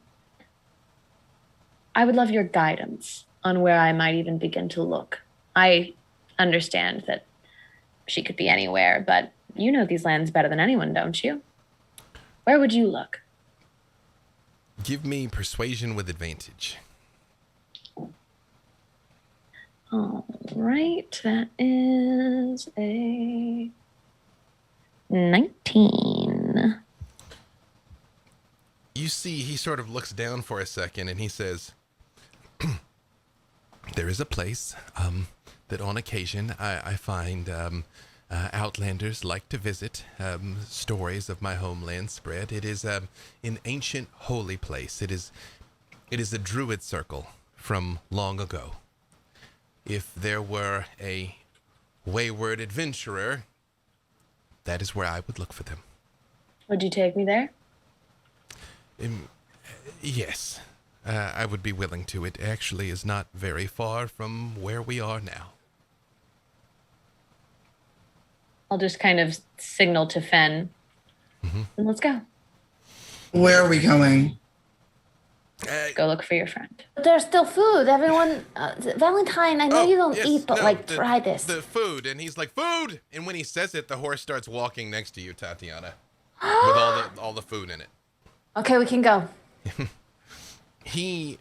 I would love your guidance on where I might even begin to look. I understand that she could be anywhere, but you know these lands better than anyone, don't you? Where would you look? Give me persuasion with advantage. All right, that is a 19. You see, he sort of looks down for a second and he says, there is a place that on occasion I find outlanders like to visit. Stories of my homeland spread. It is an ancient holy place. It is a druid circle from long ago. If there were a wayward adventurer, that is where I would look for them. Would you take me there? Yes, I would be willing to. It actually is not very far from where we are now. I'll just kind of signal to Fen. And let's go. Where are we going? Go look for your friend. But there's still food. Everyone, Valentine, I know you don't yes, eat, but no, try this. The food, and he's like, food! And when he says it, the horse starts walking next to you, Tatiana, with all the food in it. Okay, we can go. You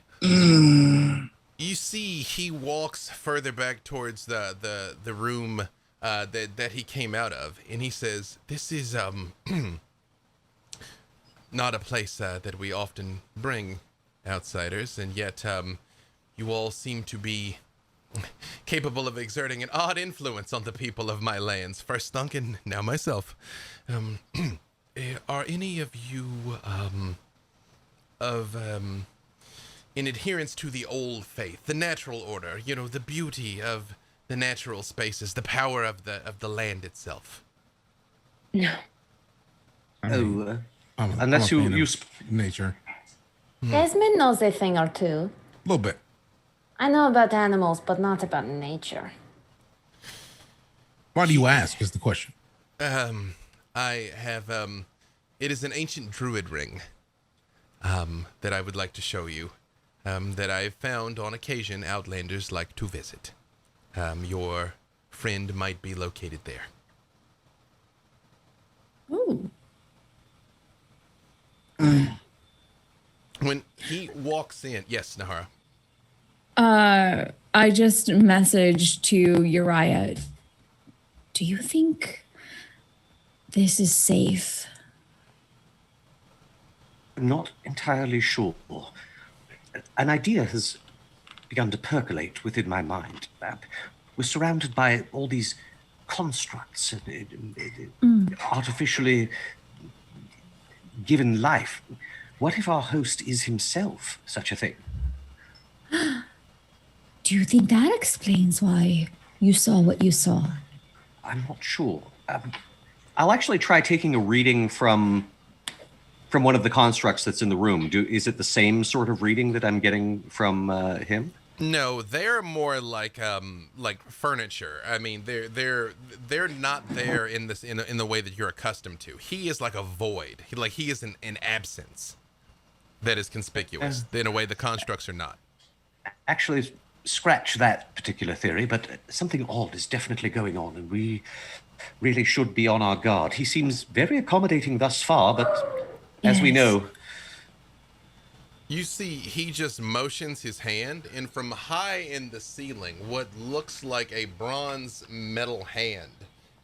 see, he walks further back towards the room that he came out of, and he says, "This is not a place that we often bring outsiders, and yet you all seem to be capable of exerting an odd influence on the people of my lands. First Duncan, now myself. Are any of you in adherence to the old faith, the natural order, the beauty of the natural spaces, the power of the land itself? No. Unless you use nature. Desmond knows a thing or two. A little bit. I know about animals, but not about nature. Why do you ask is the question. I have, it is an ancient druid ring, that I would like to show you, that I've found on occasion outlanders like to visit. Your friend might be located there. Ooh. When he walks in, yes, Nahara. I just messaged to Uriah. Do you think this is safe? I'm not entirely sure. An idea has begun to percolate within my mind. We're surrounded by all these constructs, artificially given life. What if our host is himself such a thing? Do you think that explains why you saw what you saw? I'm not sure. I'll actually try taking a reading from one of the constructs that's in the room. Is it the same sort of reading that I'm getting from him? No, they're more like furniture. I mean, they're not there in this in the way that you're accustomed to. He is like a void. He is an absence that is conspicuous in a way the constructs are not. Actually, scratch that particular theory, but something odd is definitely going on, and we really should be on our guard. He seems very accommodating thus far, but as we know... You see, he just motions his hand, and from high in the ceiling, what looks like a bronze metal hand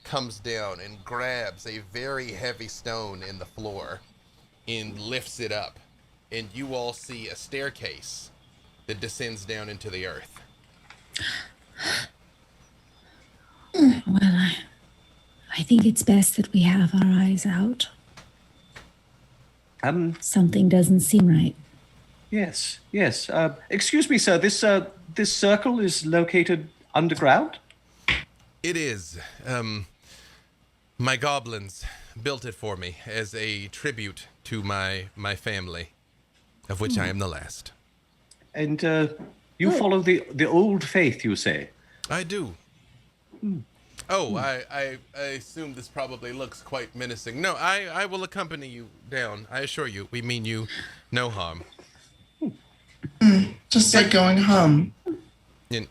comes down and grabs a very heavy stone in the floor and lifts it up. And you all see a staircase that descends down into the earth. Well, I think it's best that we have our eyes out. Something doesn't seem right. Yes. Excuse me, sir. This circle is located underground? It is. My goblins built it for me as a tribute to my family, of which I am the last. And you follow the old faith, you say? I do. Oh, I assume this probably looks quite menacing. No, I will accompany you down. I assure you, we mean you no harm. Just like going home. And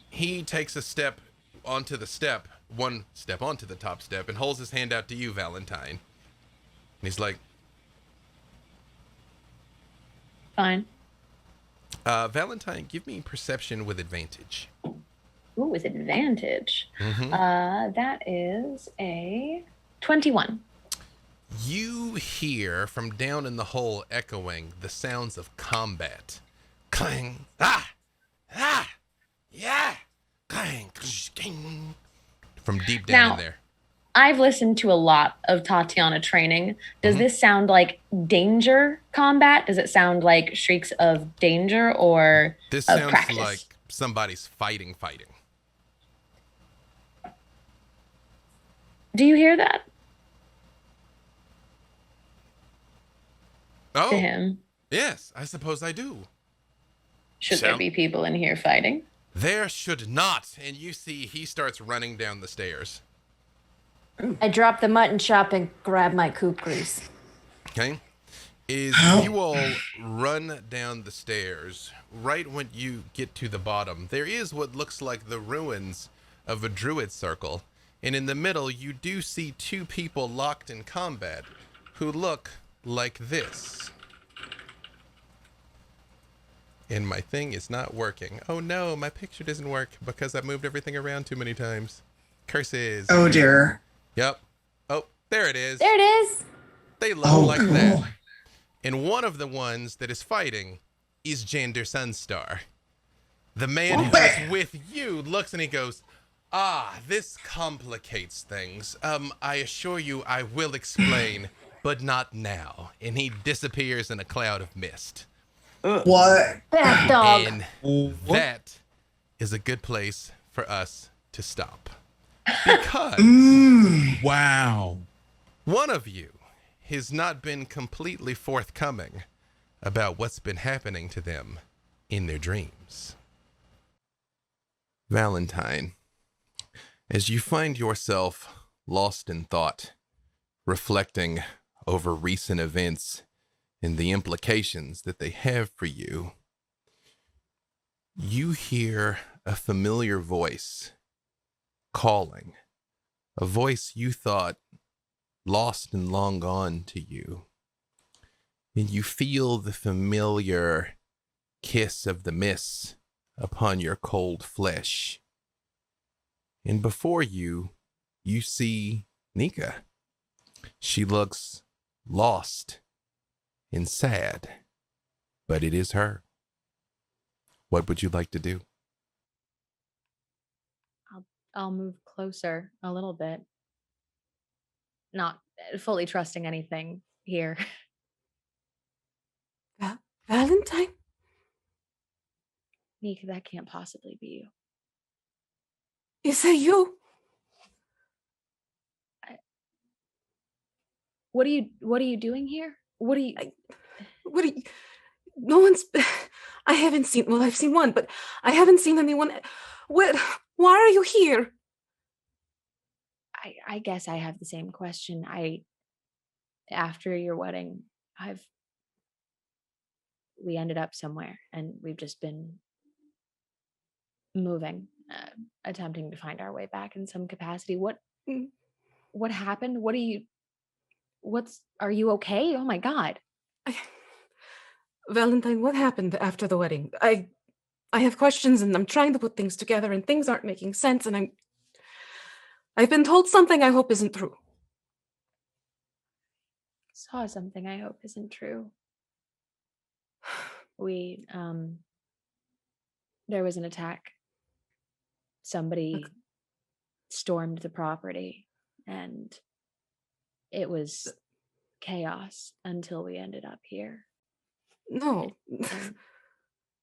he takes a step onto the step, one step onto the top step, and holds his hand out to you, Valentine. And he's like, Fine. Valentine, give me perception with advantage. Ooh, with advantage. Mm-hmm. That is a 21. You hear from down in the hole echoing the sounds of combat. Clang, yeah, clang, king, from deep down in there. I've listened to a lot of Tatiana training. Does this sound like danger combat? Does it sound like shrieks of danger or this of sounds practice? like somebody's fighting. Do you hear that? Oh, To him. yes, I suppose I do. Should there be people in here fighting? There should not. And you see he starts running down the stairs. I drop the mutton chop and grab my coop grease. Okay. You all run down the stairs. Right when you get to the bottom, there is what looks like the ruins of a druid circle. And in the middle, you do see two people locked in combat who look like this. And my thing is not working. Oh no, my picture doesn't work because I moved everything around too many times. Curses. Oh dear. Yep. Oh, there it is. There it is. They look like that. And one of the ones that is fighting is Jander Sunstar. The man who is with you looks and he goes, this complicates things. I assure you I will explain, but not now. And he disappears in a cloud of mist. What? Bad dog. And that is a good place for us to stop. Because Wow. one of you has not been completely forthcoming about what's been happening to them in their dreams. Valentine, as you find yourself lost in thought, reflecting over recent events and the implications that they have for you, you hear a familiar voice calling, a voice you thought lost and long gone to you. And you feel the familiar kiss of the mists upon your cold flesh. And before you, you see Nika. She looks lost and sad, but it is her. What would you like to do? I'll move closer a little bit. Not fully trusting anything here. Valentine? Nika, that can't possibly be you. Is that you? What are you doing here? What are you... No one's... I haven't seen... Well, I've seen one, but I haven't seen anyone... Why are you here? I guess I have the same question. After your wedding, we ended up somewhere, and we've just been moving, attempting to find our way back in some capacity. What happened? Are you okay? Oh my God. Valentine, what happened after the wedding? I have questions, and I'm trying to put things together, and things aren't making sense, and I've been told something I hope isn't true. Saw something I hope isn't true. There was an attack. Somebody stormed the property, and it was chaos until we ended up here. No.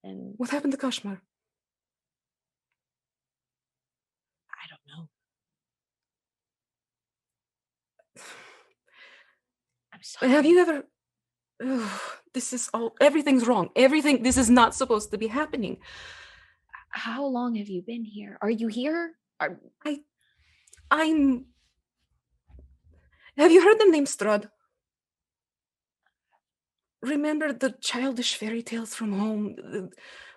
And what happened to Kashmir? I don't know. I'm sorry. Have you ever... everything's wrong. This is not supposed to be happening. How long have you been here? Are you here? I'm... Have you heard the name Strud? Remember the childish fairy tales from home?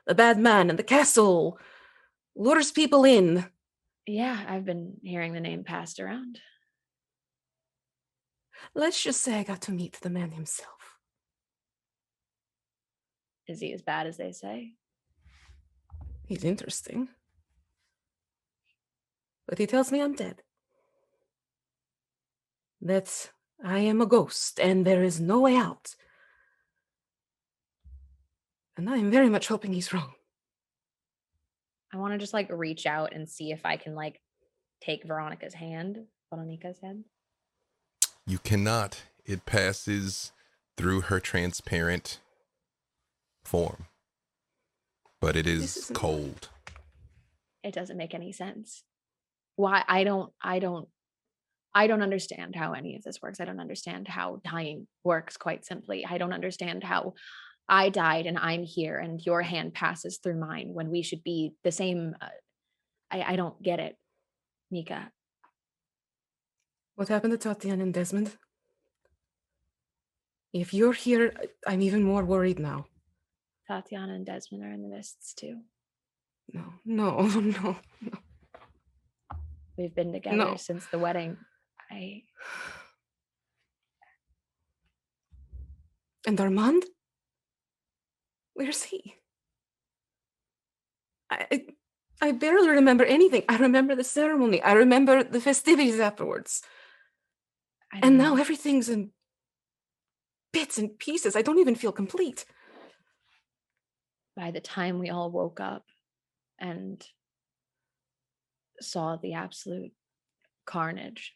The bad man and the castle lures people in. Yeah, I've been hearing the name passed around. Let's just say I got to meet the man himself. Is he as bad as they say? He's interesting. But he tells me I'm dead. That I am a ghost and there is no way out. And I am very much hoping he's wrong. I want to just reach out and see if I can take Veronica's hand, Veronica's hand. You cannot. It passes through her transparent form. But it is cold. It doesn't make any sense. Why? I don't understand how any of this works. I don't understand how dying works, quite simply. I don't understand how I died and I'm here and your hand passes through mine when we should be the same. I don't get it, Nika. What happened to Tatiana and Desmond? If you're here, I'm even more worried now. Tatiana and Desmond are in the mists too. No. We've been together since the wedding. And Armand? Where's he? I barely remember anything. I remember the ceremony. I remember the festivities afterwards. And now everything's in bits and pieces. I don't even feel complete. by the time we all woke up and saw the absolute carnage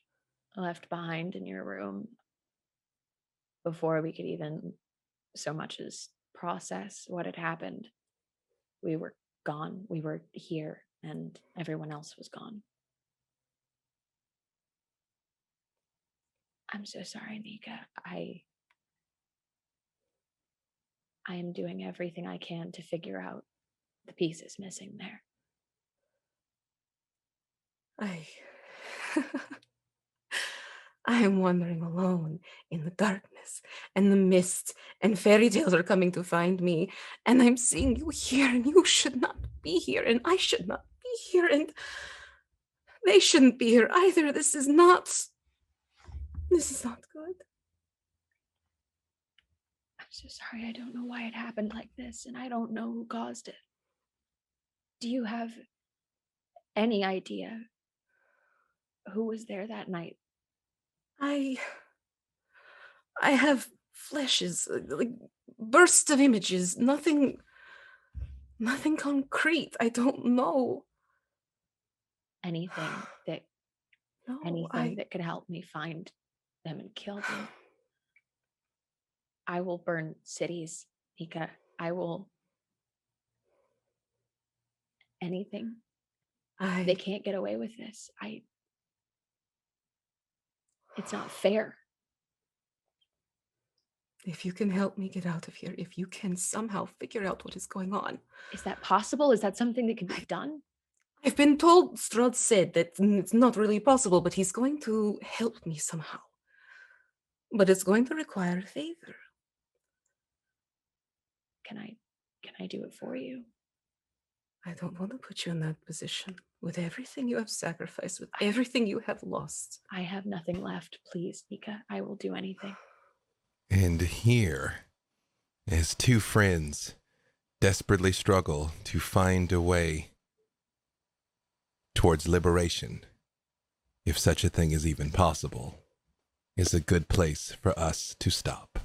left behind in your room, before we could even so much as process what had happened, we were gone. We were here and everyone else was gone. I'm so sorry, Nika. I am doing everything I can to figure out the pieces missing there. I am wandering alone in the darkness and the mist, and fairy tales are coming to find me, and I'm seeing you here, and you should not be here, and I should not be here, and they shouldn't be here either. This is not good. I'm so sorry. I don't know why it happened like this, and I don't know who caused it. Do you have any idea who was there that night? I have flashes, like bursts of images, nothing concrete. I don't know. Anything that that could help me find them and kill them. I will burn cities, Nika. I will. Anything. They can't get away with this. It's not fair. If you can help me get out of here, if you can somehow figure out what is going on. Is that possible? Is that something that can be done? I've been told, Strahd said that it's not really possible, but he's going to help me somehow. But it's going to require a favor. Can I do it for you? I don't want to put you in that position. With everything you have sacrificed, with everything you have lost. I have nothing left. Please, Nika. I will do anything. And here, as two friends desperately struggle to find a way towards liberation, if such a thing is even possible, is a good place for us to stop.